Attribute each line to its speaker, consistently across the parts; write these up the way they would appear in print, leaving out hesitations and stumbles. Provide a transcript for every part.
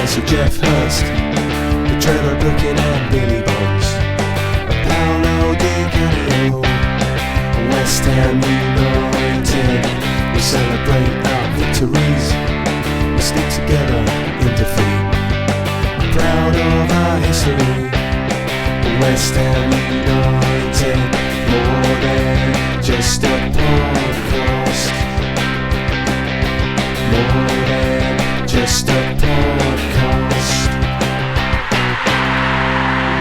Speaker 1: Case of Jeff Hurst, the Trevor Brooking and Billy Bonds, Paolo Di Canio, West Ham United. We celebrate our victories, we stick together in defeat. Proud of our history, West Ham United, more than just a podcast, more than just a podcast.
Speaker 2: Good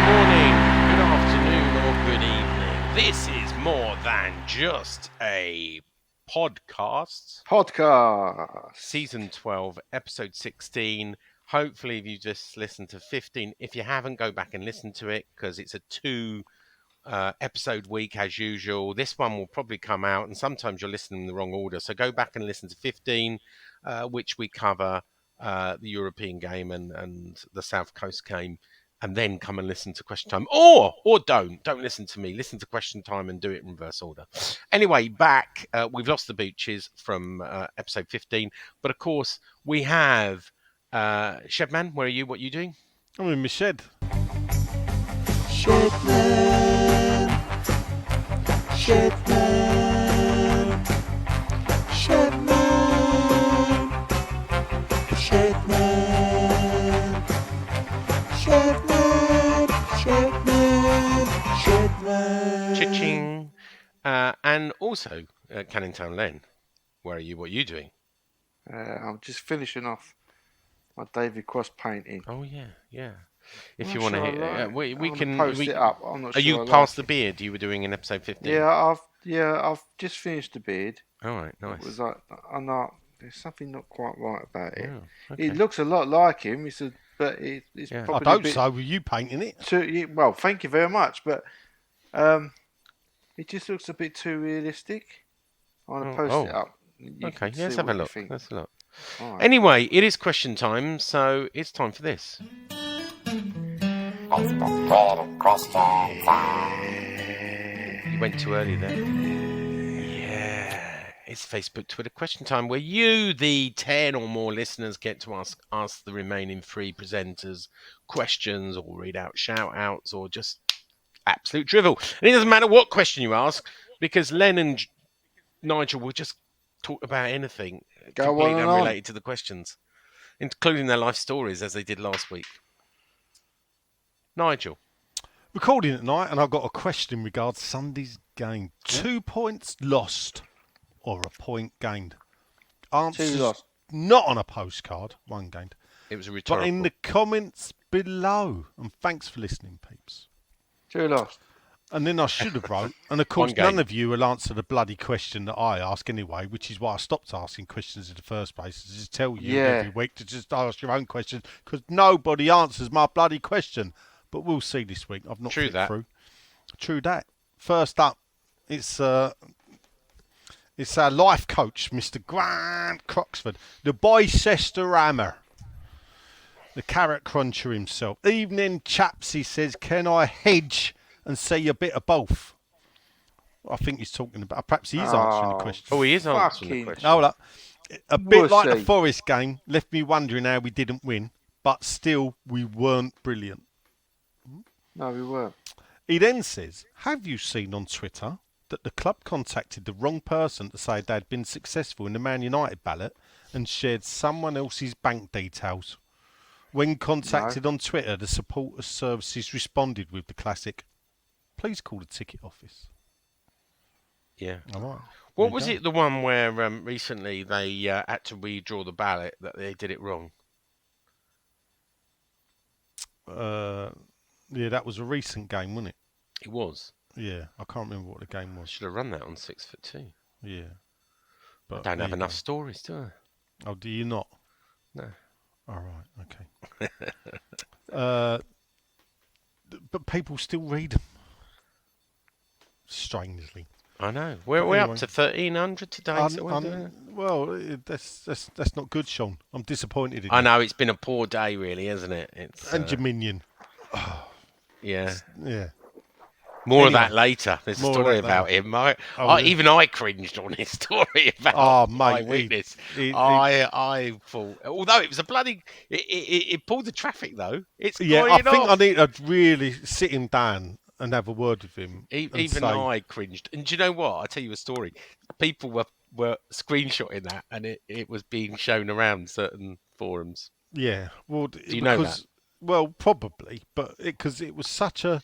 Speaker 2: morning, good afternoon, or good evening. This is more than just a podcast. Season 12, episode 16. Hopefully, if you just listened to 15, if you haven't, go back and listen to it because it's a two episode week as usual. This one will probably come out, and sometimes you're listening in the wrong order. So go back and listen to 15, which we cover the European game and the South Coast game, and then come and listen to Question Time. Or don't listen to me. Listen to Question Time and do it in reverse order. Anyway, back. We've lost the Booches from episode 15, but of course we have. Shedman, where are you? What are you doing?
Speaker 3: I'm in my shed.
Speaker 1: Shedman, Shedman, Shedman, Shedman, Shedman, Shedman, Shedman.
Speaker 2: Cha-ching. And also, Cannington Len, where are you? What are you doing?
Speaker 4: I'm just finishing off my David Cross painting.
Speaker 2: Oh yeah. If
Speaker 4: I'm
Speaker 2: you
Speaker 4: not
Speaker 2: want to,
Speaker 4: sure I like
Speaker 2: we
Speaker 4: it.
Speaker 2: can
Speaker 4: I'm gonna post it up. I'm not
Speaker 2: Are
Speaker 4: sure
Speaker 2: you
Speaker 4: I
Speaker 2: past
Speaker 4: like
Speaker 2: the beard you were doing in episode 15?
Speaker 4: it. I've just finished the beard.
Speaker 2: All right, nice.
Speaker 4: It was like there's something not quite right about it.
Speaker 2: Oh, okay.
Speaker 4: It looks a lot like him. It's
Speaker 2: Yeah.
Speaker 3: I
Speaker 4: probably
Speaker 3: don't
Speaker 4: a bit
Speaker 3: so. Were you painting it?
Speaker 4: well, thank you very much, but it just looks a bit too realistic. I'm gonna post it up. You
Speaker 2: Okay,
Speaker 4: can
Speaker 2: let's
Speaker 4: see
Speaker 2: have a
Speaker 4: what you
Speaker 2: look.
Speaker 4: think.
Speaker 2: Let's have a look.
Speaker 4: All right.
Speaker 2: Anyway, it is question time, so it's time for this. You went too early there. Yeah, it's Facebook, Twitter question time, where you, the 10 or more listeners, get to ask the remaining 3 presenters questions or read out shout-outs or just absolute drivel. And it doesn't matter what question you ask, because Len and Nigel will just talk about anything
Speaker 4: Go
Speaker 2: completely
Speaker 4: on and on.
Speaker 2: unrelated to the questions, including their life stories, as they did last week. Nigel.
Speaker 3: Recording at night, and I've got a question in regards to Sunday's game. 2 points lost or a point gained? Answers
Speaker 4: 2 lost.
Speaker 3: not on a postcard, 1 gained.
Speaker 2: It was a
Speaker 3: But
Speaker 2: rhetorical.
Speaker 3: in the comments below. And thanks for listening, peeps.
Speaker 4: 2 lost.
Speaker 3: And then I should have wrote, and of course
Speaker 2: 1 game.
Speaker 3: none of you will answer the bloody question that I ask anyway, which is why I stopped asking questions in the first place, to just tell you every week to just ask your own question, because nobody answers my bloody question. But we'll see this week. I've not
Speaker 2: True
Speaker 3: flicked
Speaker 2: that.
Speaker 3: through. True that. First up, it's our life coach, Mr. Grant Croxford, the Bicester Hammer, the carrot cruncher himself. Evening, chaps, he says, can I hedge and see a bit of both? I think he's talking about, perhaps he is answering the question.
Speaker 2: Oh, he is answering the
Speaker 4: fucking-
Speaker 2: question.
Speaker 3: Hold up. A bit like the
Speaker 4: Wussy.
Speaker 3: Forest game, left me wondering how we didn't win, but still we weren't brilliant.
Speaker 4: No, we weren't.
Speaker 3: He then says, have you seen on Twitter that the club contacted the wrong person to say they'd been successful in the Man United ballot and shared someone else's bank details? When contacted on Twitter, the supporter services responded with the classic, please call the ticket office.
Speaker 2: Yeah.
Speaker 3: All right.
Speaker 2: What was it, the one where recently they had to redraw the ballot, that they did it wrong?
Speaker 3: Yeah, that was a recent game, wasn't it?
Speaker 2: It was.
Speaker 3: Yeah, I can't remember what the game
Speaker 2: I
Speaker 3: was.
Speaker 2: should have run that on 6 foot 2.
Speaker 3: Yeah.
Speaker 2: I
Speaker 3: But
Speaker 2: don't
Speaker 3: there
Speaker 2: have
Speaker 3: you
Speaker 2: enough
Speaker 3: go.
Speaker 2: stories, do I?
Speaker 3: Oh, do you not?
Speaker 2: No.
Speaker 3: All right, okay. But people still read them. Strangely.
Speaker 2: I know. We're
Speaker 3: Anyway.
Speaker 2: up to 1,300 today. So we're doing it.
Speaker 3: Well, that's not good, Sean. I'm disappointed in
Speaker 2: I
Speaker 3: you.
Speaker 2: know, it's been a poor day, really, hasn't it? It's
Speaker 3: And your minion.
Speaker 2: yeah.
Speaker 3: Yeah.
Speaker 2: More of
Speaker 3: Anyway,
Speaker 2: that later. There's a
Speaker 3: more of
Speaker 2: story
Speaker 3: that
Speaker 2: about
Speaker 3: later.
Speaker 2: him.
Speaker 3: Oh, yeah.
Speaker 2: Even I cringed on his story about
Speaker 3: Oh, mate,
Speaker 2: Eyewitness.
Speaker 3: he-
Speaker 2: I thought, although it was a bloody, it pulled the traffic though. It's
Speaker 3: yeah, I
Speaker 2: going
Speaker 3: think I
Speaker 2: off.
Speaker 3: need to really sit him down and have a word with him and
Speaker 2: Even
Speaker 3: say,
Speaker 2: I cringed. And do you know what? I'll tell you a story. People were screenshotting that, and it was being shown around certain forums.
Speaker 3: yeah, well,
Speaker 2: Do you know that?
Speaker 3: well, probably, but because it was such a,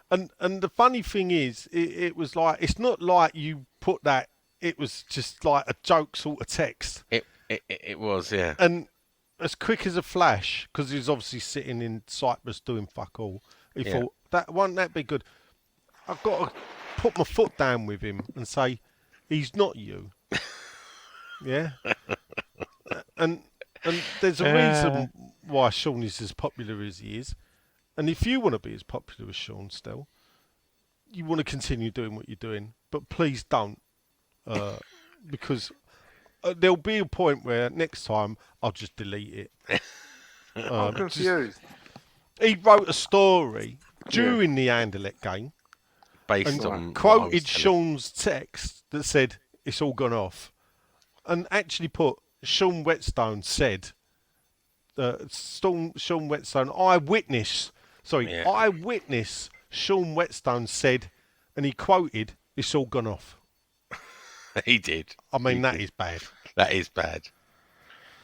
Speaker 3: and the funny thing is, it was like it's not like you put that. It was just like a joke sort of text,
Speaker 2: It was, yeah.
Speaker 3: and as quick as a flash, because he was obviously sitting in Cyprus doing fuck all. He
Speaker 2: Yeah.
Speaker 3: thought that won't that be good. I've got to put my foot down with him and say he's not you. Yeah, and there's a reason why Sean is as popular as he is, and if you want to be as popular as Sean still, you want to continue doing what you're doing, but please don't, because there'll be a point where next time I'll just delete it.
Speaker 4: I'm confused.
Speaker 3: He wrote a story during the Anderlecht game
Speaker 2: Based
Speaker 3: and
Speaker 2: on what I was
Speaker 3: quoted
Speaker 2: telling.
Speaker 3: Sean's text that said it's all gone off, and actually put Sean Whetstone said, Sean Whetstone eyewitness. Sorry,
Speaker 2: Yeah.
Speaker 3: eyewitness. Sean Whetstone said, and he quoted, "It's all gone off."
Speaker 2: He did.
Speaker 3: I mean,
Speaker 2: He
Speaker 3: that
Speaker 2: did.
Speaker 3: is bad.
Speaker 2: That is bad.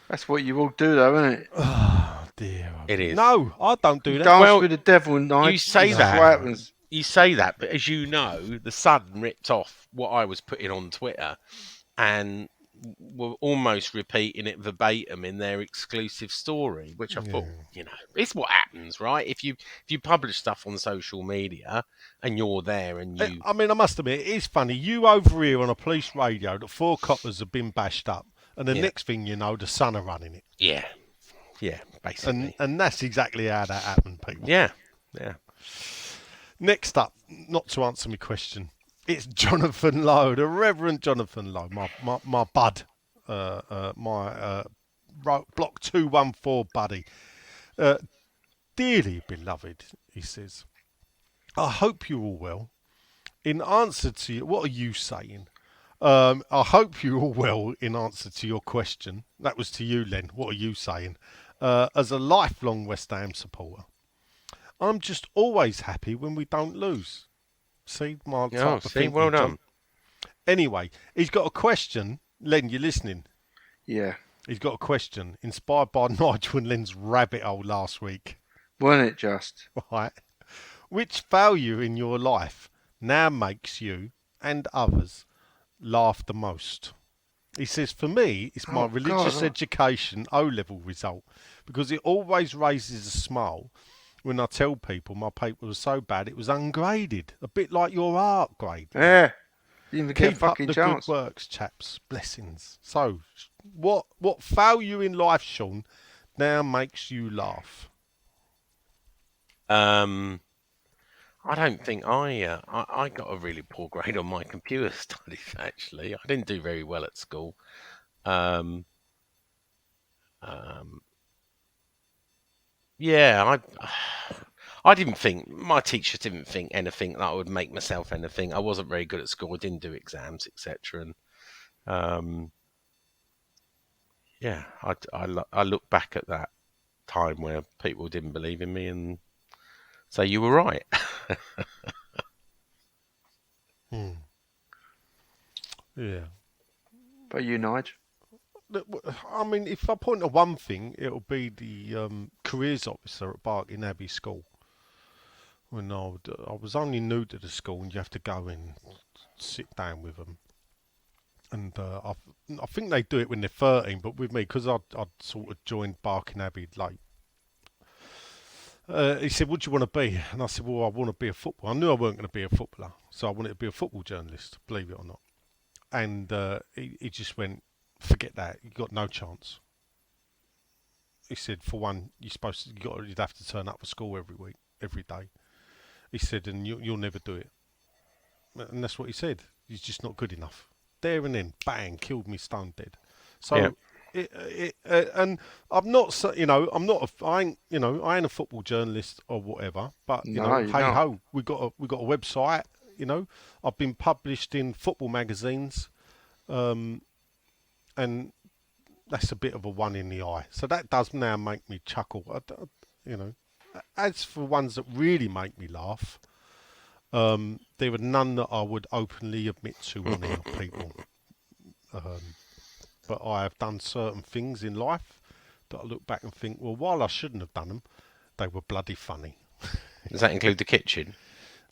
Speaker 4: That's what you all do, though, isn't it?
Speaker 3: Oh dear.
Speaker 2: It is.
Speaker 3: No, I don't do that.
Speaker 4: Dance
Speaker 2: Well,
Speaker 4: with the devil, Nigel.
Speaker 2: you say
Speaker 4: This is
Speaker 2: that.
Speaker 4: what happens.
Speaker 2: You say that, but as you know, the Sun ripped off what I was putting on Twitter, and were almost repeating it verbatim in their exclusive story, which I thought, it's what happens, right? If you publish stuff on social media and you're there and you,
Speaker 3: I mean, I must admit, it is funny. You over here on a police radio that 4 coppers have been bashed up, and the
Speaker 2: Yeah.
Speaker 3: next thing you know, the Sun are running it.
Speaker 2: yeah, basically,
Speaker 3: And that's exactly how that happened, people.
Speaker 2: yeah.
Speaker 3: Next up, not to answer my question, it's Jonathan Lowe, the Reverend Jonathan Lowe, my bud, my Block 214 buddy. Dearly beloved, he says, I hope you're all well. In answer to you, what are you saying? I hope you're all well in answer to your question. That was to you, Len. What are you saying? As a lifelong West Ham supporter, I'm just always happy when we don't lose. See, my type of thinking,
Speaker 2: well
Speaker 3: John.
Speaker 2: done.
Speaker 3: Anyway, he's got a question. Len, you're listening.
Speaker 4: Yeah.
Speaker 3: He's got a question inspired by Nigel and Len's rabbit hole last week.
Speaker 4: Wasn't it just?
Speaker 3: Right. Which failure in your life now makes you and others laugh the most? He says, for me, it's my religious education O-level result, because it always raises a smile when I tell people my paper was so bad it was ungraded, a bit like your art grade.
Speaker 4: Yeah. You didn't even get a
Speaker 3: Keep up
Speaker 4: fucking
Speaker 3: the
Speaker 4: chance.
Speaker 3: good works, chaps. Blessings. So, what failure in life, Sean, now makes you laugh?
Speaker 2: I don't think I got a really poor grade on my computer studies. Actually, I didn't do very well at school. Yeah, I didn't think my teachers didn't think anything that I would make myself anything. I wasn't very good at school. I didn't do exams, etc. And yeah, I look back at that time where people didn't believe in me and say you were right.
Speaker 3: Yeah.
Speaker 4: But you, Nigel?
Speaker 3: I mean, if I point to one thing, it'll be the careers officer at Barking Abbey School. When I was only new to the school, and you have to go and sit down with them. And I think they do it when they're 13, but with me, because I'd sort of joined Barking Abbey late. He said, what do you want to be? And I said, well, I want to be a footballer. I knew I weren't going to be a footballer, so I wanted to be a football journalist, believe it or not. And he just went, forget that, you got no chance. He said, for one, you'd have to turn up for school every week, every day. He said, and you'll never do it. And that's what he said. He's just not good enough. There and then, bang, killed me stone dead. So
Speaker 2: Yeah.
Speaker 3: And I'm not, I ain't a football journalist or whatever. But
Speaker 4: No, you're
Speaker 3: hey
Speaker 4: not.
Speaker 3: ho, we got a website. I've been published in football magazines, and that's a bit of a one in the eye. So that does now make me chuckle. As for ones that really make me laugh, there are none that I would openly admit to on air, people. But I have done certain things in life that I look back and think, well, while I shouldn't have done them, they were bloody funny.
Speaker 2: Does that include the kitchen?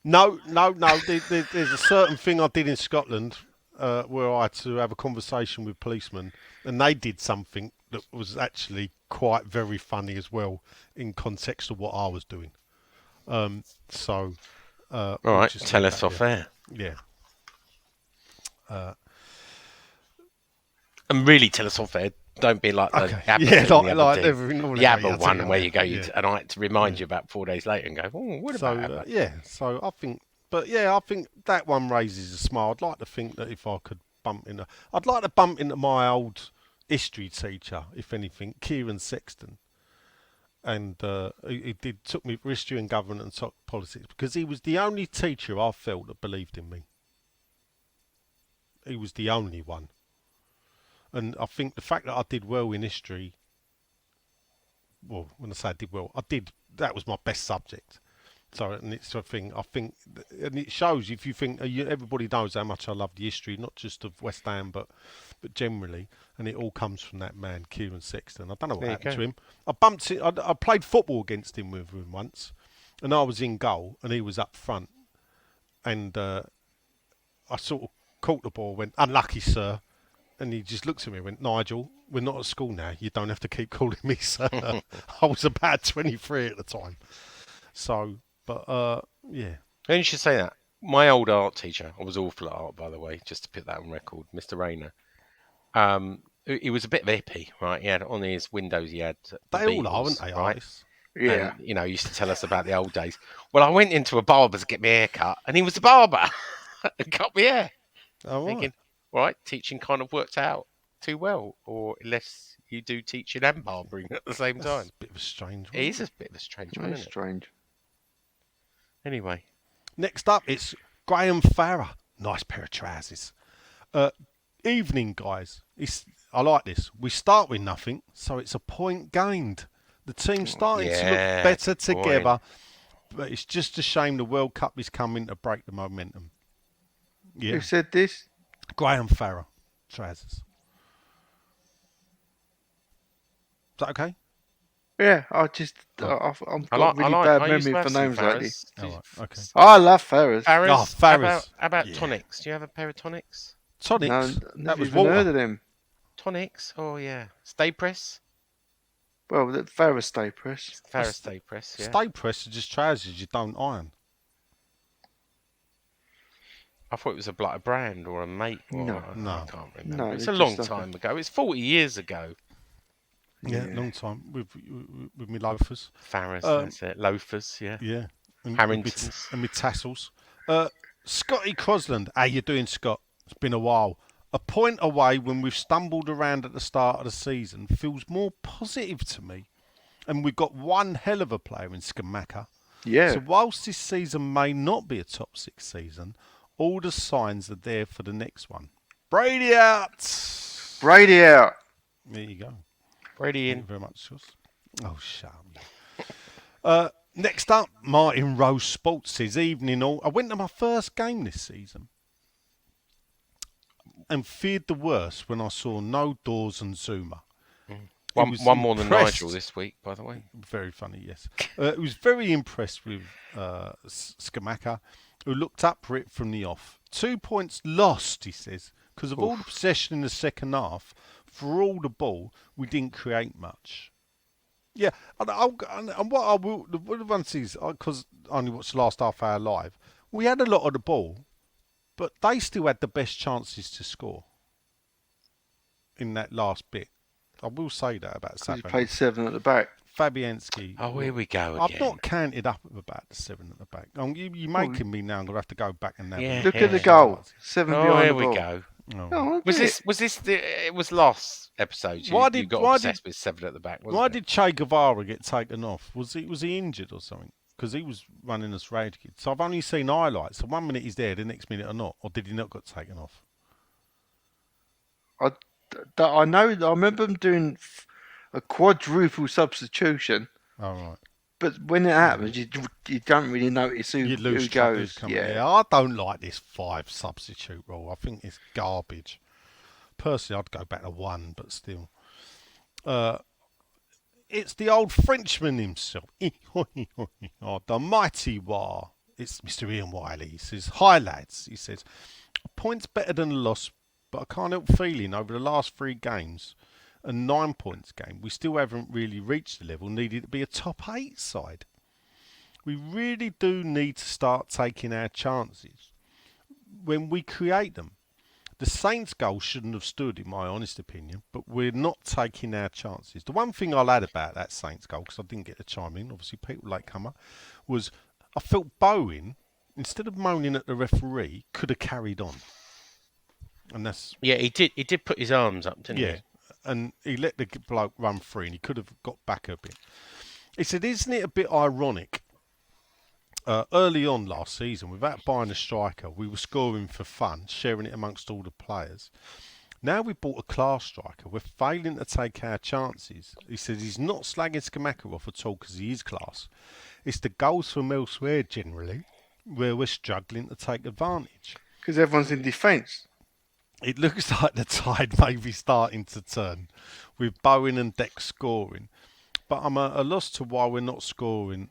Speaker 3: No. There's a certain thing I did in Scotland where I had to have a conversation with policemen, and they did something that was actually quite very funny as well in context of what I was doing.
Speaker 2: All right, tell us off air.
Speaker 3: Yeah.
Speaker 2: And really tell us off air. Don't be like the
Speaker 3: Okay.
Speaker 2: Abba
Speaker 3: Yeah,
Speaker 2: thing the
Speaker 3: like
Speaker 2: other day.
Speaker 3: every
Speaker 2: The Abba
Speaker 3: yeah,
Speaker 2: one where you go,
Speaker 3: yeah.
Speaker 2: and I had to remind you about 4 days later and go, oh, what about Abba?
Speaker 3: So I think, I think that one raises a smile. I'd like to think that if I could I'd like to bump into my old history teacher, if anything, Kieran Sexton. And he took me for history and government and top politics because he was the only teacher I felt that believed in me. He was the only one. And I think the fact that I did well in history, well, when I say I did well, that was my best subject. So, and it's a thing, I think, and it shows if you think, everybody knows how much I love the history, not just of West Ham, but generally, and it all comes from that man, Kieran Sexton. I don't know what happened to him. I played football against him with him once, and I was in goal, and he was up front, and I sort of caught the ball, went, unlucky, sir. And he just looked at me and went, Nigel, we're not at school now. You don't have to keep calling me sir. I was about 23 at the time. So, but, yeah.
Speaker 2: And you should say that. My old art teacher, I was awful at art, by the way, just to put that on record, Mr. Rayner. He was a bit of a hippie, right? He had on his windows, he had the
Speaker 3: They all are,
Speaker 2: Beatles,
Speaker 3: aren't they,
Speaker 2: right?
Speaker 3: artists?
Speaker 4: Yeah.
Speaker 2: And, he used to tell us about the old days. Well, I went into a barber to get my hair cut, and he was the barber and cut my hair.
Speaker 3: Oh,
Speaker 2: Thinking, right, teaching kind of worked out too well, or unless you do teaching and barbering at the same time.
Speaker 3: That's a bit of a strange one.
Speaker 2: It is a bit of a strange one,
Speaker 4: That's
Speaker 2: isn't it?
Speaker 4: strange.
Speaker 2: Anyway.
Speaker 3: Next up, it's Graham Farrer. Nice pair of trousers. Evening, guys. I like this. We start with nothing, so it's a point gained. The team's starting to look better together, but it's just a shame the World Cup is coming to break the momentum. Yeah.
Speaker 4: Who said this?
Speaker 3: Graham Farrer, trousers. Is that okay?
Speaker 4: Yeah, I've got really bad memory for names lately.
Speaker 3: Oh, right. Okay.
Speaker 4: I love Ferrers.
Speaker 2: Farrers?
Speaker 3: Oh, Farrers.
Speaker 2: How about
Speaker 3: Yeah.
Speaker 2: tonics? Do you have a pair of tonics?
Speaker 3: Tonics.
Speaker 4: No,
Speaker 3: that
Speaker 4: never
Speaker 3: was
Speaker 4: even
Speaker 3: water.
Speaker 4: heard of them.
Speaker 2: Tonics? Oh, yeah. Stay press?
Speaker 4: Well, the Ferrers Stay Press.
Speaker 2: Farrers Stay press, yeah.
Speaker 3: Stay press are just trousers you don't iron.
Speaker 2: I thought it was like a brand or a mate. Or
Speaker 4: No.
Speaker 2: I can't remember.
Speaker 4: No,
Speaker 2: It's
Speaker 4: they're
Speaker 2: a long
Speaker 4: just like
Speaker 2: time ago. It's 40 years ago.
Speaker 3: Yeah,
Speaker 4: Yeah.
Speaker 3: long time with me loafers.
Speaker 2: Farrers, that's it. Loafers, yeah.
Speaker 3: Yeah, and
Speaker 2: Harringtons.
Speaker 3: and with tassels. Scotty Crosland, how you doing, Scott? It's been a while. A point away when we've stumbled around at the start of the season feels more positive to me, and we've got one hell of a player in Skamaka.
Speaker 4: Yeah.
Speaker 3: So whilst this season may not be a top 6 season, all the signs are there for the next one. Brady out.
Speaker 4: Brady out.
Speaker 3: There you go.
Speaker 2: Brady
Speaker 3: Thank you
Speaker 2: in.
Speaker 3: very much, Sus. Oh, shut up. Next up, Martin Rose Sports says, evening all. I went to my first game this season and feared the worst when I saw no Dawes and Zuma.
Speaker 2: One more than
Speaker 3: impressed.
Speaker 2: Nigel this week, by the way.
Speaker 3: Very funny, yes. It was very impressed with Skamaka, who looked up for it from the off. 2 points lost, he says, because of all the possession in the second half. For all the ball, we didn't create much. Yeah, and what I will, the one is, because I only watched the last half hour live, we had a lot of the ball, but they still had the best chances to score in that last bit. I will say that about
Speaker 4: Because he
Speaker 3: Saban.
Speaker 4: played 7 at the back.
Speaker 2: Oh,
Speaker 3: Fabianski.
Speaker 2: here we go again.
Speaker 3: I've not counted up about the 7 at the back. You're making me now. I'm going to have to go back and now.
Speaker 2: Yeah.
Speaker 4: Look at the goal. 7
Speaker 2: Oh,
Speaker 4: behind
Speaker 2: here
Speaker 4: the
Speaker 2: we
Speaker 4: ball.
Speaker 2: go.
Speaker 3: Oh.
Speaker 4: Oh,
Speaker 2: Was
Speaker 4: that's it.
Speaker 2: this the? It was last episode. You got obsessed with 7 at the back. Wasn't
Speaker 3: Why
Speaker 2: it?
Speaker 3: did Che Guevara get taken off? Was he injured or something? Because he was running us ragged. So I've only seen highlights. So 1 minute he's there, the next minute or not. Or did he not get taken off?
Speaker 4: I know. I remember them doing a quadruple substitution,
Speaker 3: Oh, right.
Speaker 4: but when it happens, you don't really notice
Speaker 3: You
Speaker 4: who
Speaker 3: lose track
Speaker 4: goes.
Speaker 3: who's coming.
Speaker 4: Yeah.
Speaker 3: I don't like this 5 substitute rule. I think it's garbage. Personally, I'd go back to 1, but still. It's the old Frenchman himself. Oh, the mighty War. It's Mr. Ian Wiley. He says, "Hi, lads." He says, "A point's better than a loss, but I can't help feeling over the last 3 games, a 9 points game, we still haven't really reached the level needed to be a top 8 side. We really do need to start taking our chances when we create them. The Saints' goal shouldn't have stood, in my honest opinion, but we're not taking our chances." The one thing I'll add about that Saints' goal, because I didn't get to chime in, obviously people latecomer, was I felt Bowen, instead of moaning at the referee, could have carried on. And that's...
Speaker 2: Yeah, he did. He did put his arms up, didn't
Speaker 3: Yeah, and he let the bloke run free, and he could have got back a bit. He said, "Isn't it a bit ironic? Early on last season, without buying a striker, we were scoring for fun, sharing it amongst all the players. Now we bought a class striker, we're failing to take our chances." He says he's not slagging Skamaka off at all because he is class. It's the goals from elsewhere generally where we're struggling to take advantage.
Speaker 4: Because everyone's in defence.
Speaker 3: It looks like the tide may be starting to turn, with Bowen and Deck scoring. But I'm at a loss to why we're not scoring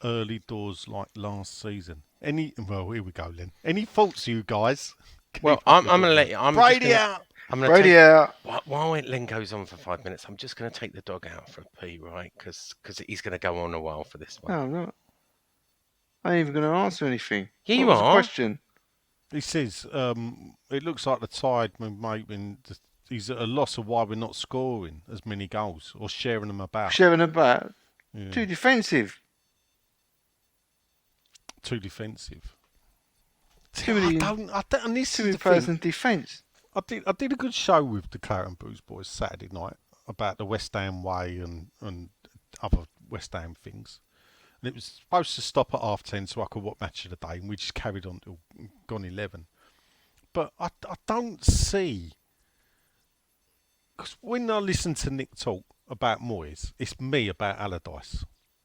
Speaker 3: early doors like last season. Well, here we go, then. Any thoughts, you guys?
Speaker 2: Well, I'm going to let you.
Speaker 3: Brady out.
Speaker 2: I'm going
Speaker 4: Brady
Speaker 2: to
Speaker 4: out.
Speaker 2: while Len goes on for 5 minutes, I'm just going to take the dog out for a pee, right? Because he's going to go on a while for this one.
Speaker 4: No, I'm not. I ain't even going to answer anything.
Speaker 2: Yeah, you
Speaker 4: What was the
Speaker 2: are.
Speaker 4: question?
Speaker 3: He says, it looks like the tide maybe he's at a loss of why we're not scoring as many goals or sharing them about.
Speaker 4: Sharing about.
Speaker 3: Yeah.
Speaker 4: Too defensive.
Speaker 3: Too defensive.
Speaker 4: Too many,
Speaker 3: And this
Speaker 4: too
Speaker 3: is
Speaker 4: many
Speaker 3: the
Speaker 4: players
Speaker 3: thing.
Speaker 4: in defence.
Speaker 3: I did a good show with the Claret Booze boys Saturday night about the West Ham way and other West Ham things. And it was supposed to stop at 10:30 so I could watch Match of the Day, and we just carried on till gone 11. But I don't see... Because when I listen to Nick talk about Moyes, it's me about Allardyce.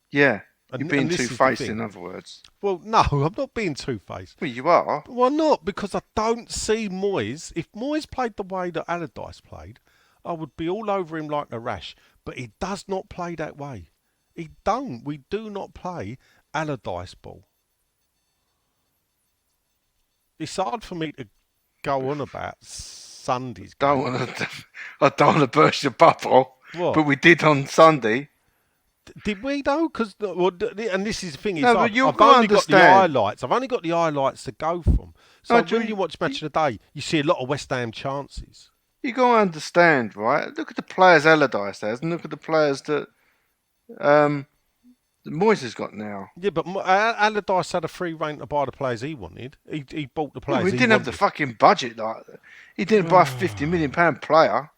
Speaker 4: Yeah.
Speaker 3: And-
Speaker 4: You're being
Speaker 3: and this is the
Speaker 4: two-faced,
Speaker 3: thing.
Speaker 4: in other words.
Speaker 3: Well, no, I'm not being two-faced.
Speaker 4: Well, you are.
Speaker 3: Why not? Because I don't see Moyes. If Moyes played the way that Allardyce played, I would be all over him like a rash. But he does not play that way. He don't. We do not play Allardyce ball. It's hard for me to go on about Sunday's game.
Speaker 4: I don't want to burst your bubble.
Speaker 3: What?
Speaker 4: But we did on Sunday.
Speaker 3: Did we though? Because and this is the thing is,
Speaker 4: No, but
Speaker 3: I've
Speaker 4: you've
Speaker 3: only
Speaker 4: got to
Speaker 3: got the
Speaker 4: understand.
Speaker 3: highlights. I've only got the highlights to go from. So
Speaker 4: Nigel,
Speaker 3: when you watch Match of the Day, you see a lot of West Ham chances.
Speaker 4: You got to understand, right? Look at the players Allardyce has, and look at the players that Moyes has got now.
Speaker 3: Yeah, but Allardyce had a free rein to buy the players he wanted. He bought the players
Speaker 4: Well, he didn't have the fucking budget like that. He didn't buy a £50 million player.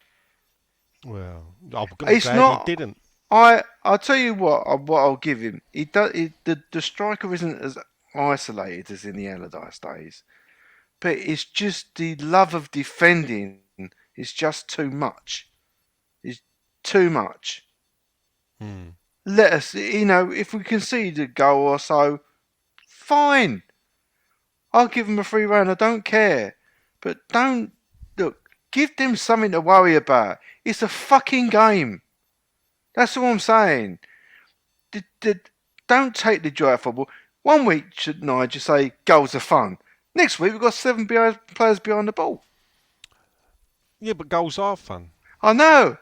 Speaker 3: Well, I'm
Speaker 4: It's
Speaker 3: glad
Speaker 4: not-
Speaker 3: he didn't.
Speaker 4: I'll tell you what I'll give him. The striker isn't as isolated as in the Allardyce days, but it's just the love of defending is just too much. It's too much. Let us, if we concede a goal or so, fine. I'll give them a free rein. I don't care, but give them something to worry about. It's a fucking game. That's all I'm saying. Don't take the joy out of football. 1 week, should Nigel say goals are fun. Next week, we've got 7 players behind the ball.
Speaker 3: Yeah, but goals are fun.
Speaker 4: I know.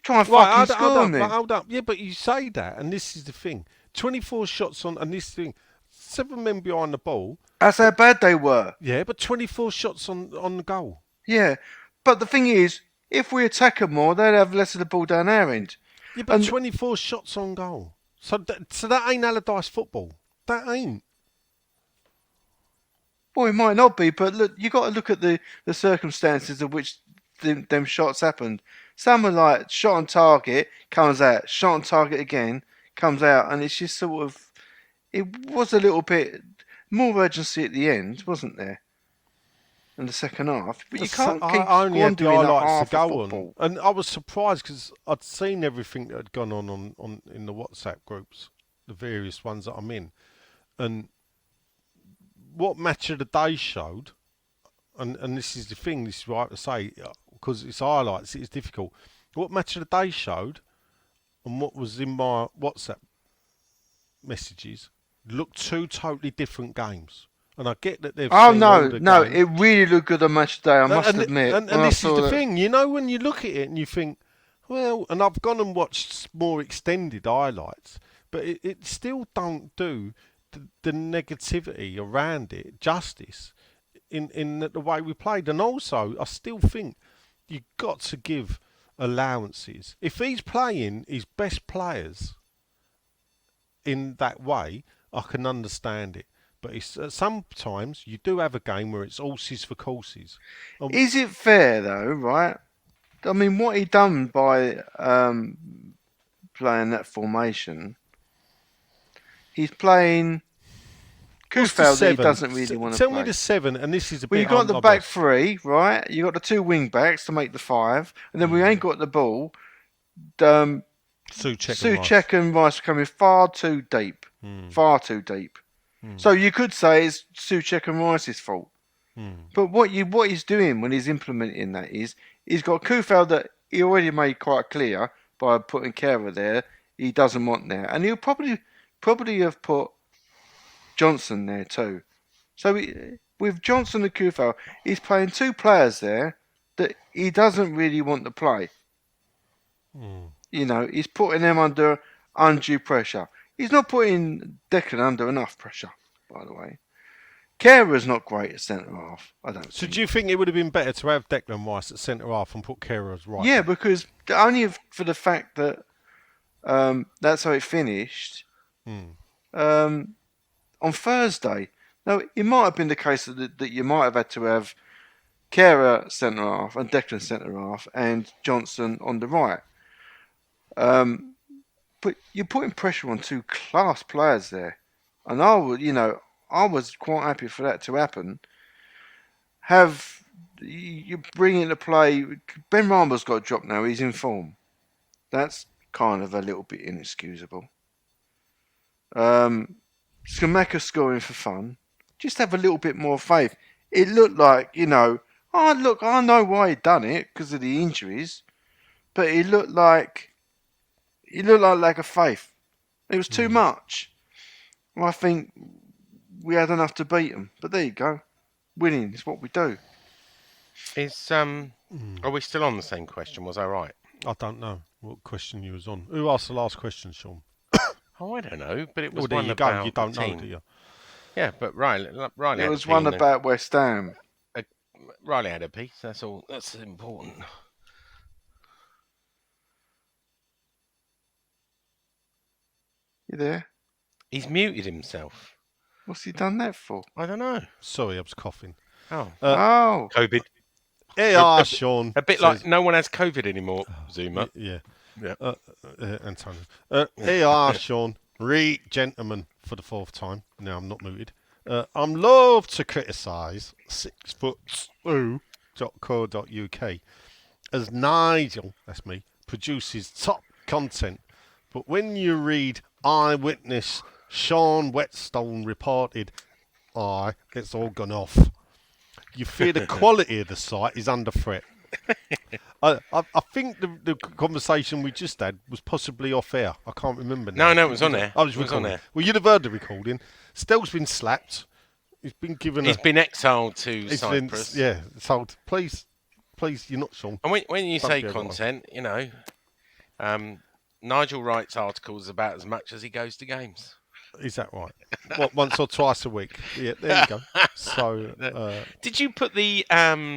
Speaker 4: Try and fucking score them then.
Speaker 3: Hold up. Yeah, but you say that, and this is the thing. 24 shots on, and this thing, 7 men behind the ball.
Speaker 4: That's how bad they were.
Speaker 3: Yeah, but 24 shots on the goal.
Speaker 4: Yeah. But the thing is, if we attack them more, they'll have less of the ball down our end.
Speaker 3: Yeah, but
Speaker 4: And-
Speaker 3: 24 shots on goal. So that ain't Allardyce football. That ain't.
Speaker 4: Well, it might not be, but look, you got to look at the circumstances of which them shots happened. Some are like shot on target, comes out, shot on target again, comes out, and it's just sort of. It was a little bit more urgency at the end, wasn't there? In the second half, but you can't keep
Speaker 3: I only had the
Speaker 4: squandering a
Speaker 3: highlights
Speaker 4: half
Speaker 3: to
Speaker 4: of
Speaker 3: go on,
Speaker 4: football.
Speaker 3: and I was surprised because I'd seen everything that had gone on in the WhatsApp groups, the various ones that I'm in, and what Match of the Day showed, and this is the thing, this is what I have to say, because it's highlights, it's difficult. What Match of the Day showed, and what was in my WhatsApp messages, looked two totally different games. And I get that they've
Speaker 4: Oh
Speaker 3: seen all the
Speaker 4: no!
Speaker 3: games.
Speaker 4: It really looked good on Match Day. I must admit.
Speaker 3: And
Speaker 4: when I
Speaker 3: this is
Speaker 4: saw
Speaker 3: the
Speaker 4: that-
Speaker 3: thing, you know, when you look at it and you think, well, and I've gone and watched more extended highlights, but it still don't do the negativity around it justice in the way we played. And also, I still think you've got to give allowances. If he's playing his best players in that way, I can understand it. But it's, sometimes you do have a game where it's horses for courses.
Speaker 4: Is it fair though? Right. I mean, what he done by playing that formation, he's playing
Speaker 3: What's the
Speaker 4: Kufel that he
Speaker 3: seven?
Speaker 4: doesn't really want to
Speaker 3: Tell
Speaker 4: play.
Speaker 3: me the seven, and this is a
Speaker 4: Well,
Speaker 3: bit.
Speaker 4: you got
Speaker 3: I'm
Speaker 4: the
Speaker 3: not
Speaker 4: back
Speaker 3: lost.
Speaker 4: three, right? You got the two wing backs to make the five, and then we ain't got the ball. Um,
Speaker 3: Souček
Speaker 4: and Rice are coming far too deep, far too deep. So you could say it's Souček and Rice's fault. But what he's doing when he's implementing that is he's got Kufel that he already made quite clear by putting Kera there. He doesn't want there, and he'll probably have put Johnson there too. So with Johnson and Kufel, he's playing two players there that he doesn't really want to play. You know, he's putting them under undue pressure. He's not putting Declan under enough pressure, by the way. Kera's not great at centre half, I don't
Speaker 3: So
Speaker 4: think.
Speaker 3: do you think it would have been better to have Declan Rice at centre half and put Kera as right?
Speaker 4: Yeah, because only for the fact that that's how it finished on Thursday. Now, it might have been the case that you might have had to have Kera centre half and Declan centre half and Johnson on the right. But you're putting pressure on two class players there, and I was quite happy for that to happen. You bring into play Ben Rama's got dropped now. He's in form. That's kind of a little bit inexcusable. Skamaka scoring for fun. Just have a little bit more faith. It looked like, I know why he'd done it because of the injuries, but it looked like lack of faith. It was too much. I think we had enough to beat them, but there you go. Winning is what we do.
Speaker 2: Are we still on the same question? Was I right?
Speaker 3: I don't know what question you was on. Who asked the last question, Sean?
Speaker 2: Oh, I don't know, but it was
Speaker 3: Well, there
Speaker 2: one
Speaker 3: you
Speaker 2: about
Speaker 3: go. You don't
Speaker 2: the
Speaker 3: know,
Speaker 2: team.
Speaker 3: do you?
Speaker 2: Yeah, but Riley
Speaker 4: It
Speaker 2: had
Speaker 4: was
Speaker 2: a
Speaker 4: one
Speaker 2: piece,
Speaker 4: about West Ham.
Speaker 2: Riley had a piece. That's all. That's important.
Speaker 4: You there?
Speaker 2: He's muted himself.
Speaker 4: What's he done that for?
Speaker 2: I don't know.
Speaker 3: Sorry, I was coughing.
Speaker 2: Oh,
Speaker 4: Oh,
Speaker 2: COVID.
Speaker 3: Hey, Sean.
Speaker 2: A bit
Speaker 3: says-
Speaker 2: like no one has COVID anymore. Zuma.
Speaker 3: Yeah.
Speaker 2: Yeah.
Speaker 3: Antonio. Hey, Sean. Gentlemen, for the fourth time. Now I'm not muted. I'm love to criticise 6foot2.co.uk as Nigel, that's me, produces top content. But when you read Eyewitness Sean Whetstone reported, it's all gone off. You fear the quality of the site is under threat. I think the conversation we just had was possibly off air. I can't remember now.
Speaker 2: No, it was on air.
Speaker 3: I was
Speaker 2: It was
Speaker 3: recording.
Speaker 2: on air.
Speaker 3: Well, you'd have heard the recording. Stell's been slapped. He's been given
Speaker 2: He's been exiled to
Speaker 3: he's been-
Speaker 2: Cyprus.
Speaker 3: yeah, told, please, you're not Sean.
Speaker 2: And when you
Speaker 3: Don't
Speaker 2: say
Speaker 3: be a lot of-
Speaker 2: content, Nigel writes articles about as much as he goes to games.
Speaker 3: Is that right? What, once or twice a week? Yeah, there you go. So,
Speaker 2: Did you put the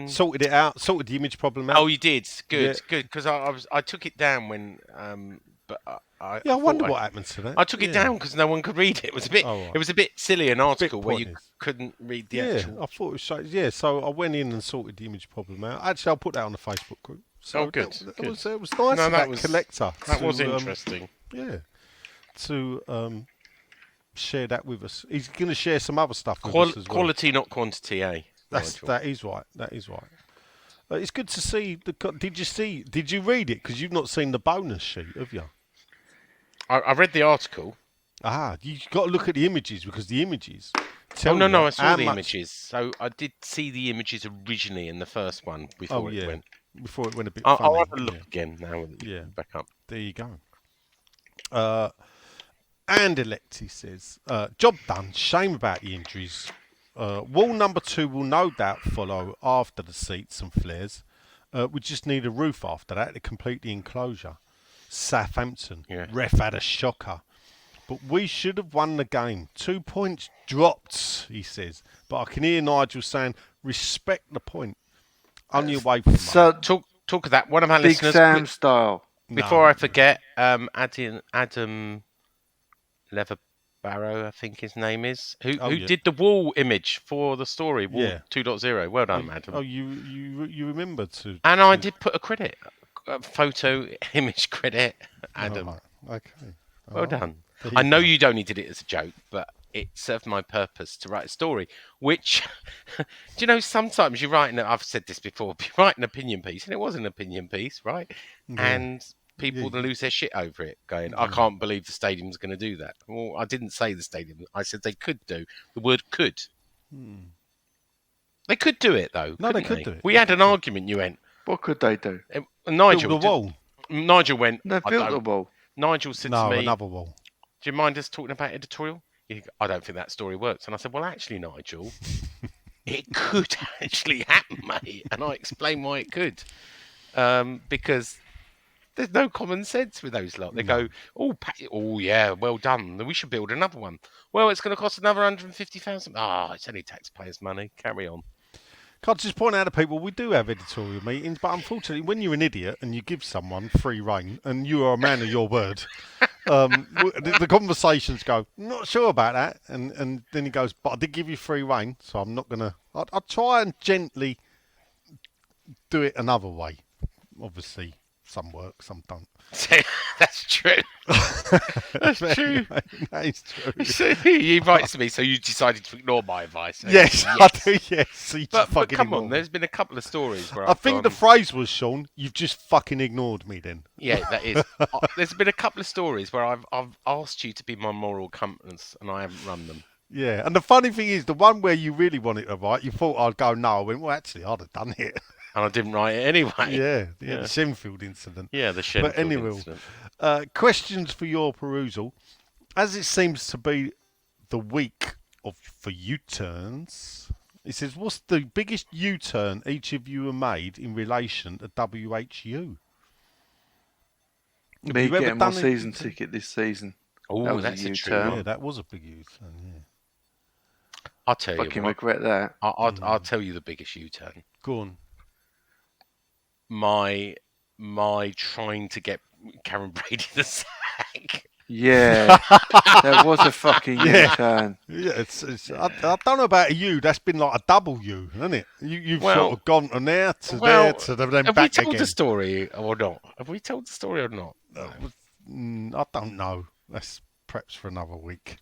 Speaker 3: sorted it out, sorted the image problem out.
Speaker 2: Oh, you did. Good,
Speaker 3: Yeah.
Speaker 2: good. Because I took it down when but
Speaker 3: I
Speaker 2: thought
Speaker 3: wonder what happened to that.
Speaker 2: I took it down because no one could read it. It was a bit.
Speaker 3: Oh, right.
Speaker 2: It was a bit silly an article where you
Speaker 3: pointless.
Speaker 2: couldn't read the
Speaker 3: Yeah,
Speaker 2: actual.
Speaker 3: I thought it was so. Yeah, so I went in and sorted the image problem out. Actually, I'll put that on the Facebook group. So
Speaker 2: Oh, good,
Speaker 3: That
Speaker 2: good.
Speaker 3: was nice
Speaker 2: No,
Speaker 3: of
Speaker 2: that
Speaker 3: that
Speaker 2: was-
Speaker 3: collector.
Speaker 2: That
Speaker 3: to,
Speaker 2: was interesting.
Speaker 3: Yeah, to share that with us. He's going to share some other stuff with us as well.
Speaker 2: Quality, not quantity, eh? Nigel?
Speaker 3: That is right. That is right. It's good to see. Did you read it? Because you've not seen the bonus sheet, have you?
Speaker 2: I read the article.
Speaker 3: You got to look at the images because the images.
Speaker 2: Oh no,
Speaker 3: you
Speaker 2: I saw
Speaker 3: how
Speaker 2: the
Speaker 3: much-
Speaker 2: images. So I did see the images originally in the first one before
Speaker 3: Oh
Speaker 2: it
Speaker 3: yeah,
Speaker 2: went.
Speaker 3: before it went a bit
Speaker 2: I'll
Speaker 3: funny.
Speaker 2: have a look
Speaker 3: yeah.
Speaker 2: again now. That
Speaker 3: Yeah.
Speaker 2: yeah, back up.
Speaker 3: There you go. And Electi says, job done. Shame about the injuries. Wall number 2 will no doubt follow after the seats and flares. We just need a roof after that to complete the enclosure. Southampton.
Speaker 2: Yeah.
Speaker 3: Ref had a shocker. But we should have won the game. 2 points dropped, he says. But I can hear Nigel saying, respect the point. Only away from
Speaker 4: So
Speaker 2: Talk of that. One of our
Speaker 4: Big
Speaker 2: listeners.
Speaker 4: Sam style.
Speaker 2: Before I forget, Adam Leverbarrow, I think his name is, who
Speaker 3: yeah.
Speaker 2: did the wall image for the story, Wall
Speaker 3: Yeah.
Speaker 2: 2.0. Well done, Adam.
Speaker 3: Oh, you remember to...
Speaker 2: And I did put a credit, a photo image credit, Adam.
Speaker 3: Oh, okay.
Speaker 2: Well
Speaker 3: Oh,
Speaker 2: done.
Speaker 3: there
Speaker 2: I know
Speaker 3: go.
Speaker 2: you only did it as a joke, but it served my purpose to write a story. Which, do you know, sometimes you write, I've said this before, you write an opinion piece, and it was an opinion piece, right?
Speaker 3: Yeah.
Speaker 2: And people lose their shit over it, going, I can't believe the stadium's going to do that. Well, I didn't say the stadium. I said they could do. The word could. They could do it, though.
Speaker 3: No, they
Speaker 2: couldn't
Speaker 3: could do it.
Speaker 2: We had an argument, you went.
Speaker 4: What could they do?
Speaker 2: Nigel.
Speaker 3: Build the wall.
Speaker 2: Nigel went.
Speaker 4: They've
Speaker 2: I
Speaker 4: built
Speaker 2: don't.
Speaker 4: the wall.
Speaker 2: Nigel said
Speaker 3: No,
Speaker 2: to me,
Speaker 3: another wall.
Speaker 2: do you mind us talking about editorial? I don't think that story works. And I said, well, actually, Nigel, it could actually happen, mate. And I explained why it could. Because there's no common sense with those lot. They go, oh, yeah, well done. Then we should build another one. Well, it's going to cost another 150,000. It's only taxpayers' money. Carry on.
Speaker 3: Can't just point out to people we do have editorial meetings, but unfortunately, when you're an idiot and you give someone free reign and you are a man of your word, the conversations go, not sure about that, and then he goes, but I did give you free reign, so I'm not gonna. I'll try and gently do it another way. Obviously, some work, some don't.
Speaker 2: That's true. That's true.
Speaker 3: That is true.
Speaker 2: So he invites me, so you decided to ignore my advice.
Speaker 3: Yes, I do. Yes, so you just
Speaker 2: But
Speaker 3: fucking
Speaker 2: come on,
Speaker 3: ignored me.
Speaker 2: there's been a couple of stories where
Speaker 3: I
Speaker 2: I've
Speaker 3: think
Speaker 2: gone,
Speaker 3: the phrase was, Sean, you've just fucking ignored me then.
Speaker 2: yeah, that is. There's been a couple of stories where I've asked you to be my moral compass, and I haven't run them.
Speaker 3: Yeah, and the funny thing is, the one where you really wanted to write, you thought I'd go, no, I went, well, actually, I'd have done it.
Speaker 2: And I didn't write it anyway.
Speaker 3: Yeah, the
Speaker 2: Yeah.
Speaker 3: Shenfield incident.
Speaker 2: Yeah, the Shenfield
Speaker 3: But anyway,
Speaker 2: incident.
Speaker 3: questions for your perusal. As it seems to be the week for U-turns, it says, what's the biggest U-turn each of you have made in relation to WHU? Have
Speaker 4: Me
Speaker 3: you ever
Speaker 4: getting my
Speaker 3: done it?
Speaker 4: season ticket this season. That
Speaker 2: Oh,
Speaker 4: was a
Speaker 2: that's a true
Speaker 4: U-turn.
Speaker 3: Yeah,
Speaker 2: one.
Speaker 3: that was a big U-turn, yeah.
Speaker 2: I'll tell you
Speaker 4: Fucking
Speaker 2: what.
Speaker 4: regret that.
Speaker 2: I'll tell you the biggest U-turn.
Speaker 3: Go on.
Speaker 2: My trying to get Karen Brady the sack.
Speaker 4: Yeah, that was a fucking
Speaker 3: Yeah.
Speaker 4: U-turn.
Speaker 3: Yeah, I don't know about you. That's been like a double U, hasn't it? You've
Speaker 2: Well-
Speaker 3: sort of gone from there to
Speaker 2: Well,
Speaker 3: there to then
Speaker 2: Have we
Speaker 3: back
Speaker 2: told
Speaker 3: again.
Speaker 2: the story or not? Have we told the story or not?
Speaker 3: I don't know. That's perhaps for another week.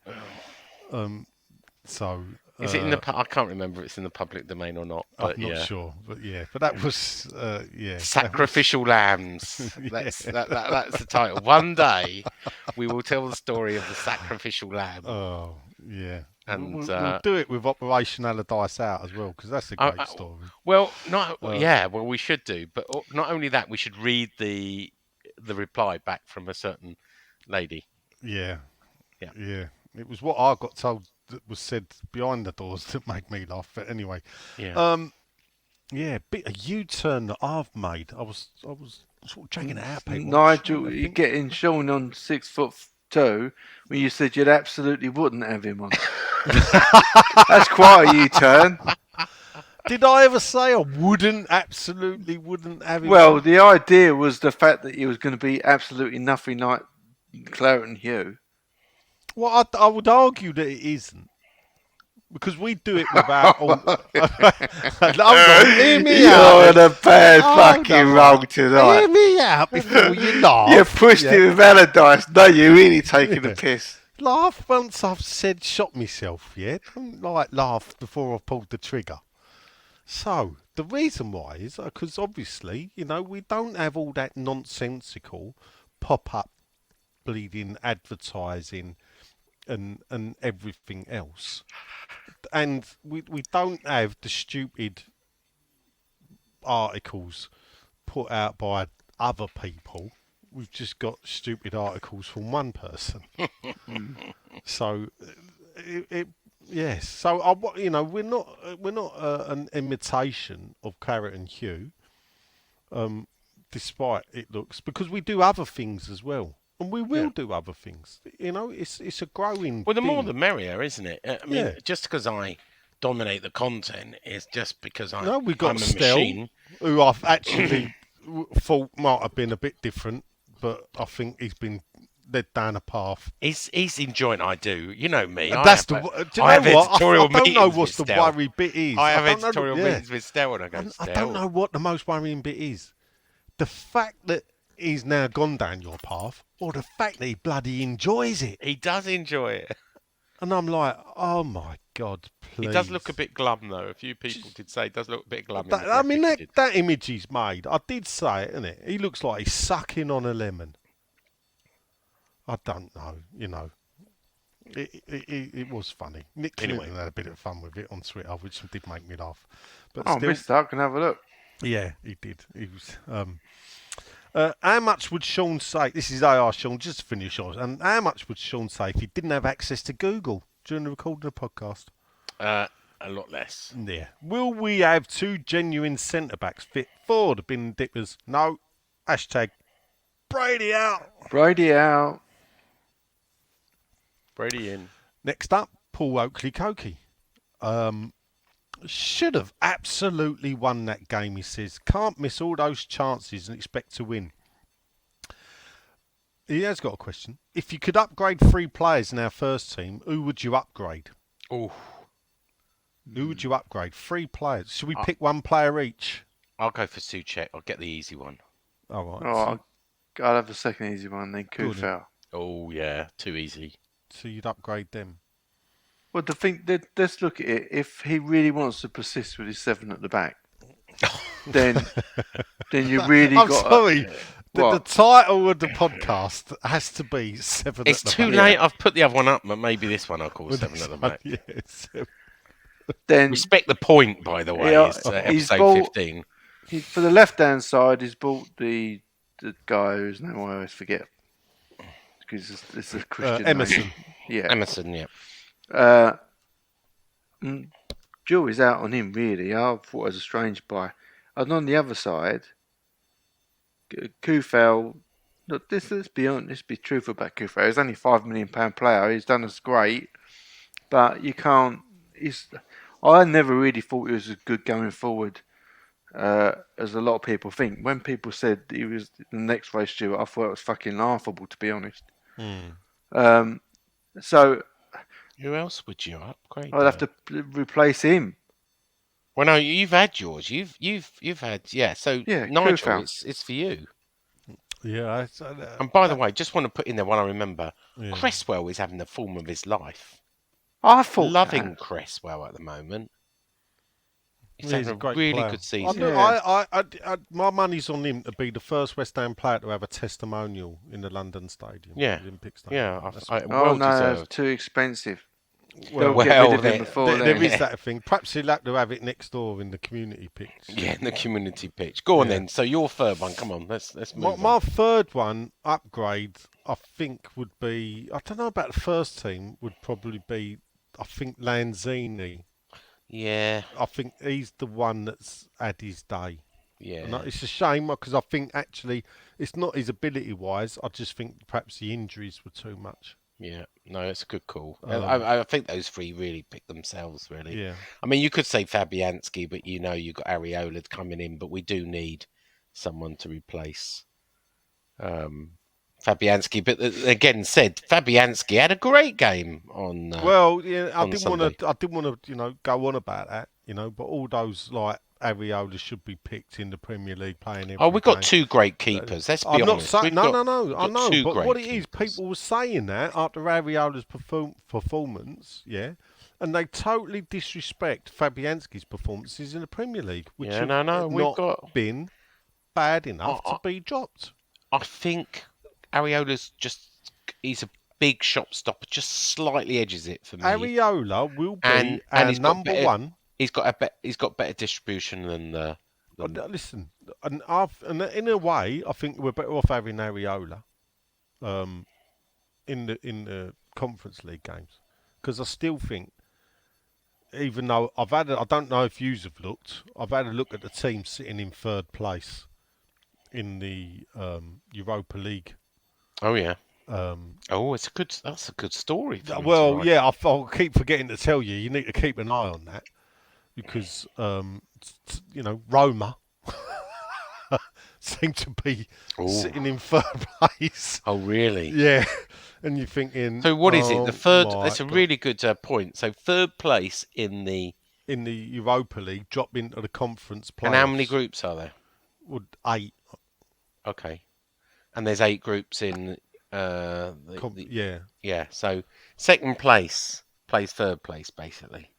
Speaker 3: So
Speaker 2: Is it in the? I can't remember if it's in the public domain or not. But
Speaker 3: I'm not
Speaker 2: yeah.
Speaker 3: sure, but yeah. But that was yeah.
Speaker 2: Sacrificial lambs. That's the title. One day we will tell the story of the sacrificial lamb.
Speaker 3: Oh yeah.
Speaker 2: And,
Speaker 3: we'll do it with Operation Allardyce out as well because that's a great story.
Speaker 2: Well, we should do. But not only that, we should read the reply back from a certain lady.
Speaker 3: Yeah.
Speaker 2: Yeah.
Speaker 3: Yeah. It was what I got told that was said behind the doors that made me laugh. But anyway.
Speaker 2: Yeah.
Speaker 3: Yeah, a U-turn that I've made. I was sort of checking it out, people.
Speaker 4: Nigel, you're getting Sean on 6'2" when you said you'd absolutely wouldn't have him on. That's quite a U-turn.
Speaker 3: Did I ever say I absolutely wouldn't have him?
Speaker 4: Well, the idea was the fact that he was going to be absolutely nothing like Claret and Hugh.
Speaker 3: Well, I would argue that it isn't. Because we do it without all. Hold on, hear me
Speaker 4: You're
Speaker 3: out.
Speaker 4: on a bad
Speaker 3: Hold
Speaker 4: fucking
Speaker 3: on.
Speaker 4: roll tonight.
Speaker 3: Hear me out before you laugh.
Speaker 4: You pushed it with Allardyce. No, you're really taking the piss.
Speaker 3: Laugh once I've said shot myself, yeah? Don't laugh before I've pulled the trigger. So, the reason why is because obviously, we don't have all that nonsensical pop-up bleeding advertising and everything else. And we don't have the stupid articles put out by other people. We've just got stupid articles from one person. So, yes. So we're not an imitation of Claret and Hugh, despite it looks, because we do other things as well. And we will do other things. It's a growing.
Speaker 2: Well, the more
Speaker 3: thing.
Speaker 2: the merrier, isn't it? I mean, just because I dominate the content is just because
Speaker 3: We got
Speaker 2: I'm a
Speaker 3: Stel,
Speaker 2: machine.
Speaker 3: who I've actually thought might have been a bit different, but I think he's been led down a path.
Speaker 2: He's enjoying. I do. You know me.
Speaker 3: Do you
Speaker 2: I
Speaker 3: know
Speaker 2: have
Speaker 3: what?
Speaker 2: editorial
Speaker 3: I don't know
Speaker 2: meetings
Speaker 3: what's the
Speaker 2: with Stel.
Speaker 3: worry bit is.
Speaker 2: I have
Speaker 3: don't know
Speaker 2: editorial meetings with Stel, and I go,
Speaker 3: I don't know what the most worrying bit is. The fact that he's now gone down your path, or the fact that he bloody enjoys it.
Speaker 2: He does enjoy it.
Speaker 3: And I'm like, oh my God, please.
Speaker 2: He does look a bit glum, though. A few people did say he does look a bit glum.
Speaker 3: That image he's made, I did say it, innit? He looks like he's sucking on a lemon. I don't know, It was funny. Nick Clinton had a bit of fun with it on Twitter, which did make me laugh. But still,
Speaker 4: Missed that. I can have a look.
Speaker 3: Yeah, he did. He was. How much would Sean say? This is AR Sean, just to finish off. And how much would Sean say if he didn't have access to Google during the recording of the podcast?
Speaker 2: A lot less.
Speaker 3: Yeah. Will we have two genuine centre backs fit for the bin dippers? No. Hashtag Brady out.
Speaker 4: Brady out.
Speaker 2: Brady in.
Speaker 3: Next up, Paul Oakley Cokie. Should have absolutely won that game, he says. Can't miss all those chances and expect to win. He has got a question. If you could upgrade 3 players in our first team, who would you upgrade?
Speaker 2: Oh.
Speaker 3: Who would you upgrade? 3 players. Should we pick 1 player each?
Speaker 2: I'll go for Souček. I'll get the easy one.
Speaker 3: All right.
Speaker 4: I'll have the second easy one, then Kufel.
Speaker 2: Oh, yeah. Too easy.
Speaker 3: So you'd upgrade them?
Speaker 4: Well, let's look at it. If he really wants to persist with his 7 at the back, then you really
Speaker 3: I'm
Speaker 4: got.
Speaker 3: sorry. The title of the podcast has to be 7
Speaker 2: It's
Speaker 3: at the
Speaker 2: too
Speaker 3: back.
Speaker 2: late. I've put the other one up, but maybe this one I'll call 7 at the back.
Speaker 3: Yes.
Speaker 4: Then
Speaker 2: Respect the point, by the way.
Speaker 4: Yeah,
Speaker 2: It's
Speaker 4: he's
Speaker 2: episode 15.
Speaker 4: for the left-hand side, he's bought the guy whose name I always forget because it's a Christian
Speaker 3: Emerson.
Speaker 4: name. Yeah,
Speaker 2: Emerson, yeah.
Speaker 4: Jury's out on him, really. I thought it was a strange buy. And on the other side, Kufel. Look, let's be honest, let's be truthful about Kufel. He's only £5 million player. He's done us great, but you can't. I never really thought he was as good going forward as a lot of people think. When people said he was the next Ray Stewart, I thought it was fucking laughable, to be honest. So
Speaker 2: who else would you upgrade?
Speaker 4: I'd have to replace him.
Speaker 2: Well, no, you've had yours. You've had So Nigel, it's for you.
Speaker 3: Yeah.
Speaker 2: And by the way, just want to put in there one I remember. Yeah. Cresswell is having the form of his life.
Speaker 4: I thought
Speaker 2: loving Cresswell at the moment. He's having a really
Speaker 3: player.
Speaker 2: good season.
Speaker 3: My money's on him to be the first West Ham player to have a testimonial in the London Stadium.
Speaker 2: Yeah,
Speaker 3: Olympic Stadium.
Speaker 2: Yeah.
Speaker 3: Well
Speaker 4: no, it's too expensive.
Speaker 3: Well,
Speaker 4: get rid of him before
Speaker 3: there is that thing. Perhaps he'll have to have it next door in the community pitch.
Speaker 2: Yeah, in the community pitch. Go on then. So your third one, come on, let's move.
Speaker 3: My third one upgrade, I think, would be. I don't know about the first team. Would probably be. I think Lanzini.
Speaker 2: Yeah.
Speaker 3: I think he's the one that's had his day.
Speaker 2: Yeah.
Speaker 3: And it's a shame because I think actually it's not his ability wise. I just think perhaps the injuries were too much.
Speaker 2: Yeah, no, it's a good call. I think those 3 really pick themselves, really.
Speaker 3: Yeah.
Speaker 2: I mean, you could say Fabianski, but you've got Areola coming in, but we do need someone to replace Fabianski, but again said Fabianski had a great game on.
Speaker 3: Well, yeah, I
Speaker 2: on
Speaker 3: didn't
Speaker 2: Sunday.
Speaker 3: want to, go on about that, but all those like Areola should be picked in the Premier League playing every
Speaker 2: Oh, we've got
Speaker 3: game.
Speaker 2: two great keepers. Let's be
Speaker 3: I'm not
Speaker 2: honest.
Speaker 3: saying
Speaker 2: We've
Speaker 3: no,
Speaker 2: got-
Speaker 3: I
Speaker 2: got
Speaker 3: know,
Speaker 2: two
Speaker 3: but
Speaker 2: great
Speaker 3: what it is,
Speaker 2: keepers.
Speaker 3: people were saying that after Areola's performance, yeah, and they totally disrespect Fabianski's performances in the Premier League, which
Speaker 2: Yeah,
Speaker 3: have
Speaker 2: no, we've
Speaker 3: not
Speaker 2: got.
Speaker 3: been bad enough
Speaker 2: I-
Speaker 3: to be dropped.
Speaker 2: I think Areola's he's a big shot stopper, just slightly edges it for me.
Speaker 3: Areola will be
Speaker 2: and
Speaker 3: our
Speaker 2: he's got
Speaker 3: number
Speaker 2: better-
Speaker 3: one.
Speaker 2: He's got better distribution than the.
Speaker 3: Listen, and in a way, I think we're better off having Areola in the Conference League games, because I still think, even though I don't know if yous have looked, I've had a look at the team sitting in third place in the Europa League.
Speaker 2: Oh yeah.
Speaker 3: Um,
Speaker 2: That's a good story. For them to
Speaker 3: well,
Speaker 2: write.
Speaker 3: yeah, I'll keep forgetting to tell you. You need to keep an eye on that, because Roma seem to be
Speaker 2: Ooh.
Speaker 3: sitting in third place.
Speaker 2: Oh really?
Speaker 3: Yeah, and you're thinking.
Speaker 2: So what is it? The third.
Speaker 3: my
Speaker 2: That's a
Speaker 3: God.
Speaker 2: really good point. So third place in the.
Speaker 3: In the Europa League, drop into the conference playoffs.
Speaker 2: And how many groups are there?
Speaker 3: Would 8.
Speaker 2: Okay. And there's 8 groups in.
Speaker 3: Yeah.
Speaker 2: Yeah. So second place plays third place basically.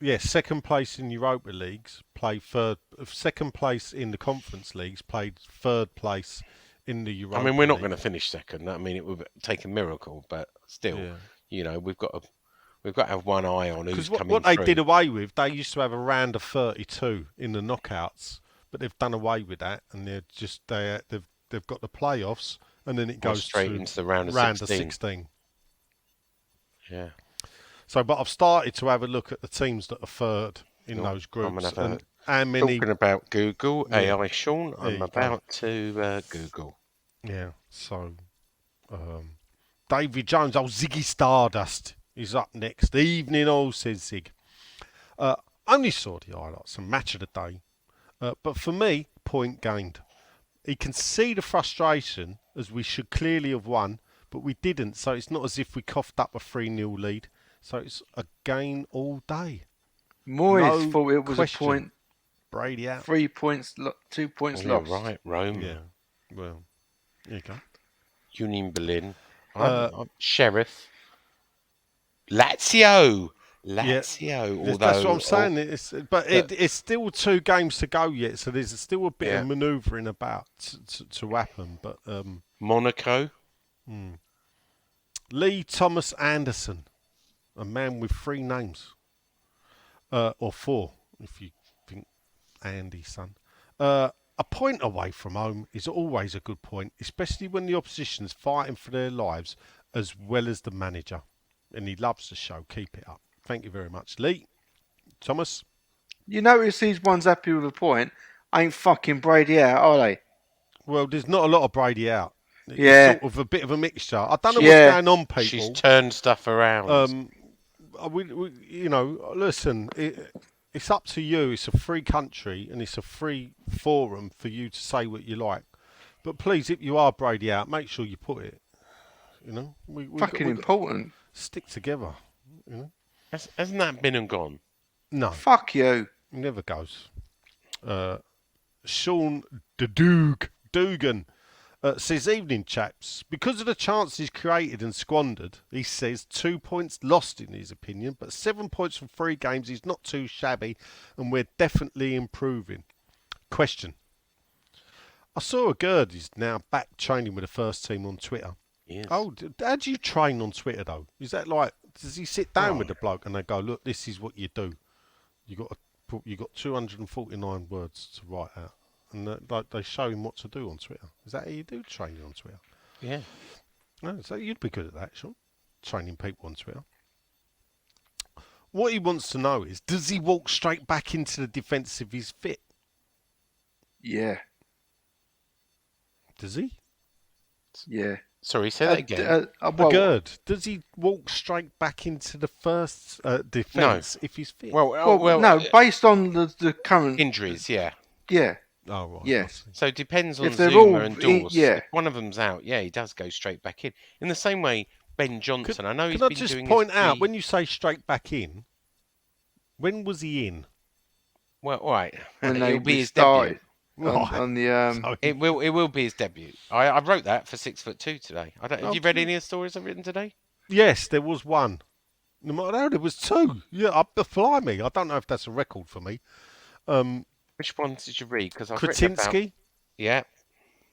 Speaker 3: Yeah, second place in Europa Leagues play third. Second place in the Conference Leagues played third place in the Europa.
Speaker 2: I mean, we're not
Speaker 3: League.
Speaker 2: going to finish second. I mean, it would take a miracle, but still,
Speaker 3: Yeah.
Speaker 2: we've got to have one eye on who's
Speaker 3: Because
Speaker 2: coming
Speaker 3: what they
Speaker 2: through.
Speaker 3: did away with, they used to have a round of 32 in the knockouts, but they've done away with that, and they've got the playoffs, and then it goes
Speaker 2: straight
Speaker 3: to
Speaker 2: into the round of
Speaker 3: 16.
Speaker 2: Yeah.
Speaker 3: So, but I've started to have a look at the teams that are third in those
Speaker 2: I'm gonna
Speaker 3: groups,
Speaker 2: have
Speaker 3: and how many.
Speaker 2: Talking about Google
Speaker 3: Yeah.
Speaker 2: AI, Sean,
Speaker 3: There
Speaker 2: I'm
Speaker 3: you go.
Speaker 2: about to Google.
Speaker 3: Yeah. So, David Jones, Ziggy Stardust, is up next. Evening all, says Zig. Only saw the highlights and match of the day, but for me, point gained. He can see the frustration, as we should clearly have won, but we didn't. So it's not as if we coughed up a 3-0 lead. So it's a gain all day.
Speaker 4: Moyes
Speaker 3: No
Speaker 4: thought it was
Speaker 3: question.
Speaker 4: a point.
Speaker 3: Brady out.
Speaker 4: 3 points, 2 points
Speaker 2: Oh, you're
Speaker 4: lost.
Speaker 2: right, Rome,
Speaker 3: Yeah. Well, there you go.
Speaker 2: Union Berlin, Sheriff, Lazio.
Speaker 3: Yes,
Speaker 2: Although
Speaker 3: that's what I'm saying. It's still 2 games to go yet, so there's still a bit of manoeuvring about to happen. But
Speaker 2: Monaco.
Speaker 3: Lee Thomas Anderson, a man with 3 names, or 4 if you think Andy's son. A point away from home is always a good point, especially when the opposition's fighting for their lives as well as the manager. And he loves the show. Keep it up. Thank you very much, Lee. Thomas?
Speaker 4: You notice these ones happy with a point ain't fucking Brady out, are they?
Speaker 3: Well, there's not a lot of Brady out. It's
Speaker 4: Yeah.
Speaker 3: sort of a bit of a mixture. I don't know
Speaker 4: Yeah.
Speaker 3: what's going on, people.
Speaker 2: She's turned stuff around.
Speaker 3: Listen, it's up to you. It's a free country and it's a free forum for you to say what you like. But please, if you are Brady out, make sure you put it. We
Speaker 4: Fucking important.
Speaker 3: Stick together.
Speaker 2: Hasn't that been and gone?
Speaker 3: No,
Speaker 4: Fuck you.
Speaker 3: never goes. Sean Dugan says, evening chaps. Because of the chances created and squandered, he says 2 points lost in his opinion, but 7 points from 3 games is not too shabby, and we're definitely improving. Question. I saw a Gerd is now back training with the first team on Twitter.
Speaker 2: Yes.
Speaker 3: Oh, how do you train on Twitter though? Is that like, does he sit down with the bloke and they go, look, this is what you do. You got 249 words to write out, and they show him what to do on Twitter. Is that how you do training on Twitter?
Speaker 2: Yeah.
Speaker 3: No, so you'd be good at that, Sean. Training people on Twitter. What he wants to know is, does he walk straight back into the defence if he's fit?
Speaker 4: Yeah.
Speaker 3: Does he?
Speaker 4: Yeah.
Speaker 2: Sorry, say that again.
Speaker 3: Gerd, does he walk straight back into the first defence if he's fit?
Speaker 2: Well,
Speaker 4: no, based on the current
Speaker 2: injuries, yeah.
Speaker 4: Yeah,
Speaker 3: Oh, right.
Speaker 4: Yes.
Speaker 2: So it depends on
Speaker 4: If they're
Speaker 2: Zuma
Speaker 4: all
Speaker 2: and
Speaker 4: in-
Speaker 2: Dawes.
Speaker 4: yeah.
Speaker 2: If one of them's out, yeah, he does go straight back in. In the same way, Ben Johnson, I know he's
Speaker 3: Can I
Speaker 2: been
Speaker 3: just
Speaker 2: doing
Speaker 3: point
Speaker 2: his
Speaker 3: out, when you say straight back in, when was he in?
Speaker 2: Well, all right,
Speaker 4: when
Speaker 2: it'll be
Speaker 4: they
Speaker 2: his debut.
Speaker 4: started on the
Speaker 3: So-
Speaker 2: It will be his debut. I wrote that for 6'2" today. Have you read
Speaker 3: Okay.
Speaker 2: any of the stories I've written today?
Speaker 3: Yes, there was one. No, there was two. Yeah, blimey. I don't know if that's a record for me.
Speaker 2: Which ones did you read? Because I've written about.
Speaker 3: Kretinsky.
Speaker 2: Yeah.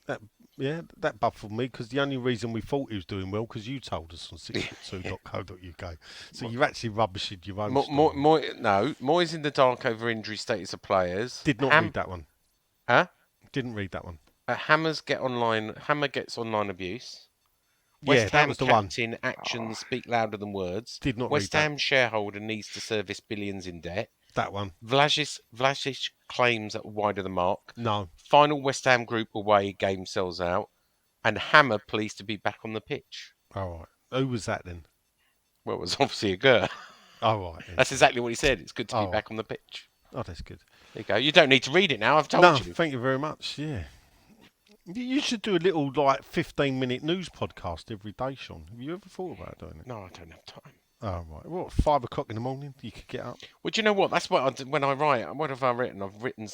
Speaker 3: That baffled me because the only reason we thought he was doing well because you told us on 6foot2.co.uk. So you're actually rubbishing your own story.
Speaker 2: Moyes in the dark over injury status of players.
Speaker 3: Did not read that one.
Speaker 2: Huh?
Speaker 3: Didn't read that one.
Speaker 2: Hammer gets online abuse.
Speaker 3: Yeah,
Speaker 2: West
Speaker 3: that
Speaker 2: Ham
Speaker 3: was the one.
Speaker 2: captain actions speak louder than words.
Speaker 3: Did not
Speaker 2: West
Speaker 3: read that.
Speaker 2: Ham shareholder needs to service billions in debt.
Speaker 3: That one.
Speaker 2: Vlasic claims that wider the mark.
Speaker 3: No.
Speaker 2: Final West Ham group away game sells out. And Hammer pleased to be back on the pitch.
Speaker 3: All right. Who was that then?
Speaker 2: Well, it was obviously a girl.
Speaker 3: Oh, right.
Speaker 2: That's exactly what he said. It's good to be back on the pitch.
Speaker 3: Oh, that's good.
Speaker 2: There you go. You don't need to read it now. I've told
Speaker 3: No,
Speaker 2: you.
Speaker 3: thank you very much. Yeah. You should do a little 15-minute news podcast every day, Sean. Have you ever thought about doing it?
Speaker 2: No, I don't have time.
Speaker 3: Oh, right. What, 5 o'clock in the morning you could get up?
Speaker 2: Well, do you know what? That's what I do when I write. What have I written? I've written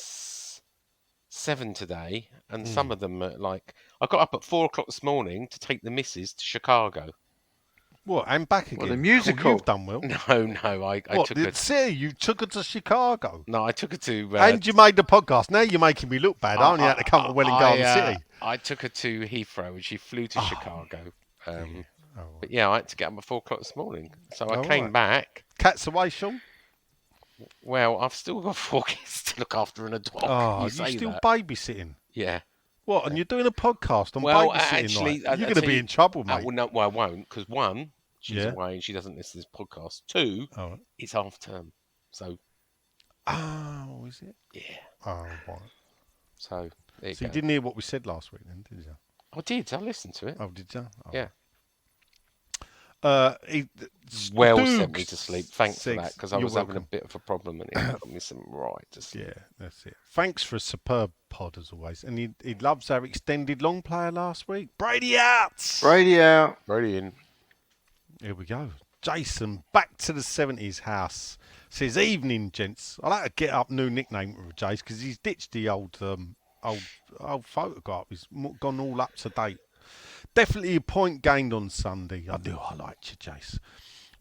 Speaker 2: 7 today, and some of them are like... I got up at 4 o'clock this morning to take the missus to Chicago.
Speaker 3: What, and back again?
Speaker 4: the musical.
Speaker 3: Oh, you've done well.
Speaker 2: No, I
Speaker 3: What,
Speaker 2: took her...
Speaker 3: see, you took her to Chicago?
Speaker 2: No, I took her to...
Speaker 3: And you made the podcast. Now you're making me look bad. I only had to come to Welling Garden City.
Speaker 2: I took her to Heathrow, and she flew to Chicago.
Speaker 3: Right.
Speaker 2: But yeah, I had to get up at 4 o'clock this morning. So I
Speaker 3: Oh,
Speaker 2: came
Speaker 3: right.
Speaker 2: back.
Speaker 3: Cats away, Sean?
Speaker 2: Well, I've still got 4 kids to look after and a dog.
Speaker 3: Oh,
Speaker 2: you
Speaker 3: you're
Speaker 2: say
Speaker 3: still
Speaker 2: that.
Speaker 3: babysitting?
Speaker 2: Yeah.
Speaker 3: What, and you're doing a podcast on
Speaker 2: Well,
Speaker 3: babysitting
Speaker 2: actually,
Speaker 3: night? You're going to be in trouble, mate.
Speaker 2: Well, no, I won't, because one, she's
Speaker 3: Yeah.
Speaker 2: away and she doesn't listen to this podcast. 2,
Speaker 3: Oh, right.
Speaker 2: it's half term. So,
Speaker 3: Oh, is it?
Speaker 2: yeah.
Speaker 3: Oh, right.
Speaker 2: So, there you
Speaker 3: So
Speaker 2: go.
Speaker 3: you didn't hear what we said last week then, did you?
Speaker 2: I did. I listened to it.
Speaker 3: Oh, did you? Oh.
Speaker 2: Yeah.
Speaker 3: Well
Speaker 2: Sent me to sleep. Thanks for that, because I
Speaker 3: You're
Speaker 2: was having a
Speaker 3: welcome.
Speaker 2: bit of a problem and it got me some right to sleep.
Speaker 3: Yeah, that's it. Thanks for a superb pod as always. And he loves our extended long player last week. Brady out!
Speaker 4: Brady out.
Speaker 2: Brilliant.
Speaker 3: Here we go. Jason, back to the 70s house. Says, evening, gents. I like to get up new nickname for Jace because he's ditched the old photograph. He's gone all up to date. Definitely a point gained on Sunday. I liked you, Jace.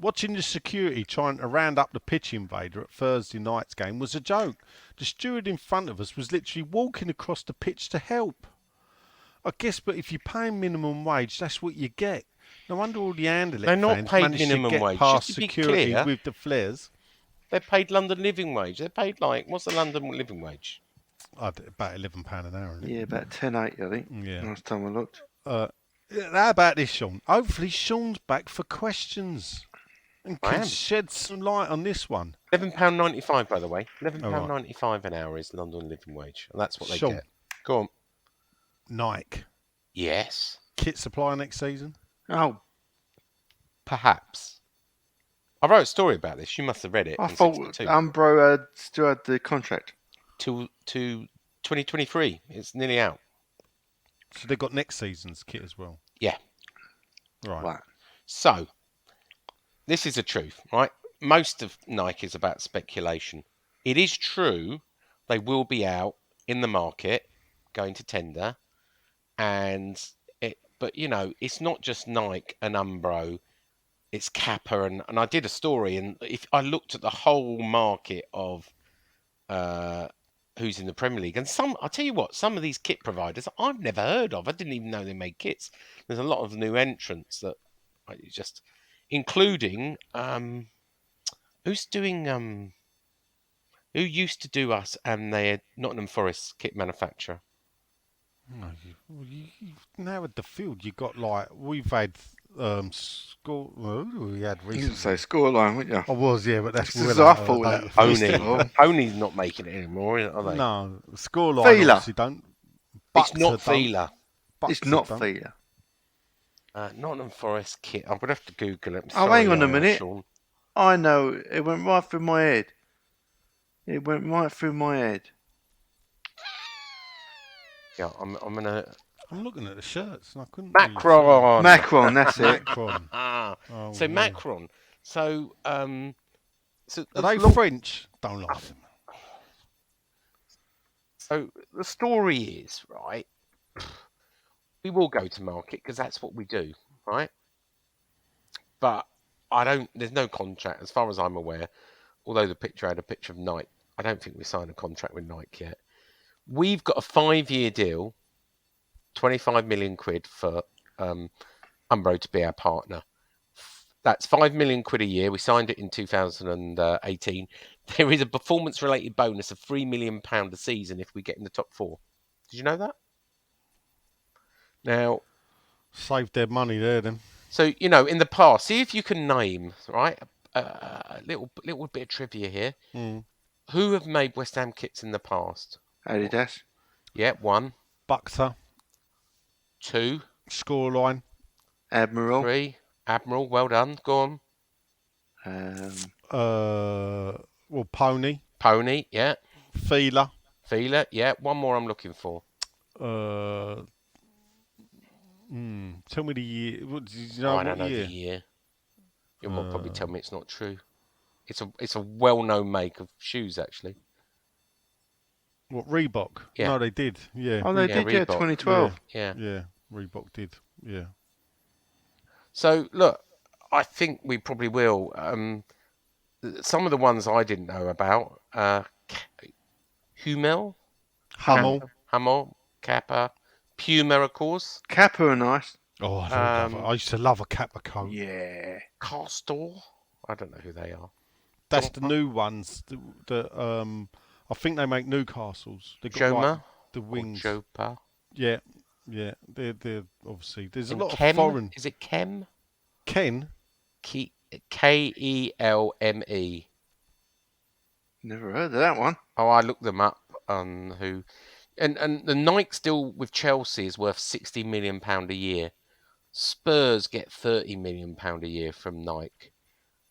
Speaker 3: Watching the security trying to round up the pitch invader at Thursday night's game was a joke. The steward in front of us was literally walking across the pitch to help. I guess, but if you're paying minimum wage, that's what you get. No wonder all the Anderlecht
Speaker 2: They're not
Speaker 3: fans
Speaker 2: paid
Speaker 3: managed
Speaker 2: minimum
Speaker 3: to get
Speaker 2: wage.
Speaker 3: past
Speaker 2: Just to be
Speaker 3: security
Speaker 2: clear,
Speaker 3: with the flares.
Speaker 2: They're paid London living wage. They're paid what's the London living wage?
Speaker 3: About £11 an hour, isn't it?
Speaker 4: Yeah, about 10.80, I think.
Speaker 3: Yeah.
Speaker 4: Last time I looked.
Speaker 3: How about this, Sean? Hopefully Sean's back for questions and
Speaker 2: I
Speaker 3: can
Speaker 2: am.
Speaker 3: shed some light on this one.
Speaker 2: £11.95, by the way.
Speaker 3: All right.
Speaker 2: £11.95 an hour is London living wage, and that's what they
Speaker 3: Sean.
Speaker 2: get. Go on.
Speaker 3: Nike.
Speaker 2: Yes,
Speaker 3: Kit supply next season?
Speaker 4: Oh,
Speaker 2: perhaps. I wrote a story about this. You must have read it.
Speaker 4: I
Speaker 2: in
Speaker 4: thought
Speaker 2: 62.
Speaker 4: Umbro still had the contract.
Speaker 2: to 2023. It's nearly out.
Speaker 3: So they've got next season's kit as well.
Speaker 2: Yeah.
Speaker 3: Right.
Speaker 4: Right.
Speaker 2: So, this is the truth, right? Most of Nike is about speculation. It is true they will be out in the market, going to tender, but you know, it's not just Nike and Umbro, it's Kappa, and I did a story, and if I looked at the whole market of who's in the Premier League, and I'll tell you what, some of these kit providers I've never heard of. I didn't even know they made kits. There's a lot of new entrants that just, including who's doing who used to do us, and they're Nottingham Forest kit manufacturer.
Speaker 3: No, you've narrowed the field. You got we've had score. We had
Speaker 4: You
Speaker 3: recently.
Speaker 4: didn't say scoreline, wouldn't you?
Speaker 3: I was, yeah, but that's
Speaker 4: This is
Speaker 3: well out
Speaker 4: awful,
Speaker 3: of
Speaker 4: that.
Speaker 3: date.
Speaker 2: Only, Only's not making it anymore, are they?
Speaker 3: No, scoreline
Speaker 4: Fila.
Speaker 3: obviously don't.
Speaker 2: It's
Speaker 3: Butter
Speaker 2: not
Speaker 3: don't.
Speaker 2: Fila.
Speaker 4: It's
Speaker 3: Butter
Speaker 4: not
Speaker 3: don't.
Speaker 4: Fila.
Speaker 2: Nottingham Forest kit. I'm gonna have to Google it.
Speaker 4: Oh, hang on a
Speaker 2: Sorry,
Speaker 4: minute.
Speaker 2: Sean.
Speaker 4: I know. It went right through my head. It went right through my head.
Speaker 2: Yeah, I'm gonna
Speaker 3: I'm looking at the shirts and I couldn't. really see.
Speaker 2: Macron.
Speaker 4: Macron, that's it.
Speaker 3: Macron.
Speaker 2: Ah,
Speaker 3: Oh,
Speaker 2: so
Speaker 3: yeah.
Speaker 2: Macron. So so
Speaker 3: Are they
Speaker 2: look,
Speaker 3: French? Don't like them.
Speaker 2: so the story is right. We will go to market because that's what we do, right? But I don't. There's no contract as far as I'm aware. Although the picture had a picture of Nike, I don't think we signed a contract with Nike yet. We've got a 5-year deal, 25 million quid for Umbro to be our partner. That's 5 million quid a year. We signed it in 2018. There is a performance related bonus of £3 million a season if we get in the top 4. Did you know that? Now,
Speaker 3: Saved their money there then.
Speaker 2: so in the past, see if you can name right a little bit of trivia here. Who have made West Ham kits in the past?
Speaker 4: Adidas.
Speaker 2: Yeah, 1,
Speaker 3: Buxter,
Speaker 2: 2,
Speaker 3: scoreline.
Speaker 4: Admiral.
Speaker 2: 3. Admiral, well done. Go on.
Speaker 3: Well, Pony,
Speaker 2: Pony, yeah.
Speaker 3: Feeler.
Speaker 2: Feeler, yeah. One more I'm looking for.
Speaker 3: Tell me the year. What, did you
Speaker 2: Oh,
Speaker 3: know
Speaker 2: I don't
Speaker 3: what
Speaker 2: know
Speaker 3: year?
Speaker 2: the year. You will probably tell me it's not true. It's a well-known make of shoes, actually.
Speaker 3: What, Reebok?
Speaker 2: Yeah.
Speaker 3: No, they did. Yeah.
Speaker 4: Oh, they
Speaker 2: Yeah,
Speaker 4: did, yeah,
Speaker 2: Reebok.
Speaker 4: 2012.
Speaker 2: Yeah.
Speaker 3: Yeah, Reebok did. Yeah.
Speaker 2: So look, I think we probably will. Some of the ones I didn't know about. Hummel,
Speaker 3: Hummel.
Speaker 2: Hummel, Kappa, Puma, of course.
Speaker 4: Kappa are nice.
Speaker 3: Oh, I don't love it. I used to love a Kappa coat.
Speaker 4: Yeah.
Speaker 2: Castor. I don't know who they are.
Speaker 3: That's the new ones. I think they make Newcastles. They got
Speaker 2: Joma
Speaker 3: like the
Speaker 2: or
Speaker 3: wings.
Speaker 2: Jopa.
Speaker 3: Yeah. They're obviously. There's
Speaker 2: And
Speaker 3: a lot
Speaker 2: Kem.
Speaker 3: of foreign.
Speaker 2: Is it Kem?
Speaker 3: Ken.
Speaker 2: Kelme.
Speaker 4: Never heard of that one.
Speaker 2: Oh, I looked them up on who, and the Nike's deal with Chelsea is worth £60 million a year. Spurs get £30 million a year from Nike,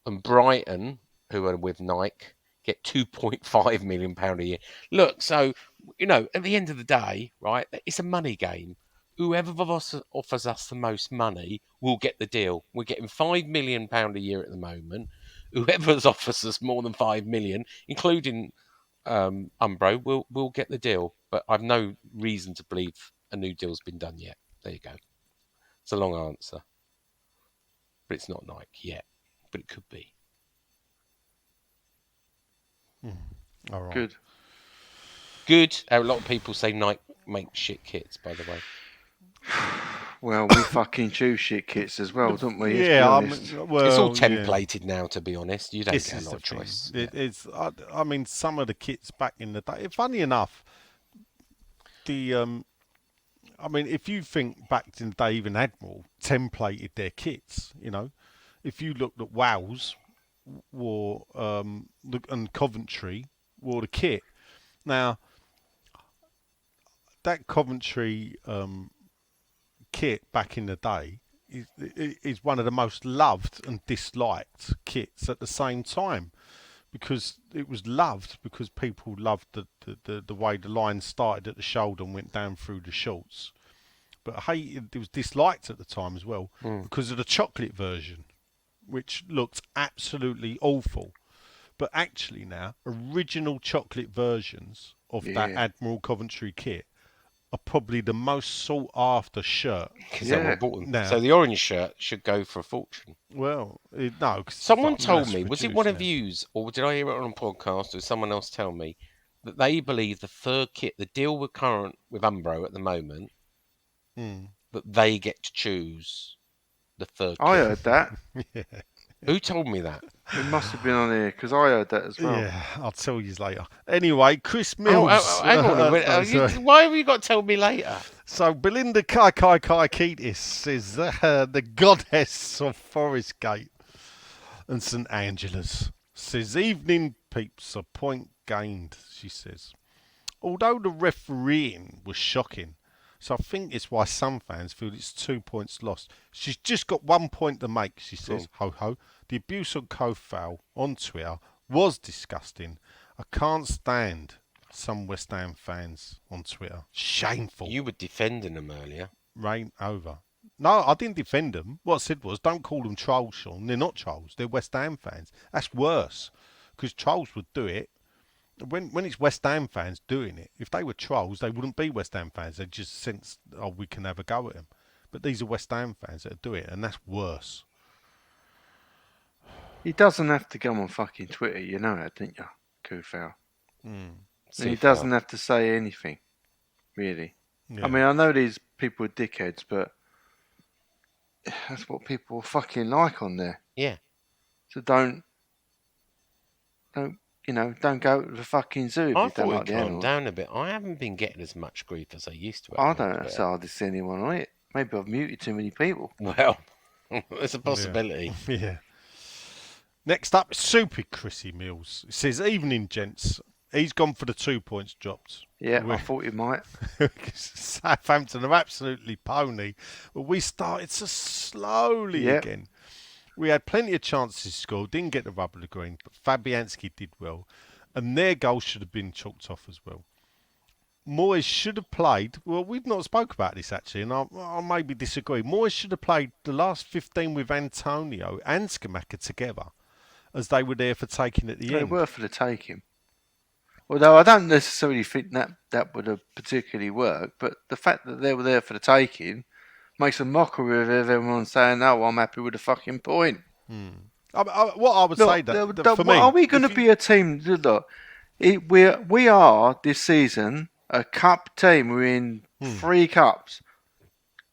Speaker 2: and Brighton, who are with Nike, get £2.5 million a year. Look, so at the end of the day, right, it's a money game. Whoever of us offers us the most money will get the deal. We're getting £5 million a year at the moment. Whoever offers us more than 5 million, including Umbro, will get the deal. But I've no reason to believe a new deal's been done yet. There you go. It's a long answer, but it's not Nike yet. But it could be.
Speaker 3: All right.
Speaker 4: Good.
Speaker 2: Good. A lot of people say Nike makes shit kits, by the way.
Speaker 4: Well, we fucking choose shit kits as well, don't we?
Speaker 3: Yeah, I
Speaker 4: Let's be
Speaker 3: mean,
Speaker 4: honest.
Speaker 3: well,
Speaker 2: It's all
Speaker 3: yeah.
Speaker 2: templated now, to be honest. You don't
Speaker 3: This
Speaker 2: get a
Speaker 3: is
Speaker 2: lot
Speaker 3: the
Speaker 2: of
Speaker 3: thing.
Speaker 2: choice.
Speaker 3: It's. I mean, some of the kits back in the day. Funny enough, I mean, if you think back in the day, even Admiral templated their kits. If you looked at Wales, wore and Coventry wore the kit. Now, that Coventry kit back in the day is one of the most loved and disliked kits at the same time, because it was loved because people loved the way the line started at the shoulder and went down through the shorts, but hated, it was disliked at the time as well because of the chocolate version, which looked absolutely awful. But actually now, original chocolate versions of that
Speaker 4: Yeah.
Speaker 3: Admiral Coventry kit are probably the most sought after shirt.
Speaker 2: Because
Speaker 4: Yeah.
Speaker 2: everyone bought them.
Speaker 3: Now-
Speaker 2: So the orange shirt should go for a fortune.
Speaker 3: Well, no. 'Cause
Speaker 2: Someone
Speaker 3: fucking
Speaker 2: told
Speaker 3: mass
Speaker 2: me, was it
Speaker 3: produced
Speaker 2: one of
Speaker 3: now.
Speaker 2: yous, or did I hear it on a podcast, or someone else tell me, that they believe the third kit, the deal with Umbro at the moment, that they get to choose the third
Speaker 4: I
Speaker 2: kit.
Speaker 4: heard that.
Speaker 2: Who told me that?
Speaker 4: It must have been on here because I heard that as well.
Speaker 3: Yeah, I'll tell you later. Anyway, Chris Mills.
Speaker 2: Hang on a minute.
Speaker 3: no, sorry.
Speaker 2: Why have you got to tell me later?
Speaker 3: So Belinda Kaikaikitis is the goddess of Forest Gate and St Angela's. Says, evening peeps, a point gained, she says. Although the refereeing was shocking, so I think it's why some fans feel it's 2 points lost. She's just got 1 point to make, she says. Ho ho. The abuse on Kofal on Twitter was disgusting. I can't stand some West Ham fans on Twitter. Shameful.
Speaker 2: You were defending them earlier.
Speaker 3: Rain over. No, I didn't defend them. What I said was, don't call them trolls, Sean. They're not trolls. They're West Ham fans. That's worse. Because trolls would do it. When it's West Ham fans doing it, if they were trolls, they wouldn't be West Ham fans. They'd just sense, oh, we can have a go at them. But these are West Ham fans that do it, and that's worse.
Speaker 4: He doesn't have to go on fucking Twitter, you know that, don't you, Kufau?
Speaker 3: Mm.
Speaker 4: And he doesn't have to say anything, really.
Speaker 3: Yeah.
Speaker 4: I mean, I know these people are dickheads, but that's what people fucking like on there.
Speaker 2: Yeah.
Speaker 4: So don't go to the fucking zoo if
Speaker 2: I
Speaker 4: you
Speaker 2: thought
Speaker 4: don't
Speaker 2: we'd
Speaker 4: like the
Speaker 2: calm
Speaker 4: animals.
Speaker 2: down a bit. I haven't been getting as much grief as I used to.
Speaker 4: I
Speaker 2: on
Speaker 4: don't
Speaker 2: Twitter.
Speaker 4: know, so hardly see anyone on it. Maybe I've muted too many people.
Speaker 2: Well, it's a possibility.
Speaker 3: Yeah. Next up, Super Chrissy Mills. It says, evening, gents. He's gone for the 2 points dropped.
Speaker 4: Yeah, I thought you might.
Speaker 3: Southampton are absolutely pony. But we started so slowly again. We had plenty of chances to score, didn't get the rub of the green, but Fabianski did well. And their goal should have been chalked off as well. Moyes should have played, well, we've not spoke about this actually, and I'll maybe disagree. Moyes should have played the last 15 with Antonio and Skamaka together, as they were there for taking at the
Speaker 4: They
Speaker 3: end.
Speaker 4: were for the taking. Although I don't necessarily think that would have particularly worked, but the fact that they were there for the taking makes a mockery of everyone saying, "Oh, I'm happy with the fucking point."
Speaker 3: What I would say that for me,
Speaker 4: are we going to be a team? Look, we are this season a cup team. We're in 3 cups.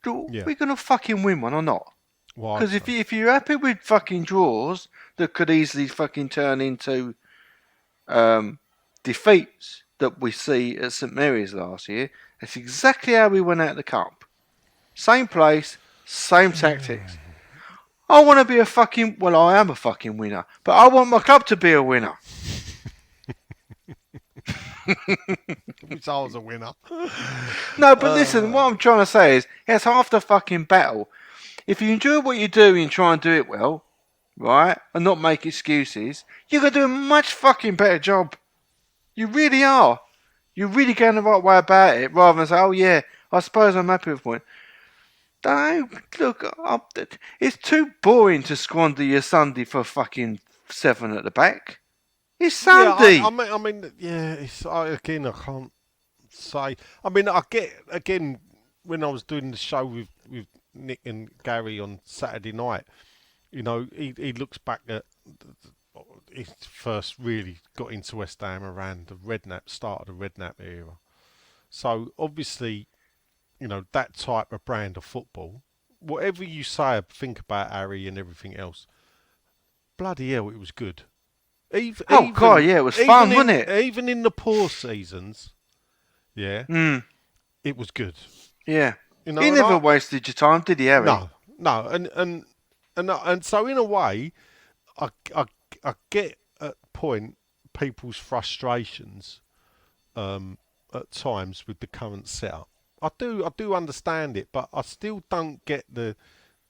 Speaker 4: We're going to fucking win one or not?
Speaker 3: Well,
Speaker 4: Because if you're happy with fucking draws that could easily fucking turn into defeats that we see at St Mary's last year, that's exactly how we went out of the cup. Same place, same tactics. I want to be I am a fucking winner, but I want my club to be a winner.
Speaker 3: wish I was a winner.
Speaker 4: No, but listen, what I'm trying to say is, it's half the fucking battle. If you enjoy what you do and try and do it well, right, and not make excuses, you're going to do a much fucking better job. You really are. You're really going the right way about it, rather than say, oh yeah, I suppose I'm happy with a point. Don't, look, it's too boring to squander your Sunday for fucking 7 at the back. It's Sunday.
Speaker 3: Yeah, I mean, yeah. I can't say. I mean, I get again when I was doing the show with Nick and Gary on Saturday night. You know, he looks back at he first really got into West Ham around the start of the Redknapp era. So obviously, you know, that type of brand of football. Whatever you say, think about Harry and everything else. Bloody hell, it was good.
Speaker 4: God, yeah, it was fun, wasn't it?
Speaker 3: Even in the poor seasons, yeah, it was good.
Speaker 4: Yeah,
Speaker 3: You know,
Speaker 4: he never wasted your time, did he, Harry?
Speaker 3: No, and so in a way, I get at point people's frustrations at times with the current setup. I do understand it, but I still don't get the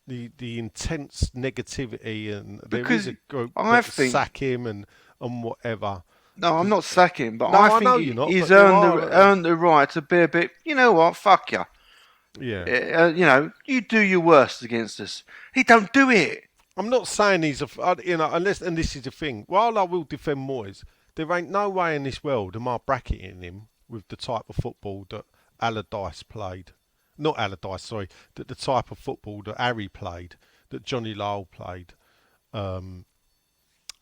Speaker 3: intense negativity, and there is a group that sack him and whatever.
Speaker 4: No, I'm not sacking, but
Speaker 3: No,
Speaker 4: I
Speaker 3: I know
Speaker 4: think
Speaker 3: you're not,
Speaker 4: he's
Speaker 3: but
Speaker 4: earned the right to be a bit. You know what? Fuck you.
Speaker 3: Yeah.
Speaker 4: You know, you do your worst against us. He don't do it.
Speaker 3: I'm not saying he's unless, and this is the thing. While I will defend Moyes, there ain't no way in this world am I bracketing him with the type of football that Allardyce played. Not Allardyce, sorry. That the type of football that Harry played, that Johnny Lyle played. And,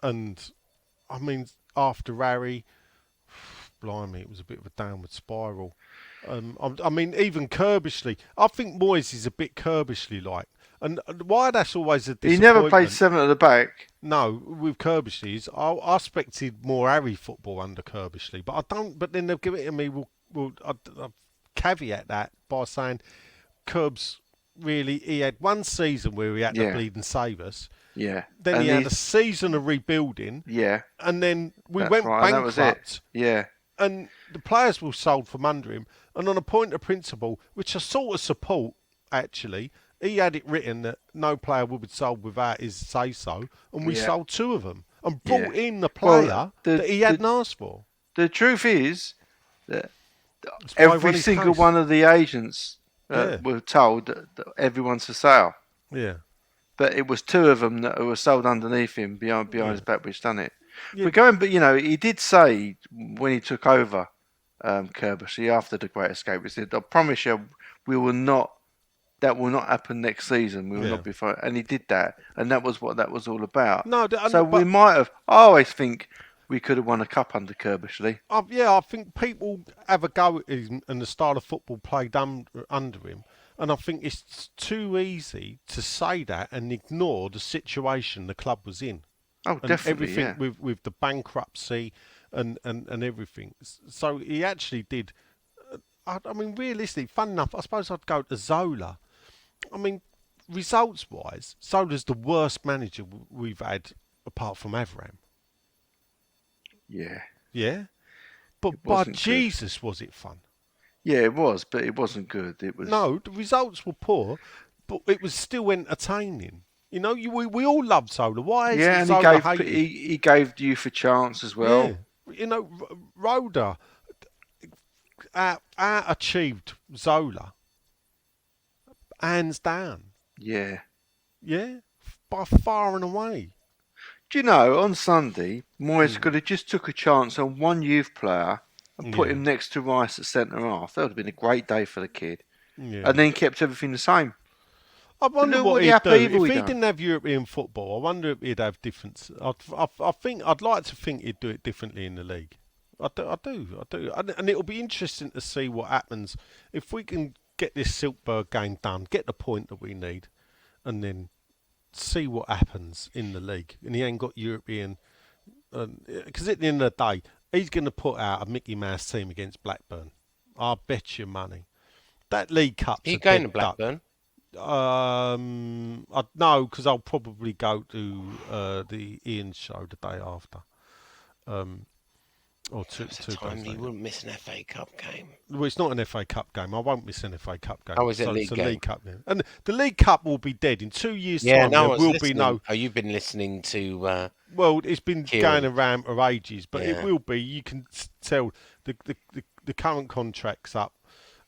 Speaker 3: I mean, after Harry, blimey, it was a bit of a downward spiral. I mean, even Kirbishley. I think Moyes is a bit Kirbishley-like. And why that's always a disappointment...
Speaker 4: He never played 7 at the back.
Speaker 3: No, with Kirbishley, I expected more Harry football under Kirbishley. But I don't... But then they'll give it to me... I'll caveat that by saying Kirbs really... He had one season where he had to bleed and save us.
Speaker 4: Yeah.
Speaker 3: Then
Speaker 4: and
Speaker 3: he had a season of rebuilding.
Speaker 4: Yeah.
Speaker 3: And then we went bankrupt.
Speaker 4: That was it. Yeah.
Speaker 3: And the players were sold from under him. And on a point of principle, which I sort of support, actually, he had it written that no player would be sold without his say-so. And we sold 2 of them. And brought in the player that he hadn't asked for.
Speaker 4: The truth is, that
Speaker 3: That's why he won
Speaker 4: every
Speaker 3: his
Speaker 4: single
Speaker 3: case.
Speaker 4: one of the agents
Speaker 3: Yeah.
Speaker 4: were told that everyone's for sale.
Speaker 3: Yeah.
Speaker 4: But it was two of them that were sold underneath him behind
Speaker 3: Yeah.
Speaker 4: his back, which done it.
Speaker 3: Yeah.
Speaker 4: But he did say when he took over Kirbysy after the Great Escape, he said, "I promise you, we will not. That will not happen next season. We will
Speaker 3: Yeah.
Speaker 4: not be fine." And he did that, and that was what that was all about.
Speaker 3: No,
Speaker 4: So we might have. I always think we could have won a cup under Kirbysy.
Speaker 3: I think people have a go at him and the style of football played under him. And I think it's too easy to say that and ignore the situation the club was in.
Speaker 4: Oh,
Speaker 3: And
Speaker 4: definitely,
Speaker 3: everything
Speaker 4: yeah.
Speaker 3: with the bankruptcy and everything. So he actually did. I mean, realistically, fun enough, I suppose I'd go to Zola. I mean, results-wise, Zola's the worst manager we've had apart from Avram.
Speaker 4: Yeah.
Speaker 3: Yeah? But by
Speaker 4: wasn't good.
Speaker 3: Jesus, was it fun?
Speaker 4: Yeah, it was, but it wasn't good. It was.
Speaker 3: No, the results were poor, but it was still entertaining. You know, we all loved Zola. Why is
Speaker 4: Yeah, and
Speaker 3: Zola hated?
Speaker 4: he gave youth a chance as well.
Speaker 3: Yeah. You know, Roda out-achieved Zola, hands down.
Speaker 4: Yeah.
Speaker 3: Yeah, by far and away.
Speaker 4: Do you know, on Sunday, Moyes could have just took a chance on one youth player and put
Speaker 3: Yeah.
Speaker 4: him next to Rice at centre half. That would have been a great day for the kid.
Speaker 3: Yeah.
Speaker 4: And then kept everything the same.
Speaker 3: I wonder
Speaker 4: look
Speaker 3: what
Speaker 4: what
Speaker 3: he'd
Speaker 4: the
Speaker 3: do
Speaker 4: upheaval
Speaker 3: if
Speaker 4: he
Speaker 3: he
Speaker 4: done.
Speaker 3: didn't have European football. I wonder if he'd have different. I think I'd like to think he'd do it differently in the league. I do, and it'll be interesting to see what happens if we can get this Silkeborg game done, get the point that we need, and then see what happens in the league. And he ain't got European, because at the end of the day, he's going to put out a Mickey Mouse team against Blackburn. I bet you money. That League Cup's
Speaker 2: Are you
Speaker 3: a
Speaker 2: going
Speaker 3: dead
Speaker 2: to Blackburn?
Speaker 3: no, because I'll probably go to the Ian show the day after. Or two
Speaker 2: It's a
Speaker 3: days
Speaker 2: time you
Speaker 3: later.
Speaker 2: wouldn't miss an FA Cup game.
Speaker 3: Well, it's not an FA Cup game. I won't miss an FA Cup game.
Speaker 2: Oh, is it
Speaker 3: so
Speaker 2: League
Speaker 3: it's a
Speaker 2: game?
Speaker 3: League Cup game. And the League Cup will be dead. In 2 years'
Speaker 2: Yeah,
Speaker 3: time,
Speaker 2: no, I
Speaker 3: there
Speaker 2: was
Speaker 3: will
Speaker 2: listening.
Speaker 3: be no...
Speaker 2: Oh, you've been listening to...
Speaker 3: Well, it's been
Speaker 2: Kieran.
Speaker 3: going around for ages, but
Speaker 2: Yeah.
Speaker 3: it will be. You can tell the current contract's up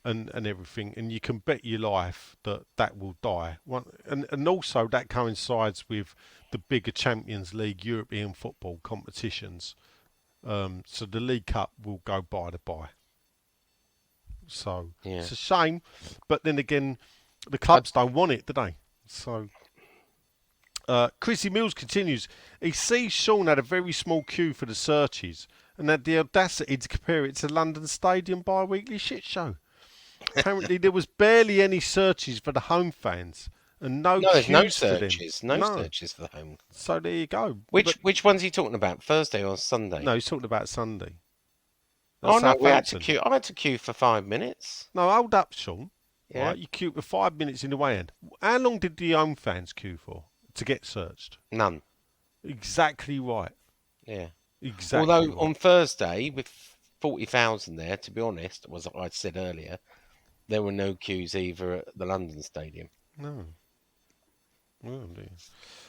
Speaker 3: and everything, and you can bet your life that will die. And also that coincides with the bigger Champions League European football competitions. So the League Cup will go by the by. So
Speaker 2: Yeah.
Speaker 3: it's a shame, but then again, the clubs don't want it, do they? So Chrissy Mills continues. He sees Sean had a very small queue for the searches and had the audacity to compare it to London Stadium bi-weekly shit show. Apparently there was barely any searches for the home fans and no
Speaker 2: there's no
Speaker 3: queues for them.
Speaker 2: searches. No searches for the home.
Speaker 3: So there you go.
Speaker 2: Which one's he talking about? Thursday or Sunday?
Speaker 3: No, he's talking about Sunday.
Speaker 2: Oh,
Speaker 3: That's
Speaker 2: no, we had to
Speaker 3: Southampton.
Speaker 2: queue. I had to queue for 5 minutes.
Speaker 3: No, hold up, Sean.
Speaker 2: Yeah.
Speaker 3: Right, you queued for 5 minutes in the way end. How long did the home fans queue for to get searched?
Speaker 2: None.
Speaker 3: Exactly right.
Speaker 2: Yeah.
Speaker 3: Exactly.
Speaker 2: Although
Speaker 3: right.
Speaker 2: on Thursday, with 40,000 there, to be honest, as I said earlier, there were no queues either at the London Stadium.
Speaker 3: No. Oh dear.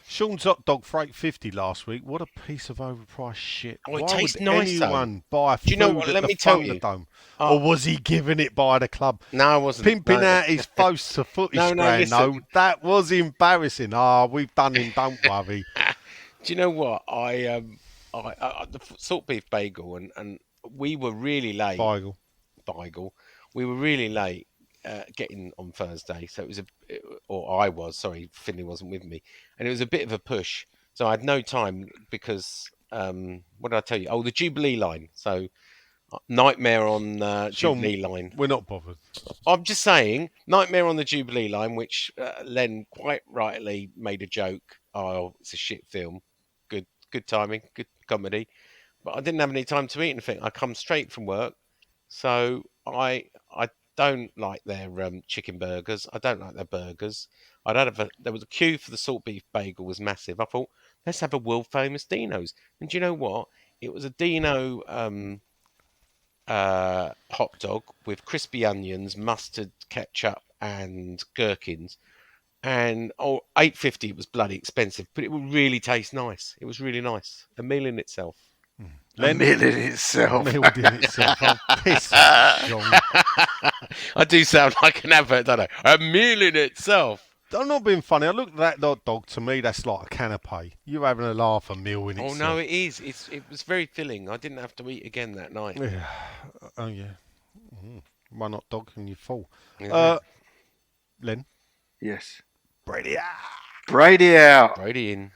Speaker 3: Sean's hot dog for $8.50 last week. What a piece of overpriced shit.
Speaker 2: Oh, it
Speaker 3: Why
Speaker 2: tastes
Speaker 3: would
Speaker 2: nice, though.
Speaker 3: anyone buy
Speaker 2: Do you know
Speaker 3: food
Speaker 2: what?
Speaker 3: at
Speaker 2: Let
Speaker 3: the
Speaker 2: me tell
Speaker 3: front of
Speaker 2: you.
Speaker 3: the dome?
Speaker 2: Oh.
Speaker 3: Or was he giving it by the club?
Speaker 2: No, I wasn't.
Speaker 3: Pimping
Speaker 2: No.
Speaker 3: out his posts to footage
Speaker 2: No,
Speaker 3: grand,
Speaker 2: listen.
Speaker 3: no. That was embarrassing. We've done him, don't worry.
Speaker 2: Do you know what? I the salt beef bagel and we were really late. Bagel. We were really late getting on Thursday, so it was I was sorry, Finley wasn't with me, and it was a bit of a push. So I had no time because what did I tell you? Oh, the Jubilee line. So nightmare on
Speaker 3: Sean,
Speaker 2: Jubilee line.
Speaker 3: We're not bothered.
Speaker 2: I'm just saying, nightmare on the Jubilee line, which Len quite rightly made a joke. Oh, it's a shit film. Good timing, good comedy. But I didn't have any time to eat anything. I come straight from work, so I don't like their chicken burgers. I don't like their burgers. There was a queue for the salt beef bagel was massive. I thought let's have a world famous Dino's. And do you know what? It was a Dino hot dog with crispy onions, mustard, ketchup, and gherkins. And $8.50 was bloody expensive, but it would really taste nice. It was really nice. A meal in itself.
Speaker 3: Len,
Speaker 4: meal in itself.
Speaker 3: milled in itself. Oh, piss off, Sean.
Speaker 2: I do sound like an advert, don't I? A meal in itself.
Speaker 3: I'm not being funny. I looked at that hot dog. To me, that's like a canapé. You're having a laugh, a meal in
Speaker 2: Oh
Speaker 3: itself.
Speaker 2: no, it is. It was very filling. I didn't have to eat again that night.
Speaker 3: Yeah. Oh yeah. One hot dog and you're full.
Speaker 2: Yeah.
Speaker 3: Len.
Speaker 4: Yes.
Speaker 3: Brady.
Speaker 4: Brady out.
Speaker 2: Brady in.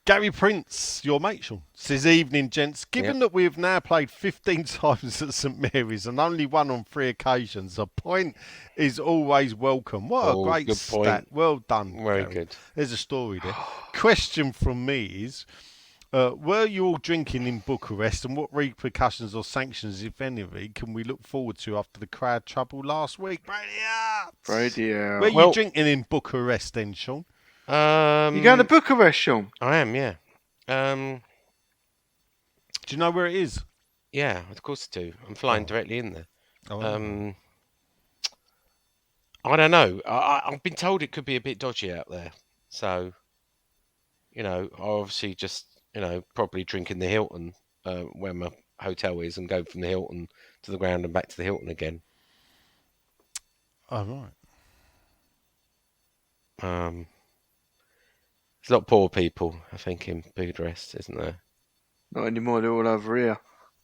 Speaker 3: Gary Prince, your mate, Sean, says, evening, gents. Given that we have now played 15 times at St Mary's and only won on 3 occasions, a point is always welcome. What a great
Speaker 2: good
Speaker 3: stat.
Speaker 2: point.
Speaker 3: Well done.
Speaker 2: Very
Speaker 3: Gary.
Speaker 2: good.
Speaker 3: There's a story there. Question from me is, were you all drinking in Bucharest, and what repercussions or sanctions, if any, can we look forward to after the crowd trouble last week?
Speaker 4: Brady out.
Speaker 3: Were you drinking in Bucharest then, Sean?
Speaker 4: You going to Bucharest, Sean?
Speaker 2: I am, yeah.
Speaker 3: Do you know where it is?
Speaker 2: Yeah, of course I do. I'm flying directly in there. I don't know. I've been told it could be a bit dodgy out there. So, I obviously just, probably drink in the Hilton where my hotel is and go from the Hilton to the ground and back to the Hilton again.
Speaker 3: Oh, right.
Speaker 2: There's a lot of poor people, I think, in Bucharest, isn't there?
Speaker 4: Not anymore. They're all over here.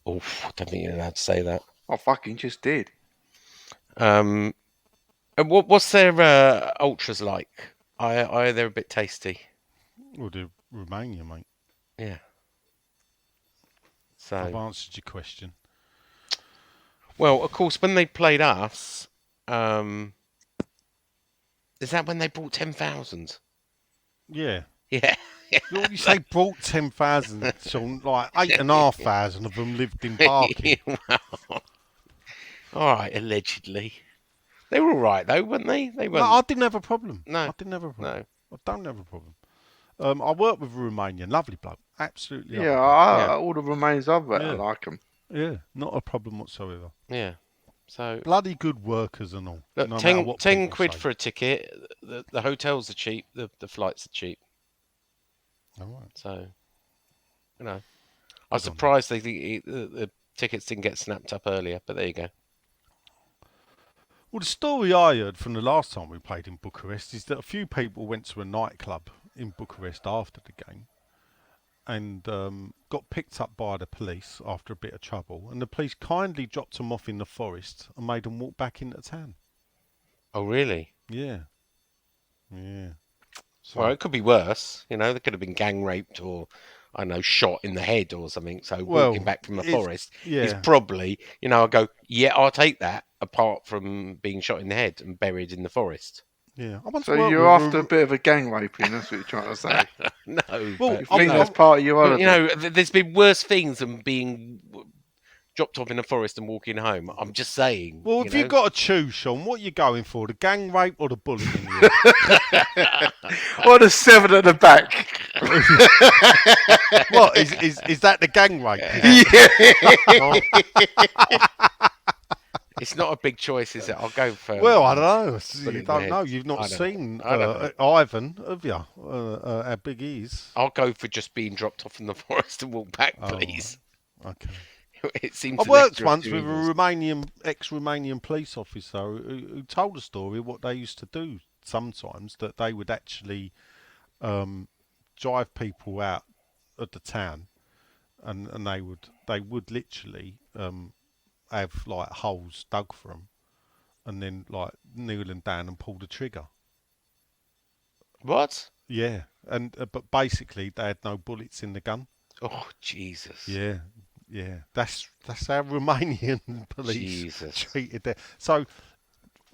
Speaker 2: Oh, I don't think you're allowed to say that.
Speaker 4: I fucking just did.
Speaker 2: And what's their ultras like? They're a bit tasty.
Speaker 3: Well, they're Romania, mate.
Speaker 2: Yeah.
Speaker 3: I've
Speaker 2: So,
Speaker 3: answered your question.
Speaker 2: well, of course, when they played us, is that when they brought 10,000?
Speaker 3: Yeah.
Speaker 2: Yeah.
Speaker 3: You say brought 10,000, Sean, like 8,500 of them lived in Barking.
Speaker 2: Well, all right, allegedly. They were all right, though, weren't they? They
Speaker 3: No,
Speaker 2: weren't.
Speaker 3: I didn't have a problem.
Speaker 2: No.
Speaker 3: I didn't have a problem.
Speaker 2: No.
Speaker 3: I don't have a problem. I work with a Romanian, lovely bloke, absolutely.
Speaker 4: Yeah,
Speaker 3: lovely
Speaker 2: Yeah.
Speaker 4: all the remains I've got, I
Speaker 3: Yeah.
Speaker 4: like them.
Speaker 3: bloke. Yeah, not a problem whatsoever.
Speaker 2: Yeah. So,
Speaker 3: Bloody good workers and all.
Speaker 2: look,
Speaker 3: no matter what
Speaker 2: 10
Speaker 3: people
Speaker 2: quid
Speaker 3: say.
Speaker 2: for a ticket. The hotels are cheap. The flights are cheap.
Speaker 3: All right.
Speaker 2: So, I was
Speaker 3: on
Speaker 2: surprised the tickets didn't get snapped up earlier, but there you go.
Speaker 3: Well, the story I heard from the last time we played in Bucharest is that a few people went to a nightclub in Bucharest after the game and got picked up by the police after a bit of trouble, and the police kindly dropped them off in the forest and made them walk back into town.
Speaker 2: Oh, really?
Speaker 3: Yeah. Yeah. So,
Speaker 2: Well, it could be worse. They could have been gang raped or, I don't know, shot in the head or something. So walking back from the forest is probably, I go, yeah, I'll take that, apart from being shot in the head and buried in the forest.
Speaker 3: yeah. I once
Speaker 4: So
Speaker 3: worked
Speaker 4: you're
Speaker 3: with
Speaker 4: after a bit of a gang raping, that's what you're trying to say.
Speaker 2: No.
Speaker 3: Well,
Speaker 4: You think that's part of your
Speaker 2: But,
Speaker 4: holiday?
Speaker 2: there's been worse things than being dropped off in a forest and walking home. I'm just saying.
Speaker 3: Well, if you've got to choose, Sean, what are you going for? The gang rape or the bullet in the head?
Speaker 4: Or the 7 at the back.
Speaker 3: What, is that the gang rape?
Speaker 2: It's not a big choice, is it? I'll go for.
Speaker 3: Well, I don't know.
Speaker 2: bullet
Speaker 3: You
Speaker 2: in the
Speaker 3: don't
Speaker 2: head.
Speaker 3: know. You've not
Speaker 2: I don't
Speaker 3: seen
Speaker 2: know. I don't
Speaker 3: Ivan, have you? How big he is.
Speaker 2: I'll go for just being dropped off in the forest and walk back,
Speaker 3: Oh,
Speaker 2: please.
Speaker 3: Okay.
Speaker 2: It seems.
Speaker 3: I
Speaker 2: an
Speaker 3: worked
Speaker 2: extra
Speaker 3: once
Speaker 2: few
Speaker 3: with a
Speaker 2: evils.
Speaker 3: ex-Romanian police officer who told a story of what they used to do sometimes, that they would actually drive people out of the town, and they would literally have like holes dug for them, and then like kneel them down and pull the trigger.
Speaker 2: What?
Speaker 3: Yeah, and but basically they had no bullets in the gun.
Speaker 2: Oh, Jesus.
Speaker 3: Yeah, yeah. That's how Romanian police
Speaker 2: Jesus.
Speaker 3: treated that. So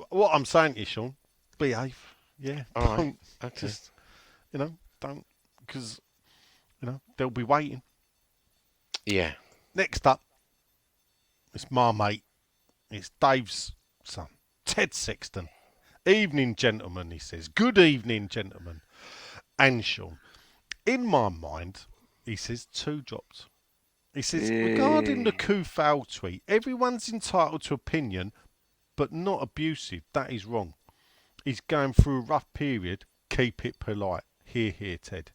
Speaker 3: what I'm saying is, Sean, behave. Yeah,
Speaker 2: All right.
Speaker 3: don't
Speaker 2: Okay.
Speaker 3: just don't, because they'll be waiting.
Speaker 2: Yeah.
Speaker 3: Next up, it's my mate. It's Dave's son, Ted Sexton. Evening, gentlemen, he says. Good evening, gentlemen. And Sean, in my mind, he says 2 drops. He says, regarding the Kufal tweet, everyone's entitled to opinion, but not abusive. That is wrong. He's going through a rough period. Keep it polite. Hear, hear, Ted.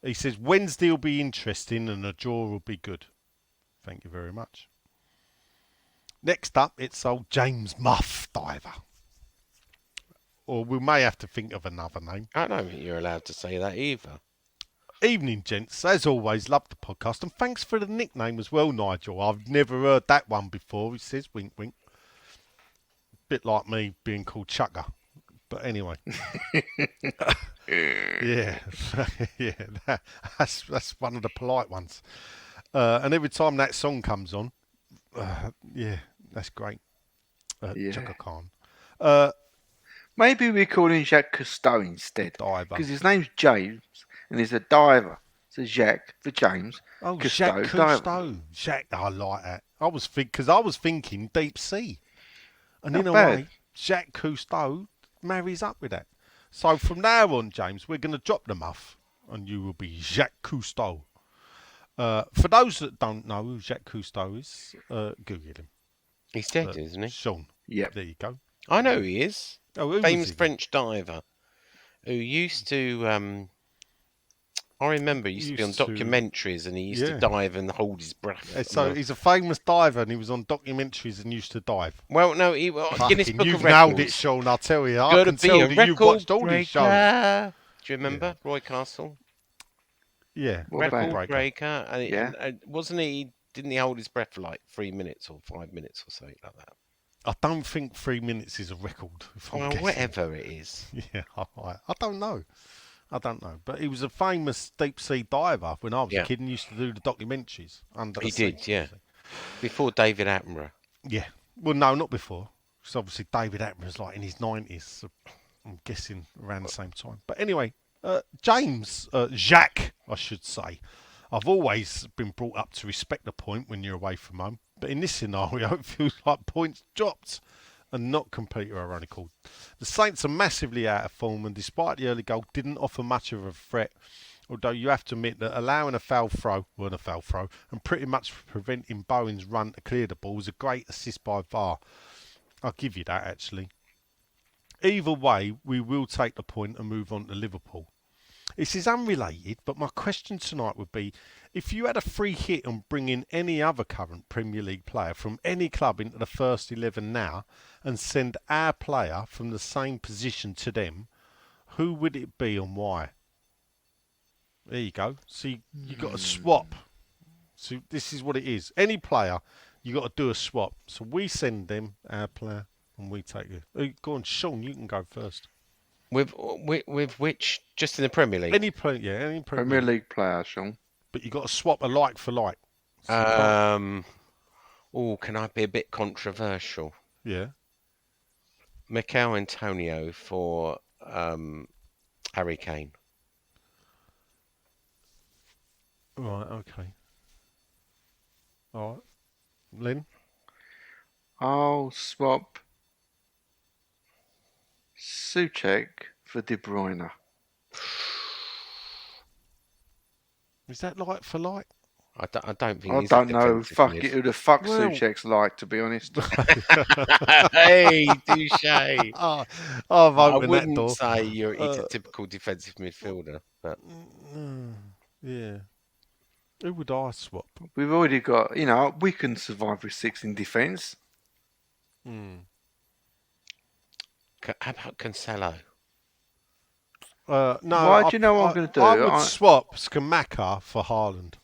Speaker 3: He says, Wednesday will be interesting and a draw will be good. Thank you very much. Next up, it's old James Muff Diver. Or we may have to think of another name.
Speaker 2: I don't think you're allowed to say that either.
Speaker 3: Evening, gents. As always, love the podcast. And thanks for the nickname as well, Nigel. I've never heard that one before. He says, wink, wink. Bit like me being called Chucker. But anyway. Yeah. Yeah. That's one of the polite ones. And every time that song comes on, yeah, that's great.
Speaker 4: Yeah.
Speaker 3: Chaka Khan.
Speaker 4: Maybe we call him Jacques Cousteau instead.
Speaker 3: Diver.
Speaker 4: Because his name's James and he's a diver. So Jacques for James.
Speaker 3: Oh,
Speaker 4: Cousteau,
Speaker 3: Jacques
Speaker 4: diver.
Speaker 3: Cousteau. Jacques, I like that. Because I was thinking deep sea. And
Speaker 4: Not
Speaker 3: in a
Speaker 4: bad.
Speaker 3: way, Jacques Cousteau marries up with that. So from now on, James, we're going to drop the muff and you will be Jacques Cousteau. For those that don't know who Jacques Cousteau is, Google him.
Speaker 2: He's dead, isn't he?
Speaker 3: Sean.
Speaker 4: Yep.
Speaker 3: There you go.
Speaker 2: I know who he is.
Speaker 3: Oh, who was
Speaker 2: Famous
Speaker 3: he?
Speaker 2: French diver who used to. I remember he used to be on
Speaker 3: Used to-
Speaker 2: documentaries and he used
Speaker 3: Yeah.
Speaker 2: to dive and hold his breath.
Speaker 3: So he's a famous diver and he was on documentaries and used to dive.
Speaker 2: Well, no, he Guinness
Speaker 3: Fucking,
Speaker 2: Book
Speaker 3: you've
Speaker 2: of Records.
Speaker 3: nailed it, Sean, I'll tell you. I
Speaker 2: Gotta
Speaker 3: can
Speaker 2: be
Speaker 3: tell
Speaker 2: a
Speaker 3: that you've watched all
Speaker 2: record
Speaker 3: these shows.
Speaker 2: breaker. Do you remember Roy Castle?
Speaker 3: Yeah,
Speaker 4: What about-
Speaker 2: Record breaker. And
Speaker 4: Yeah.
Speaker 2: wasn't he? Didn't he hold his breath for like 3 minutes or 5 minutes or something like that?
Speaker 3: I don't think 3 minutes is a record. If I'm
Speaker 2: Well,
Speaker 3: guessing.
Speaker 2: whatever it is.
Speaker 3: Yeah, I don't know. But he was a famous deep sea diver when I was
Speaker 2: Yeah.
Speaker 3: a kid and used to do the documentaries under the
Speaker 2: He
Speaker 3: sea.
Speaker 2: did, yeah. Before David Attenborough.
Speaker 3: Yeah. Well, no, not before. Because obviously David Attenborough's like in his 90s. So I'm guessing around the same time. But anyway, James, Jacques, I should say. I've always been brought up to respect the point when you're away from home. But in this scenario, it feels like points dropped and not completely ironical. The Saints are massively out of form and despite the early goal didn't offer much of a threat. Although you have to admit that allowing a foul throw, and pretty much preventing Bowen's run to clear the ball was a great assist by VAR. I'll give you that actually. Either way, we will take the point and move on to Liverpool. This is unrelated, but my question tonight would be, if you had a free hit on bringing any other current Premier League player from any club into the first 11 now and send our player from the same position to them, who would it be and why? There you go. See, you got to swap. So this is what it is. Any player, you got to do a swap. So we send them our player and we take it. Go on, Sean, you can go first.
Speaker 2: With which, just in the Premier League?
Speaker 3: Any player, yeah, any
Speaker 4: Premier League player, Sean.
Speaker 3: But you got to swap a like for like. So you can't-
Speaker 2: Can I be a bit controversial?
Speaker 3: yeah.
Speaker 2: Mikel Antonio for Harry Kane.
Speaker 3: Right. Okay. All right. Lynn.
Speaker 4: I'll swap Suchek for De Bruyne.
Speaker 3: Is that like for like?
Speaker 2: I don't think
Speaker 4: I
Speaker 2: he's
Speaker 4: don't
Speaker 2: a
Speaker 4: know.
Speaker 2: defensive
Speaker 4: Fuck
Speaker 2: mid.
Speaker 4: it. Who the fuck
Speaker 3: Well-
Speaker 4: Suchek's like, to be honest.
Speaker 2: Hey, touche.
Speaker 3: Oh, I've
Speaker 2: I
Speaker 3: opened that
Speaker 2: wouldn't
Speaker 3: door.
Speaker 2: say he's a typical defensive midfielder, but
Speaker 3: Yeah. Who would I swap?
Speaker 4: We've already got, we can survive with 6 in defence.
Speaker 3: Hmm.
Speaker 2: how about Cancelo?
Speaker 3: No.
Speaker 4: Why do you know what I'm gonna do?
Speaker 3: I would
Speaker 4: I-
Speaker 3: swap Skamaka for Haaland.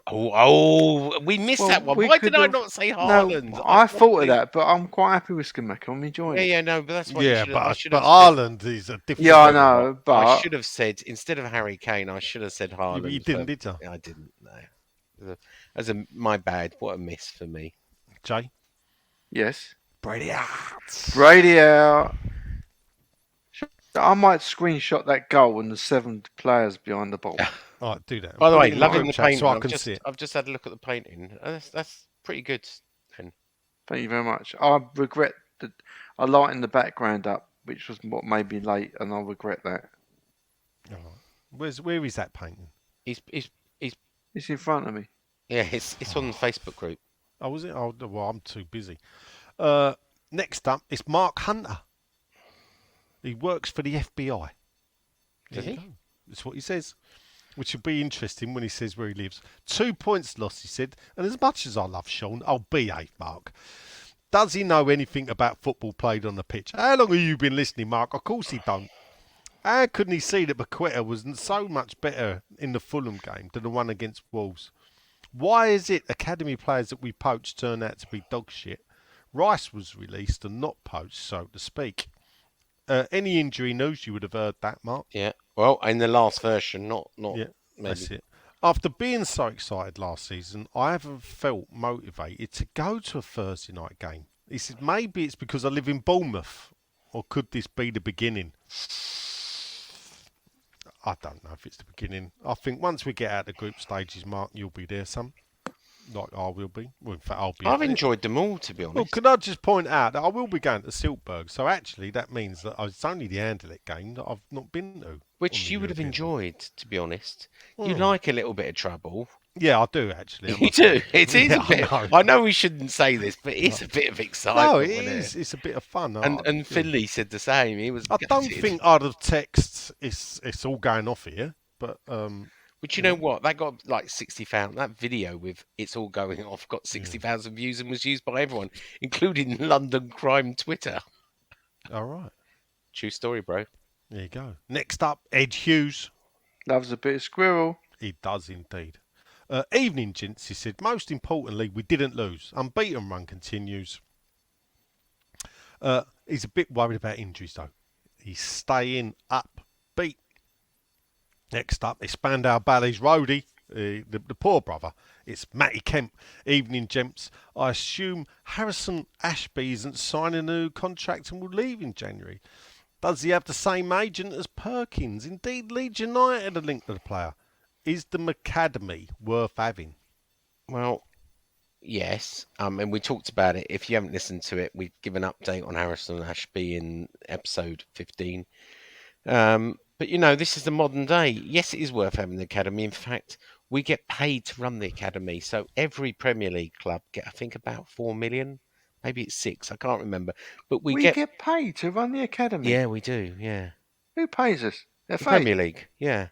Speaker 2: Oh, we missed
Speaker 4: Well,
Speaker 2: that one.
Speaker 4: we
Speaker 2: Why did I
Speaker 4: could've-
Speaker 2: not say Haaland?
Speaker 4: No, I thought of that, but I'm quite happy with Skamaka. I'm enjoying
Speaker 2: Yeah,
Speaker 4: it.
Speaker 2: yeah, no, but that's what
Speaker 3: Yeah,
Speaker 2: you should have. I
Speaker 3: but
Speaker 2: should have
Speaker 3: Haaland is a different.
Speaker 4: Yeah, I
Speaker 3: level.
Speaker 4: know,
Speaker 2: I
Speaker 4: but
Speaker 2: should have said instead of Harry Kane. I should have said Haaland.
Speaker 3: You didn't, did you?
Speaker 2: I didn't. No, my bad. What a miss for me.
Speaker 3: Jay.
Speaker 4: yes.
Speaker 3: Brady out.
Speaker 4: Brady out. I might screenshot that goal and the 7 players behind the ball.
Speaker 3: All right, do that.
Speaker 2: By the
Speaker 3: Put
Speaker 2: way,
Speaker 3: it in
Speaker 2: loving
Speaker 3: group
Speaker 2: the
Speaker 3: chat
Speaker 2: painting.
Speaker 3: so I can see it.
Speaker 2: I've just had a look at the painting. That's pretty good. Then
Speaker 4: Thank you very much. I regret that I lightened the background up, which was what made me late, and I regret that.
Speaker 3: All right. Where is that painting?
Speaker 2: he's
Speaker 4: It's in front of me.
Speaker 2: yeah. It's on the Facebook group.
Speaker 3: Oh, was it? Oh, well, I'm too busy. Next up, it's Mark Hunter. He works for the FBI.
Speaker 2: Does
Speaker 3: There you
Speaker 2: he?
Speaker 3: go. That's what he says. which will be interesting when he says where he lives. 2 points lost, he said. And as much as I love Sean, I'll behave, Mark. Does he know anything about football played on the pitch? How long have you been listening, Mark? Of course he don't. How couldn't he see that Paqueta was so much better in the Fulham game than the one against Wolves? Why is it academy players that we poached turn out to be dog shit? Rice was released and not poached, so to speak. Any injury news, you would have heard that, Mark.
Speaker 2: Yeah. Well, in the last version, not
Speaker 3: Yeah,
Speaker 2: maybe.
Speaker 3: that's it. After being so excited last season, I haven't felt motivated to go to a Thursday night game. He said maybe it's because I live in Bournemouth, or could this be the beginning? I don't know if it's the beginning. I think once we get out of the group stages, Mark, you'll be there, son. Like I will be. Well, in fact, I'll be.
Speaker 2: I've enjoyed them all, to be honest.
Speaker 3: Well, can I just point out that I will be going to Siltberg, so actually that means that it's only the Anderlecht game that I've not been to.
Speaker 2: Which you would have enjoyed, to be honest. You
Speaker 3: Hmm.
Speaker 2: like a little bit of trouble.
Speaker 3: Yeah, I do actually.
Speaker 2: You do. It is
Speaker 3: Yeah,
Speaker 2: a bit. I know we shouldn't say this, but it's a bit of excitement.
Speaker 3: No, it
Speaker 2: isn't
Speaker 3: is. It's a bit of fun.
Speaker 2: And Finley said the same. He was.
Speaker 3: I don't
Speaker 2: gutted.
Speaker 3: think I'd have texted it's all going off here, but
Speaker 2: But you know what? That got like 60,000. That video with "It's All Going Off" got 60,000 views and was used by everyone, including London crime Twitter.
Speaker 3: all right.
Speaker 2: True story, bro.
Speaker 3: There you go. Next up, Ed Hughes.
Speaker 4: Loves a bit of squirrel.
Speaker 3: He does indeed. Evening, gents, he said. Most importantly, we didn't lose. Unbeaten run continues. He's a bit worried about injuries, though. He's staying upbeat. Next up, is Spandau Ballet's roadie, the poor brother. It's Matty Kemp. Evening, gents. I assume Harrison Ashby isn't signing a new contract and will leave in January. Does he have the same agent as Perkins? Indeed, Leeds United are linked to the player. Is the Macademy worth having?
Speaker 2: Well, yes. And we talked about it. If you haven't listened to it, we've given an update on Harrison Ashby in episode 15. But you know, this is the modern day. Yes, it is worth having the academy. In fact, we get paid to run the academy. So every Premier League club get, I think, about 4 million. Maybe it's 6. I can't remember. But we
Speaker 4: get paid to run the academy.
Speaker 2: Yeah, we do. Yeah.
Speaker 4: Who pays us?
Speaker 2: The Premier League. Yeah.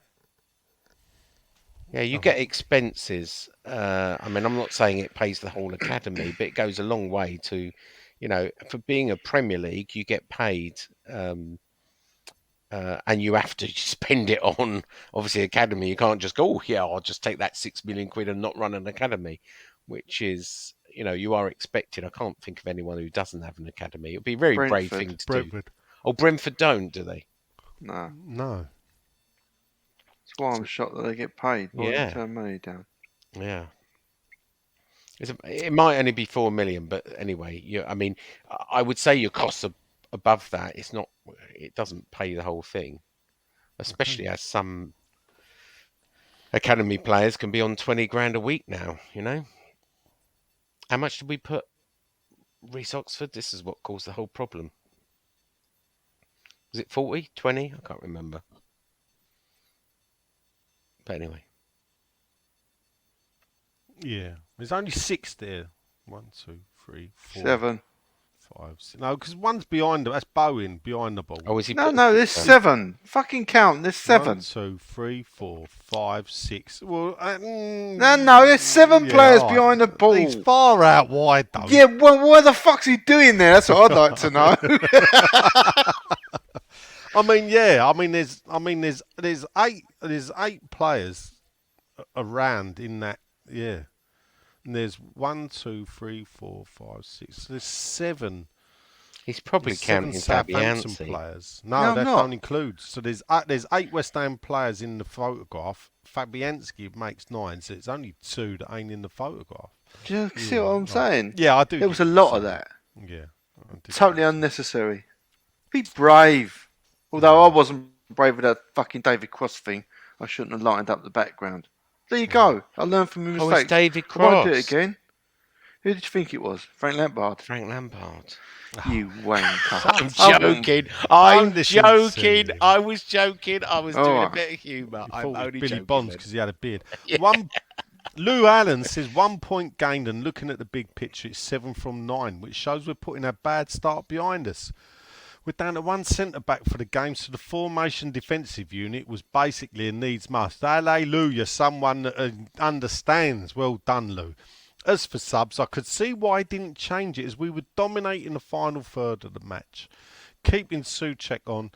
Speaker 2: Yeah, you get expenses. I mean, I'm not saying it pays the whole academy, but it goes a long way to, you know, for being a Premier League, you get paid, and you have to spend it on, obviously, academy. You can't just go, oh, yeah, I'll just take that 6 million quid and not run an academy, which is, you know, you are expected. I can't think of anyone who doesn't have an academy. It would be a very brave thing to do. Oh, Brentford don't, do they?
Speaker 4: No.
Speaker 3: No.
Speaker 4: That's why I'm shocked that they get paid. Why
Speaker 2: Yeah.
Speaker 4: they turn money down?
Speaker 2: Yeah. It might only be 4 million, but anyway, I mean, I would say your costs are above that. It doesn't pay the whole thing, especially as some academy players can be on 20 grand a week now, you know. How much did we put Reece Oxford? This is what caused the whole problem. Was it 40, 20? I can't remember. But anyway.
Speaker 3: Yeah. There's only 6 there. 1, 2, 3, 4.
Speaker 4: 7.
Speaker 3: 5, 6. No, because one's behind the. That's Bowen behind the ball.
Speaker 2: Oh, is he?
Speaker 4: No, there's 7. Fucking count. There's 7.
Speaker 3: 1, 2, 3, 4, 5, 6. Well,
Speaker 4: No, there's 7 players behind the ball.
Speaker 3: He's far out wide though.
Speaker 4: Yeah, well, what the fuck's he doing there? That's what I'd like to know.
Speaker 3: I mean, yeah. There's 8 players around in that. Yeah. And there's 1, 2, 3, 4, 5, 6. There's 7.
Speaker 2: He's probably counting
Speaker 3: Southampton
Speaker 2: Fabianski.
Speaker 3: players. No,
Speaker 4: No,
Speaker 3: that
Speaker 4: not.
Speaker 3: don't include. So there's 8 West Ham players in the photograph. Fabianski makes 9, so it's only 2 that ain't in the photograph.
Speaker 4: Do you see what I'm saying?
Speaker 3: Yeah, I do.
Speaker 4: There was a lot of that.
Speaker 3: Yeah. I did.
Speaker 4: Totally unnecessary. Be brave. Although I wasn't brave with that fucking David Cross thing. I shouldn't have lightened up the background. There you go. I learned from my
Speaker 2: Oh,
Speaker 4: mistakes.
Speaker 2: it's David
Speaker 4: I won't do it
Speaker 2: Cross.
Speaker 4: again. Who did you think it was? Frank Lampard.
Speaker 2: Frank Lampard.
Speaker 4: You wanker.
Speaker 2: I'm joking. I'm joking. I was joking. I was doing a
Speaker 4: Alright.
Speaker 2: bit of humour.
Speaker 3: He
Speaker 2: I'm
Speaker 3: thought it was
Speaker 2: only
Speaker 3: Billy
Speaker 2: joking.
Speaker 3: Bonds because he had a beard. Lou Allen says 1 point gained, and looking at the big picture, it's 7 from 9, which shows we're putting a bad start behind us. We're down to one centre-back for the game, so the formation defensive unit was basically a needs-must. Hallelujah, someone that understands. Well done, Lou. As for subs, I could see why he didn't change it, as we were dominating the final third of the match. Keeping Souček on,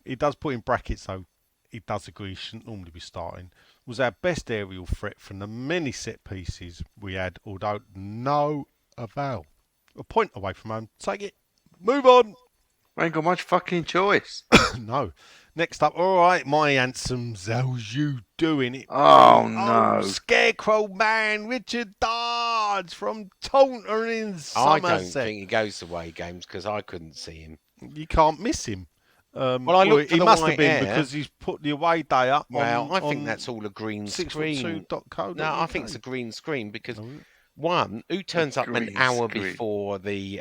Speaker 3: he does put in brackets though, he does agree he shouldn't normally be starting, was our best aerial threat from the many set pieces we had, although no avail. A point away from home, take it, move on.
Speaker 4: I ain't got much fucking choice.
Speaker 3: No. Next up, all right, my handsomes, how's you doing it?
Speaker 4: Oh, no.
Speaker 3: Scarecrow Man, Richard Dodds from Taunton in
Speaker 2: I don't
Speaker 3: Somerset.
Speaker 2: think he goes to away games because I couldn't see him.
Speaker 3: You can't miss him.
Speaker 2: Well, I looked for
Speaker 3: he
Speaker 2: the
Speaker 3: must
Speaker 2: white
Speaker 3: have been
Speaker 2: hair.
Speaker 3: because he's put the away day up.
Speaker 2: Well, I
Speaker 3: on
Speaker 2: think that's all a green screen.
Speaker 3: 6foot2.co.uk.
Speaker 2: No, I think it's a green screen because
Speaker 3: No,
Speaker 2: one, who turns up an
Speaker 4: green
Speaker 2: hour
Speaker 4: screen.
Speaker 2: before the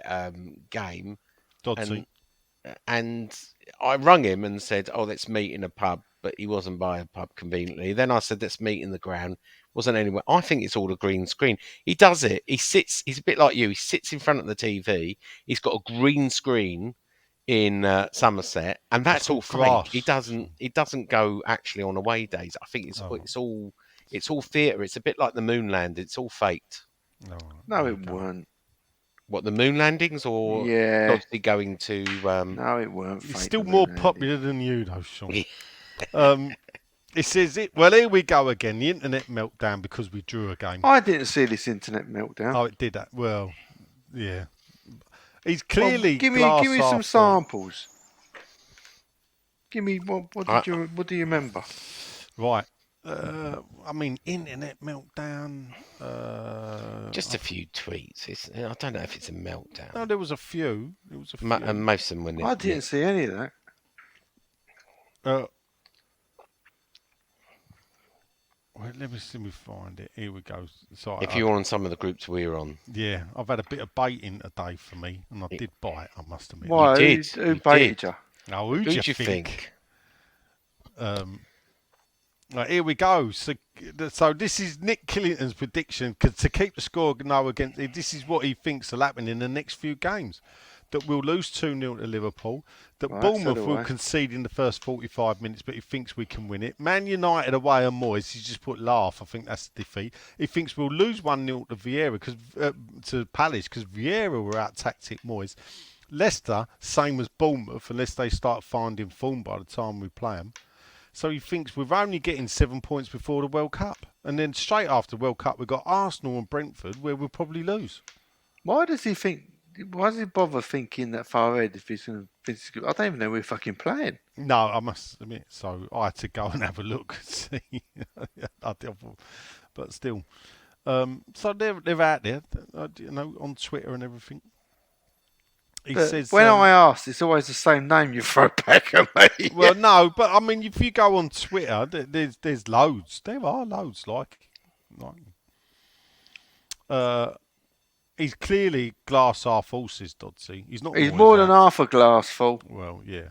Speaker 2: game,
Speaker 3: Doddsy.
Speaker 2: and I rung him and said, "Oh, let's meet in a pub," but he wasn't by a pub conveniently. Then I said, "Let's meet in the ground." Wasn't anywhere. I think it's all a green screen. He does it. He sits. He's a bit like you. He sits in front of the TV. He's got a green screen in Somerset, and that's all fake.
Speaker 3: grass.
Speaker 2: He doesn't go actually on away days. I think it's all theatre. It's a bit like the moon landing. It's all faked.
Speaker 4: No, it weren't.
Speaker 2: What, the moon landings or
Speaker 4: Yeah.
Speaker 2: Dodsley going to?
Speaker 4: No, it weren't.
Speaker 3: He's
Speaker 4: fake,
Speaker 3: still
Speaker 4: the
Speaker 3: more
Speaker 4: moon landing.
Speaker 3: popular than you, though, Sean. It says it. Well, here we go again. The internet meltdown because we drew a game.
Speaker 4: I didn't see this internet meltdown.
Speaker 3: Oh, it did that. Well, yeah. He's clearly
Speaker 4: give me
Speaker 3: glass
Speaker 4: some
Speaker 3: half full.
Speaker 4: samples. Give me what do you remember?
Speaker 3: Right. I mean, internet meltdown.
Speaker 2: Just a few tweets. I don't know if it's a meltdown.
Speaker 3: No, there was a few. There was a few.
Speaker 2: And most of them were.
Speaker 4: I didn't see any of that.
Speaker 3: Well, let me find it. Here we go. So
Speaker 2: If you were on some of the groups we were on,
Speaker 3: yeah, I've had a bit of baiting today for me, and I did bite. I must admit.
Speaker 4: Why?
Speaker 2: did.
Speaker 4: Who
Speaker 2: You
Speaker 4: baited
Speaker 2: did.
Speaker 4: you?
Speaker 3: Now,
Speaker 2: who
Speaker 3: who
Speaker 2: do
Speaker 3: do
Speaker 2: you think?
Speaker 3: Right, here we go. So this is Nick Killington's prediction to keep the score no against. This is what he thinks will happen in the next few games. That we'll lose 2-0 to Liverpool. That
Speaker 4: Right,
Speaker 3: Bournemouth
Speaker 4: so do
Speaker 3: will
Speaker 4: I.
Speaker 3: concede in the first 45 minutes, but he thinks we can win it. Man United away at Moyes, he's just put laugh. I think that's the defeat. He thinks we'll lose 1-0 to Vieira to Palace because Vieira were out tactic Moyes. Leicester, same as Bournemouth, unless they start finding form by the time we play them. So he thinks we're only getting 7 points before the World Cup. And then straight after the World Cup, we've got Arsenal and Brentford, where we'll probably lose.
Speaker 4: Why does he think? Why does he bother thinking that far ahead if he's going to? I don't even know we're fucking playing.
Speaker 3: No, I must admit. So I had to go and have a look and see. But still. So they're out there, on Twitter and everything. He
Speaker 4: But
Speaker 3: says
Speaker 4: when I ask, it's always the same name you throw back at me.
Speaker 3: well, no, but I mean, if you go on Twitter, there's loads. There are loads. He's clearly glass half full, says Doddsy. He's not.
Speaker 4: He's
Speaker 3: always
Speaker 4: more than
Speaker 3: that.
Speaker 4: half a glass full.
Speaker 3: Well, yeah.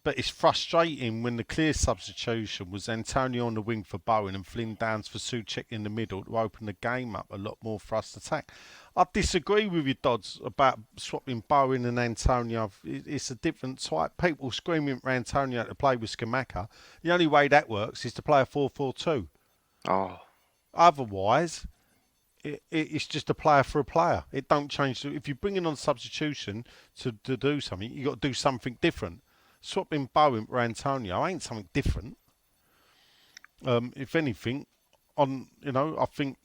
Speaker 3: But it's frustrating when the clear substitution was Antonio on the wing for Bowen and Flynn Downs for Souček in the middle to open the game up a lot more for us to attack. I disagree with you, Dodds, about swapping Bowen and Antonio. It's a different type. People screaming for Antonio to play with Skamaka. The only way that works is to play a 4-4-2.
Speaker 4: Oh,
Speaker 3: Otherwise, it's just a player for a player. It don't change. If you're bringing on substitution to do something, you got to do something different. Swapping Bowen for Antonio ain't something different. If anything, I think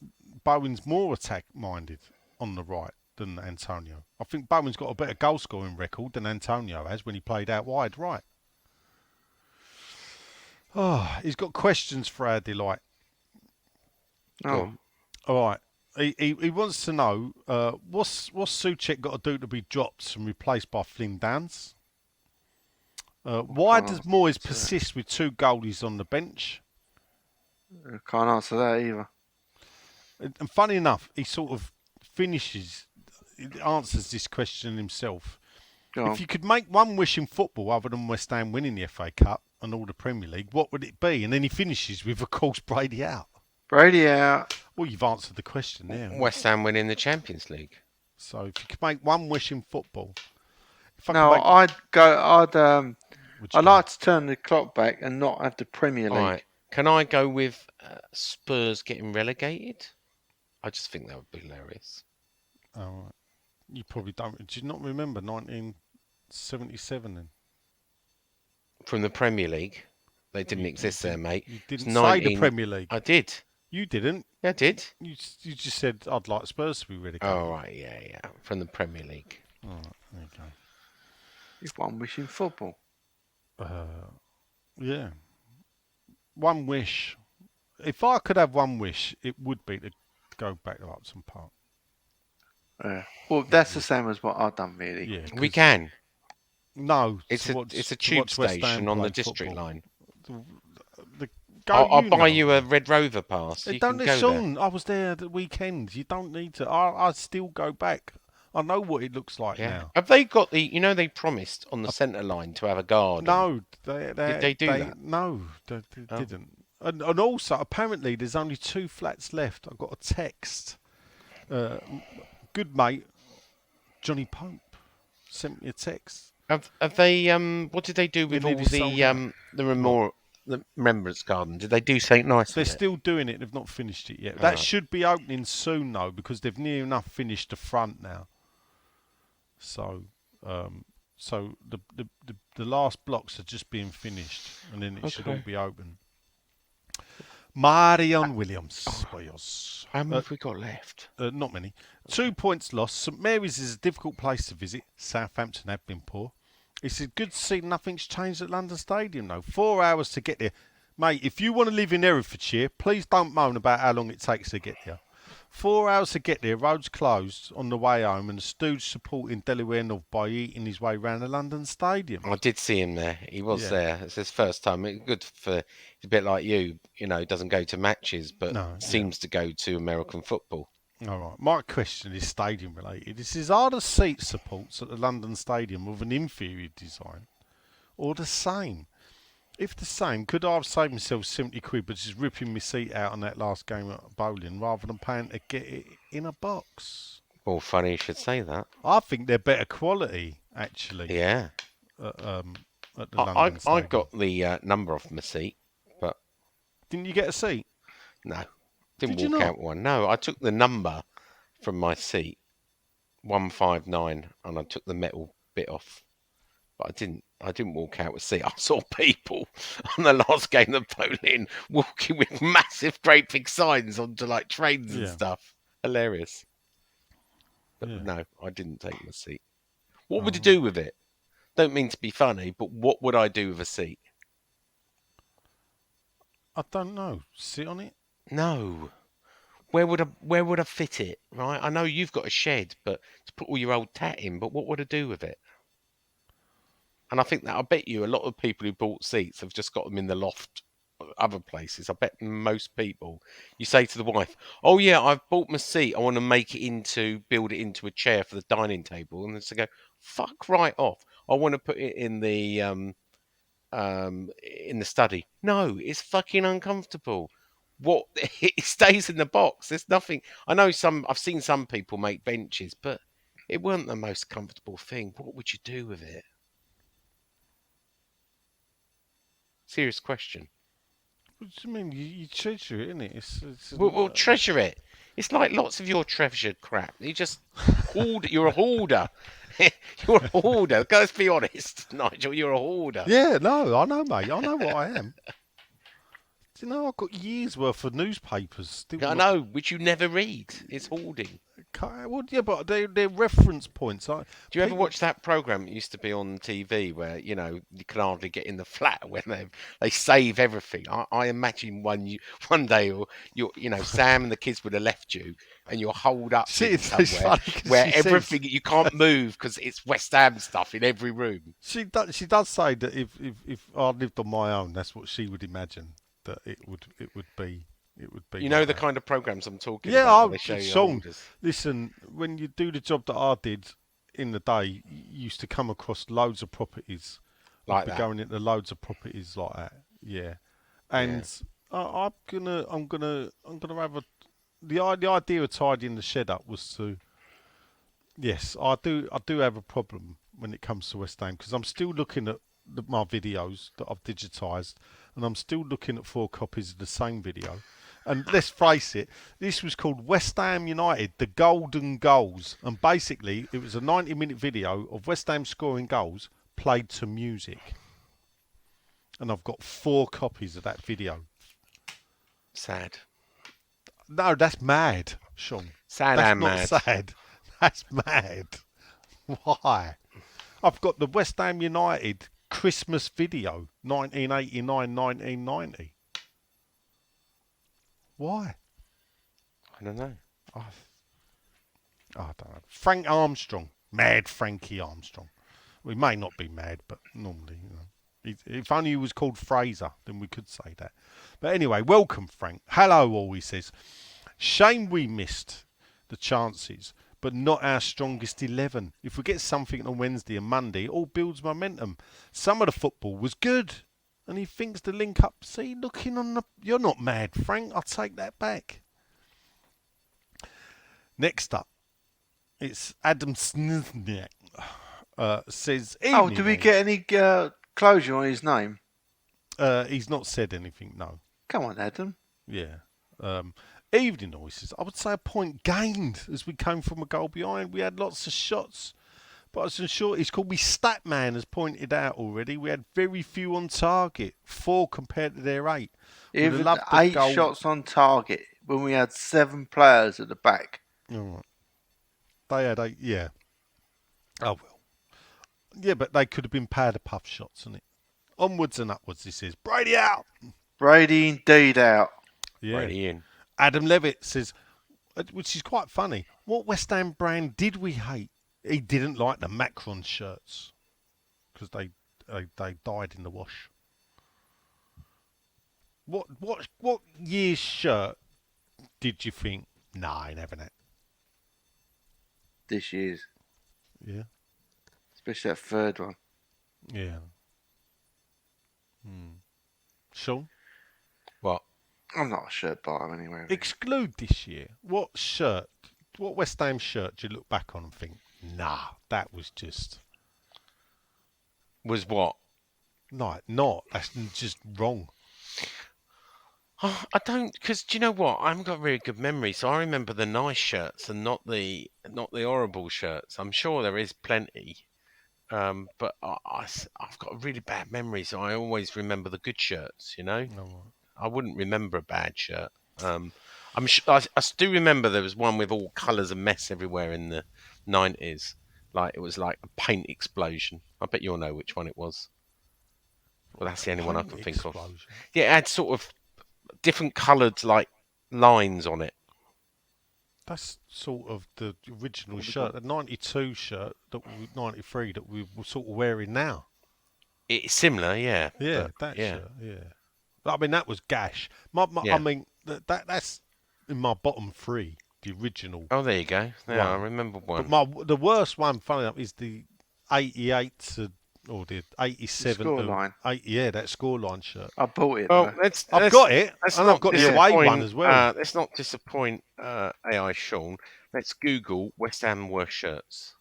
Speaker 3: Bowen's more attack-minded on the right than Antonio. I think Bowen's got a better goal-scoring record than Antonio has when he played out wide right. Oh, he's got questions for our delight.
Speaker 4: oh.
Speaker 3: All right. He wants to know what's Souček got to do to be dropped and replaced by Flynn Downs? Why does Moyes persist with two goalies on the bench?
Speaker 4: I can't answer that either.
Speaker 3: And funny enough, he sort of answers this question himself.
Speaker 4: Go on.
Speaker 3: If you could make one wish in football other than West Ham winning the FA Cup and all the Premier League, what would it be? And then he finishes with, of course, Brady out.
Speaker 4: Brady out.
Speaker 3: Well, you've answered the question there.
Speaker 2: West Ham winning the Champions League.
Speaker 3: So if you could make one wish in football, If I could
Speaker 4: No,
Speaker 3: make,
Speaker 4: I'd go.
Speaker 3: would you
Speaker 4: I'd
Speaker 3: go?
Speaker 4: like to turn the clock back and not have the Premier
Speaker 2: All
Speaker 4: League.
Speaker 2: right. Can I go with Spurs getting relegated? I just think that would be hilarious.
Speaker 3: Oh, right. You probably don't. Do you not remember 1977 then?
Speaker 2: From the Premier League. They didn't
Speaker 3: You
Speaker 2: exist there, mate.
Speaker 3: You
Speaker 2: It's
Speaker 3: didn't say the
Speaker 2: 19...
Speaker 3: Premier League.
Speaker 2: I did.
Speaker 3: You didn't.
Speaker 2: Yeah, I did.
Speaker 3: You just said I'd like Spurs to be relegated.
Speaker 2: Oh, right. Yeah. From the Premier League.
Speaker 3: All right, there you go.
Speaker 4: It's one wish in football.
Speaker 3: Yeah. One wish. If I could have one wish, it would be to go back to Upton Park.
Speaker 4: Yeah. Well, that's the same as what I've done, really.
Speaker 3: Yeah.
Speaker 2: We
Speaker 3: 'cause-
Speaker 2: can.
Speaker 3: No.
Speaker 2: It's
Speaker 3: to
Speaker 2: a
Speaker 3: watch-
Speaker 2: it's a
Speaker 3: to
Speaker 2: tube
Speaker 3: watch West Ham
Speaker 2: station on the
Speaker 3: play
Speaker 2: district
Speaker 3: football.
Speaker 2: line.
Speaker 3: Go,
Speaker 2: I'll
Speaker 3: you
Speaker 2: buy
Speaker 3: know.
Speaker 2: you a Red Rover pass. You
Speaker 3: Don't
Speaker 2: can go there.
Speaker 3: listen. I was there the weekend. You don't need to. I'd still go back. I know what it looks like
Speaker 2: Yeah.
Speaker 3: now.
Speaker 2: Have they got the? You know, they promised on the centre line to have a garden.
Speaker 3: No,
Speaker 2: Did they do that?
Speaker 3: No, they
Speaker 2: Oh.
Speaker 3: didn't. And also, apparently, there's only 2 flats left. I got a text. Good mate, Johnny Pope, sent me a text.
Speaker 2: Have they? What did they do with all
Speaker 3: nearly sold out.
Speaker 2: the Remembrance Garden? Did they do something nice
Speaker 3: They're
Speaker 2: with it?
Speaker 3: still doing it. They've not finished it yet. That
Speaker 2: Alright.
Speaker 3: should be opening soon, though, because they've near enough finished the front now. So, the last blocks are just being finished, and then it should all
Speaker 2: Okay.
Speaker 3: be open. Marion Williams, boys.
Speaker 2: How many have we got left?
Speaker 3: Not many. 2 points lost. St Mary's is a difficult place to visit. Southampton have been poor. It's good to see nothing's changed at London Stadium, though. 4 hours to get there. Mate, if you want to live in Herefordshire, please don't moan about how long it takes to get there. 4 hours to get there, roads closed on the way home, and the stooge supporting Delaware North by eating his way round the London Stadium.
Speaker 2: I did see him there. He was
Speaker 3: Yeah.
Speaker 2: there. It's his first time. It's good for. It's a bit like you. You know, doesn't go to matches, but
Speaker 3: No, yeah.
Speaker 2: seems to go to American football.
Speaker 3: All right. My question is stadium related. Are the seat supports at the London Stadium of an inferior design or the same? If the same, could I have saved myself 70 quid by just ripping my seat out on that last game at bowling rather than paying to get it in a box?
Speaker 2: Well, funny you should say that.
Speaker 3: I think they're better quality, actually,
Speaker 2: Yeah.
Speaker 3: at the
Speaker 2: I
Speaker 3: London Stadium.
Speaker 2: got the number off my seat, but
Speaker 3: Didn't you get a seat?
Speaker 2: no, didn't
Speaker 3: Did you
Speaker 2: walk
Speaker 3: not?
Speaker 2: out one. No, I took the number from my seat, 159, and I took the metal bit off. But I didn't walk out with a seat. I saw people on the last game of bowling walking with massive, great big signs onto like trains and
Speaker 3: Yeah.
Speaker 2: stuff. Hilarious. But
Speaker 3: Yeah.
Speaker 2: no, I didn't take my seat. What would you do with it? Don't mean to be funny, but what would I do with a seat?
Speaker 3: I don't know. Sit on it?
Speaker 2: No. Where would I fit it? Right? I know you've got a shed, but to put all your old tat in, but what would I do with it? And I think that I bet you a lot of people who bought seats have just got them in the loft, other places. I bet most people, you say to the wife, "Oh yeah, I've bought my seat. I want to build it into a chair for the dining table," and they go, "Fuck right off. I want to put it in the study." No, it's fucking uncomfortable. What it stays in the box. There's nothing. I know I've seen some people make benches, but it weren't the most comfortable thing. What would you do with it? Serious question.
Speaker 3: What do you mean? You treasure it, innit? It's
Speaker 2: We'll treasure it. It's like lots of your treasured crap. You just hoard. You're a hoarder. You're a hoarder. Let's be honest, Nigel. You're a hoarder.
Speaker 3: Yeah, no, I know, mate. I know what I am. Do you know I've got years worth of newspapers still?
Speaker 2: I know, which you never read. It's hoarding.
Speaker 3: Well, yeah, but they're reference points.
Speaker 2: Do you ever watch that program that used to be on TV where you can hardly get in the flat when they save everything? I imagine one day or Sam and the kids would have left you and you're holed up
Speaker 3: It's
Speaker 2: somewhere
Speaker 3: funny 'cause
Speaker 2: where
Speaker 3: she
Speaker 2: everything you can't move because it's West Ham stuff in every room.
Speaker 3: She does say that if I lived on my own, that's what she would imagine that it would be.
Speaker 2: You know
Speaker 3: like
Speaker 2: the
Speaker 3: that.
Speaker 2: kind of programs I'm talking
Speaker 3: Yeah,
Speaker 2: about. They show you
Speaker 3: Sean,
Speaker 2: holders.
Speaker 3: listen, when you do the job that I did in the day, you used to come across loads of properties.
Speaker 2: Like
Speaker 3: I'd be
Speaker 2: that.
Speaker 3: going into loads of properties like that. Yeah, and I'm gonna have the idea of tidying the shed up was to. Yes, I do have a problem when it comes to West Ham because I'm still looking at my videos that I've digitised, and I'm still looking at 4 copies of the same video. And let's face it, this was called West Ham United, the Golden Goals. And basically, it was a 90-minute video of West Ham scoring goals played to music. And I've got 4 copies of that video.
Speaker 2: Sad.
Speaker 3: No, that's mad, Sean.
Speaker 2: Sad
Speaker 3: That's
Speaker 2: and
Speaker 3: not
Speaker 2: mad.
Speaker 3: sad. That's mad. Why? I've got the West Ham United Christmas video, 1989-1990. Why?
Speaker 2: I don't know.
Speaker 3: I don't know. Frank Armstrong. Mad Frankie Armstrong. We may not be mad, but normally, if only he was called Fraser, then we could say that. But anyway, welcome, Frank. Hello, all, he says. Shame we missed the chances, but not our strongest 11. If we get something on Wednesday and Monday, it all builds momentum. Some of the football was good, and he thinks the link up. See, looking on the... You're not mad, Frank. I'll take that back. Next up, it's Adam Snizniak. Says...
Speaker 4: Oh, do we get any closure on his name?
Speaker 3: He's not said anything, no.
Speaker 4: Come on, Adam.
Speaker 3: Yeah. Evening noises. I would say a point gained as we came from a goal behind. We had lots of shots, but I was unsure. He's called me Statman, has pointed out already. We had very few on target, 4 compared to their 8.
Speaker 4: Even 8 shots on target when we had 7 players at the back.
Speaker 3: All right. They had 8, yeah. Oh, well. Yeah, but they could have been powder puff shots, isn't it? Onwards and upwards, he says. Brady out!
Speaker 4: Brady indeed out.
Speaker 3: Yeah.
Speaker 2: Brady in.
Speaker 3: Adam Levitt says, which is quite funny, what West Ham brand did we hate? He didn't like the Macron shirts because they died in the wash. What year's shirt did you think? Nah, I ain't having it.
Speaker 4: This year's.
Speaker 3: Yeah.
Speaker 4: Especially that third one.
Speaker 3: Yeah. Sean?
Speaker 2: What?
Speaker 4: I'm not a shirt buyer anyway. Really.
Speaker 3: Exclude this year. What West Ham shirt do you look back on and think, nah, that was just...
Speaker 2: Was what?
Speaker 3: Not. That's just wrong.
Speaker 2: Oh, I don't, because do you know what? I haven't got a very good memory, so I remember the nice shirts and not the horrible shirts. I'm sure there is plenty, but I've got a really bad memory, so I always remember the good shirts. You know, I wouldn't remember a bad shirt. I do remember there was one with all colours of mess everywhere in the 90s. Like it was like a paint explosion. I bet you'll know which one it was. Well, that's the only one I can think of. Yeah, it had sort of different coloured like lines on it.
Speaker 3: That's sort of the original shirt, the 92 shirt, 93 that we're sort of wearing now.
Speaker 2: It's similar, yeah.
Speaker 3: Yeah,
Speaker 2: but,
Speaker 3: shirt, yeah. But, I mean, that was gash.
Speaker 2: Yeah.
Speaker 3: I mean, that's in my bottom 3, the original.
Speaker 2: Oh, there you go. Yeah,
Speaker 3: one.
Speaker 2: I remember one.
Speaker 3: But the worst one, funny enough, is the 88 or the 87.
Speaker 4: Scoreline.
Speaker 3: Yeah, that scoreline shirt.
Speaker 4: I bought it.
Speaker 2: Well,
Speaker 3: I've got it, and I've got the away one as well.
Speaker 2: Let's not disappoint AI Sean. Let's Google West Ham worst shirts.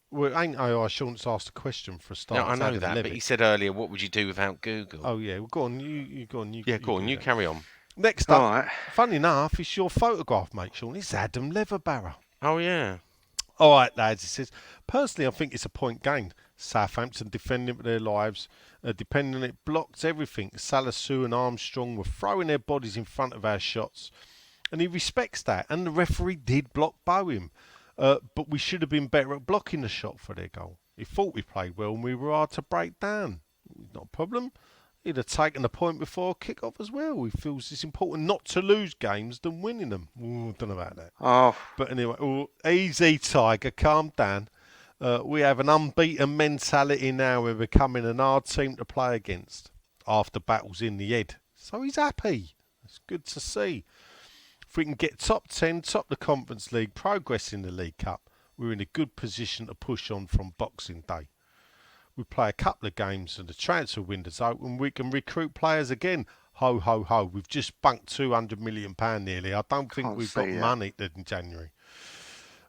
Speaker 3: Well, ain't AI Sean's asked a question for a start.
Speaker 2: No, I know that, but he said earlier, what would you do without Google?
Speaker 3: Oh, yeah. Well, go on. You go on.
Speaker 2: You carry on.
Speaker 3: Next up,
Speaker 4: Right.
Speaker 3: funny enough, it's your photograph, mate, Sean. It's Adam Leatherbarrow.
Speaker 2: Oh, yeah.
Speaker 3: All right, lads, he says, personally, I think it's a point gained. Southampton defending for their lives, depending on it, blocked everything. Salisu and Armstrong were throwing their bodies in front of our shots, and he respects that. And the referee did block Boehm, but we should have been better at blocking the shot for their goal. He thought we played well, and we were hard to break down. Not a problem. He'd have taken the point before kick-off as well. He feels it's important not to lose games than winning them. Ooh, don't know about that.
Speaker 4: Oh,
Speaker 3: But anyway, easy, Tiger. Calm down. We have an unbeaten mentality now. We're becoming an hard team to play against after battles in the head. So he's happy. It's good to see. If we can get top 10, top the Conference League, progress in the League Cup, we're in a good position to push on from Boxing Day. We play a couple of games and the transfer window's open. We can recruit players again. Ho, ho, ho. We've just bunked £200 million nearly. I don't think we've got money in January.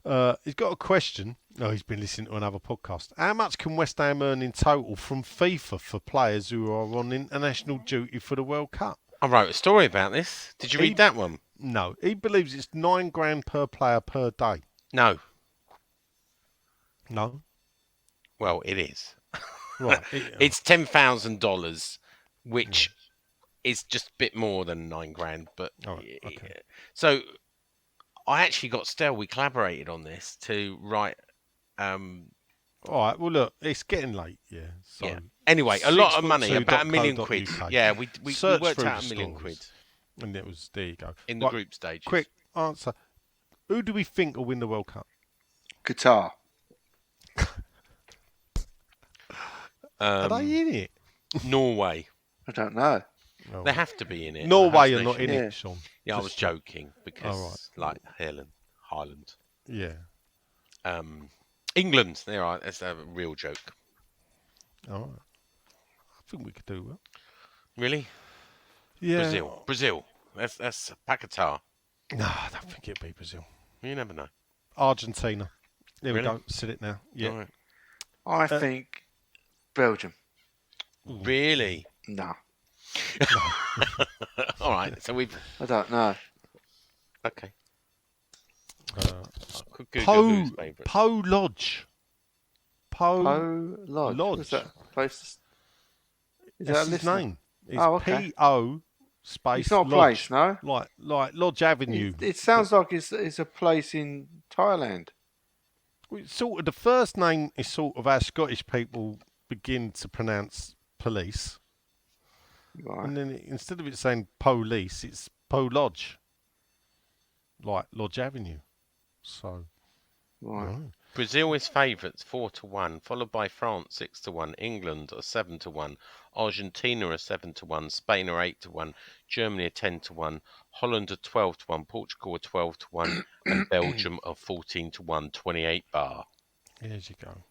Speaker 3: He's got a question. Oh, he's been listening to another podcast. How much can West Ham earn in total from FIFA for players who are on international duty for the World Cup?
Speaker 2: I wrote a story about this. Did you read that one?
Speaker 3: No, he believes it's £9,000 per player per day.
Speaker 2: No.
Speaker 3: No,
Speaker 2: Well, it is.
Speaker 3: right.
Speaker 2: It's $10,000, which is just a bit more than £9,000. But
Speaker 3: All right, okay.
Speaker 2: so I actually got Stell. We collaborated on this to write.
Speaker 3: All right. Well, look, it's getting late. Yeah. So
Speaker 2: Yeah. Anyway, a lot of money, about £1 million.
Speaker 3: .co.uk.
Speaker 2: Yeah, we
Speaker 3: Search
Speaker 2: worked
Speaker 3: through
Speaker 2: out
Speaker 3: the
Speaker 2: £1 million.
Speaker 3: stories. And it was, there you go.
Speaker 2: In the
Speaker 3: Right,
Speaker 2: group stages.
Speaker 3: quick answer. Who do we think will win the World Cup?
Speaker 4: Qatar.
Speaker 3: Are they in it?
Speaker 2: Norway.
Speaker 4: I don't know.
Speaker 3: Oh,
Speaker 2: They have to be in it.
Speaker 3: Norway
Speaker 2: The
Speaker 3: are
Speaker 2: host
Speaker 3: not in
Speaker 2: nation.
Speaker 4: Yeah.
Speaker 3: it, Sean.
Speaker 2: Yeah, I was
Speaker 3: Just-
Speaker 2: joking because, like, Highland.
Speaker 3: Yeah.
Speaker 2: England, they're right. That's a real joke.
Speaker 3: All right. I think we could do well.
Speaker 2: Really?
Speaker 3: Yeah.
Speaker 2: Brazil. That's Pacatar.
Speaker 3: No, I don't think it'd be Brazil.
Speaker 2: You never know.
Speaker 3: Argentina. There
Speaker 2: Really?
Speaker 3: we go. Sit it now. Yeah.
Speaker 2: All right.
Speaker 4: I think Belgium.
Speaker 2: Really?
Speaker 4: No,
Speaker 2: All right. So we've
Speaker 4: I don't know.
Speaker 2: okay.
Speaker 3: Uh,
Speaker 2: I could Google who's favourite.
Speaker 3: Po Lodge. Po.
Speaker 4: Lodge.
Speaker 3: Lodge.
Speaker 4: What's that place? Is
Speaker 3: That's
Speaker 4: that a
Speaker 3: his
Speaker 4: listener?
Speaker 3: name. It's
Speaker 4: Oh, okay.
Speaker 3: P-O space
Speaker 4: It's not a
Speaker 3: Lodge.
Speaker 4: place, no.
Speaker 3: Like Lodge Avenue.
Speaker 4: It sounds like it's a place in Thailand.
Speaker 3: It's sort of the first name is sort of how Scottish people begin to pronounce police,
Speaker 4: Right.
Speaker 3: and then instead of it saying police, it's Po Lodge, like Lodge Avenue. So,
Speaker 4: Right.
Speaker 3: right.
Speaker 2: Brazil is favourites 4-1, followed by France 6-1, England are 7-1, Argentina are 7-1, Spain are 8-1, Germany are 10-1, Holland are 12-1, Portugal are 12-1, and Belgium are 14-1, 28 bar.
Speaker 3: Here's you go.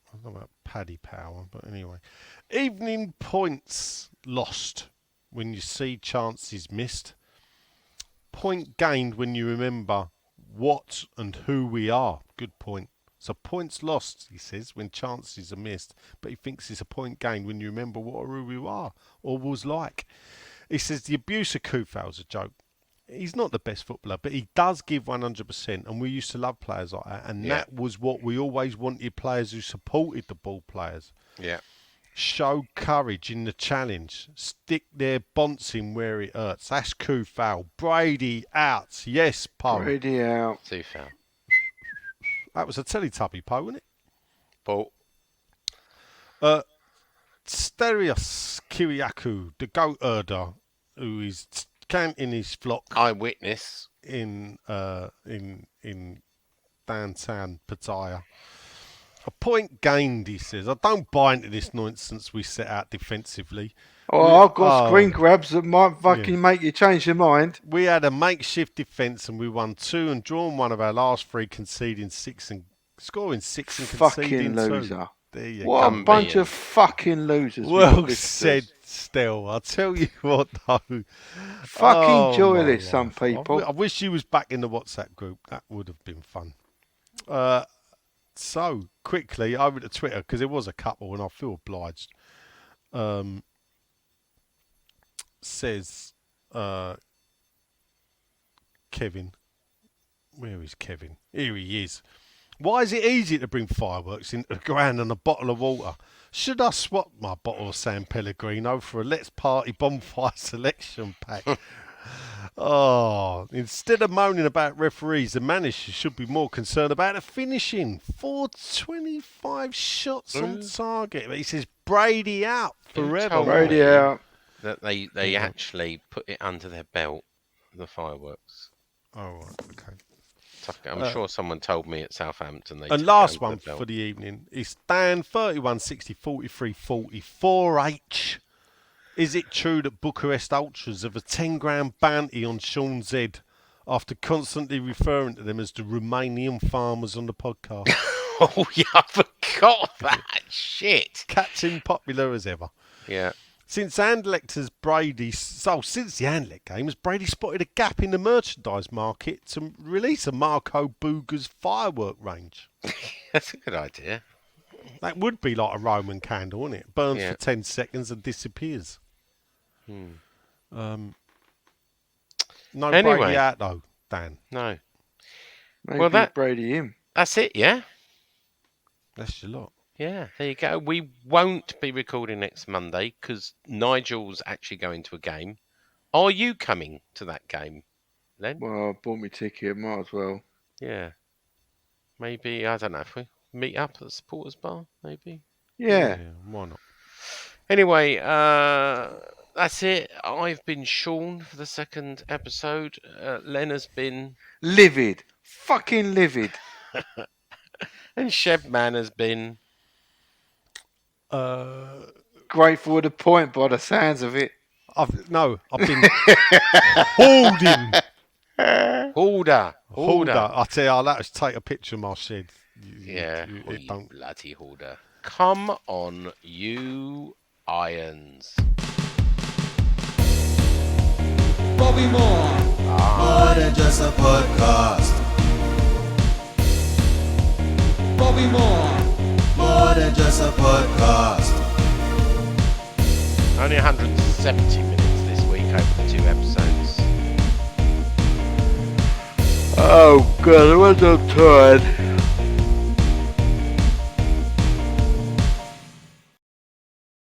Speaker 3: I don't know about Paddy Power, but anyway. Evening points lost when you see chances missed. Point gained when you remember what and who we are. Good point. So points lost, he says, when chances are missed, but he thinks it's a point gained when you remember what or who you are or was like. He says the abuse of Kufau's a joke. He's not the best footballer, but he does give 100%, and we used to love players like that, and that was what we always wanted, players who supported the ball players.
Speaker 2: Yeah.
Speaker 3: Show courage in the challenge. Stick their bonts in where it hurts. That's Kufau. Brady out. Yes, Poe.
Speaker 4: Brady out.
Speaker 2: 2 foul.
Speaker 3: That was a Teletubby, Poe, wasn't it?
Speaker 2: Ball.
Speaker 3: Stereos Kiriakou, the goat herder, who is counting his flock
Speaker 2: Eyewitness.
Speaker 3: in downtown Pattaya. A point gained, he says. I don't buy into this nonsense we set out defensively.
Speaker 4: Oh, I've got screen grabs that might fucking make you change your mind.
Speaker 3: We had a makeshift defence and we won 2 and drawn one of our last 3, conceding 6 and scoring 6 and conceding
Speaker 4: Fucking
Speaker 3: 2.
Speaker 4: loser.
Speaker 3: There you
Speaker 4: What
Speaker 3: go.
Speaker 4: a bunch of fucking losers. we
Speaker 3: Well
Speaker 4: got this
Speaker 3: said,
Speaker 4: to.
Speaker 3: Stell. I'll tell you what, though.
Speaker 4: Fucking
Speaker 3: my
Speaker 4: joyless, some
Speaker 3: life.
Speaker 4: people.
Speaker 3: I wish you was back in the WhatsApp group. That would have been fun. So, quickly, over to Twitter, because there was a couple, and I feel obliged. Says Kevin. Where is Kevin? Here he is. Why is it easy to bring fireworks into the ground and a bottle of water? Should I swap my bottle of San Pellegrino for a Let's Party bonfire selection pack? Instead of moaning about referees, the manager should be more concerned about the finishing. 425 shots on target. But he says Brady out forever.
Speaker 2: told
Speaker 4: Brady
Speaker 2: me
Speaker 4: out.
Speaker 2: That they actually put it under their belt, the fireworks.
Speaker 3: Oh, right, okay.
Speaker 2: I'm sure someone told me at Southampton they.
Speaker 3: And
Speaker 2: took
Speaker 3: last
Speaker 2: it under
Speaker 3: one
Speaker 2: the belt.
Speaker 3: for the evening is Dan 31 60 43 44H. Is it true that Bucharest Ultras have a 10 grand bounty on Sean Z after constantly referring to them as the Romanian farmers on the podcast?
Speaker 2: Oh yeah, I forgot that shit.
Speaker 3: Catching popular as ever.
Speaker 2: Yeah.
Speaker 3: Since Anderlechter's since the Anderlecht games, Brady spotted a gap in the merchandise market to release a Marco Booger's firework range.
Speaker 2: That's a good idea.
Speaker 3: That would be like a Roman candle, wouldn't it? Burns
Speaker 2: Yeah.
Speaker 3: for 10 seconds and disappears. No
Speaker 2: Anyway.
Speaker 3: Brady out though, Dan.
Speaker 2: No.
Speaker 4: Maybe
Speaker 2: Well,
Speaker 4: Brady him.
Speaker 2: That's it, yeah?
Speaker 3: That's your lot.
Speaker 2: Yeah, there you go. We won't be recording next Monday because Nigel's actually going to a game. Are you coming to that game, Len?
Speaker 4: Well, I bought me ticket. Might as well.
Speaker 2: Yeah. Maybe, I don't know, if we meet up at the supporters bar, maybe?
Speaker 4: Yeah.
Speaker 3: Why not?
Speaker 2: Anyway, that's it. I've been Sean for the second episode. Len has been...
Speaker 4: Livid. Fucking livid.
Speaker 2: And Shebman has been...
Speaker 4: Grateful with a point by the sounds of it.
Speaker 3: I've been holding.
Speaker 2: Hoarder.
Speaker 3: I tell you, I'll have to take a picture of my shed.
Speaker 2: Yeah,
Speaker 3: It
Speaker 2: you
Speaker 3: don't.
Speaker 2: bloody hoarder. Come on, you irons.
Speaker 1: Bobby Moore. More than just a podcast. Bobby Moore. More than just a podcast.
Speaker 2: Only 170 minutes this week over the 2 episodes.
Speaker 4: Oh god, I'm so tired.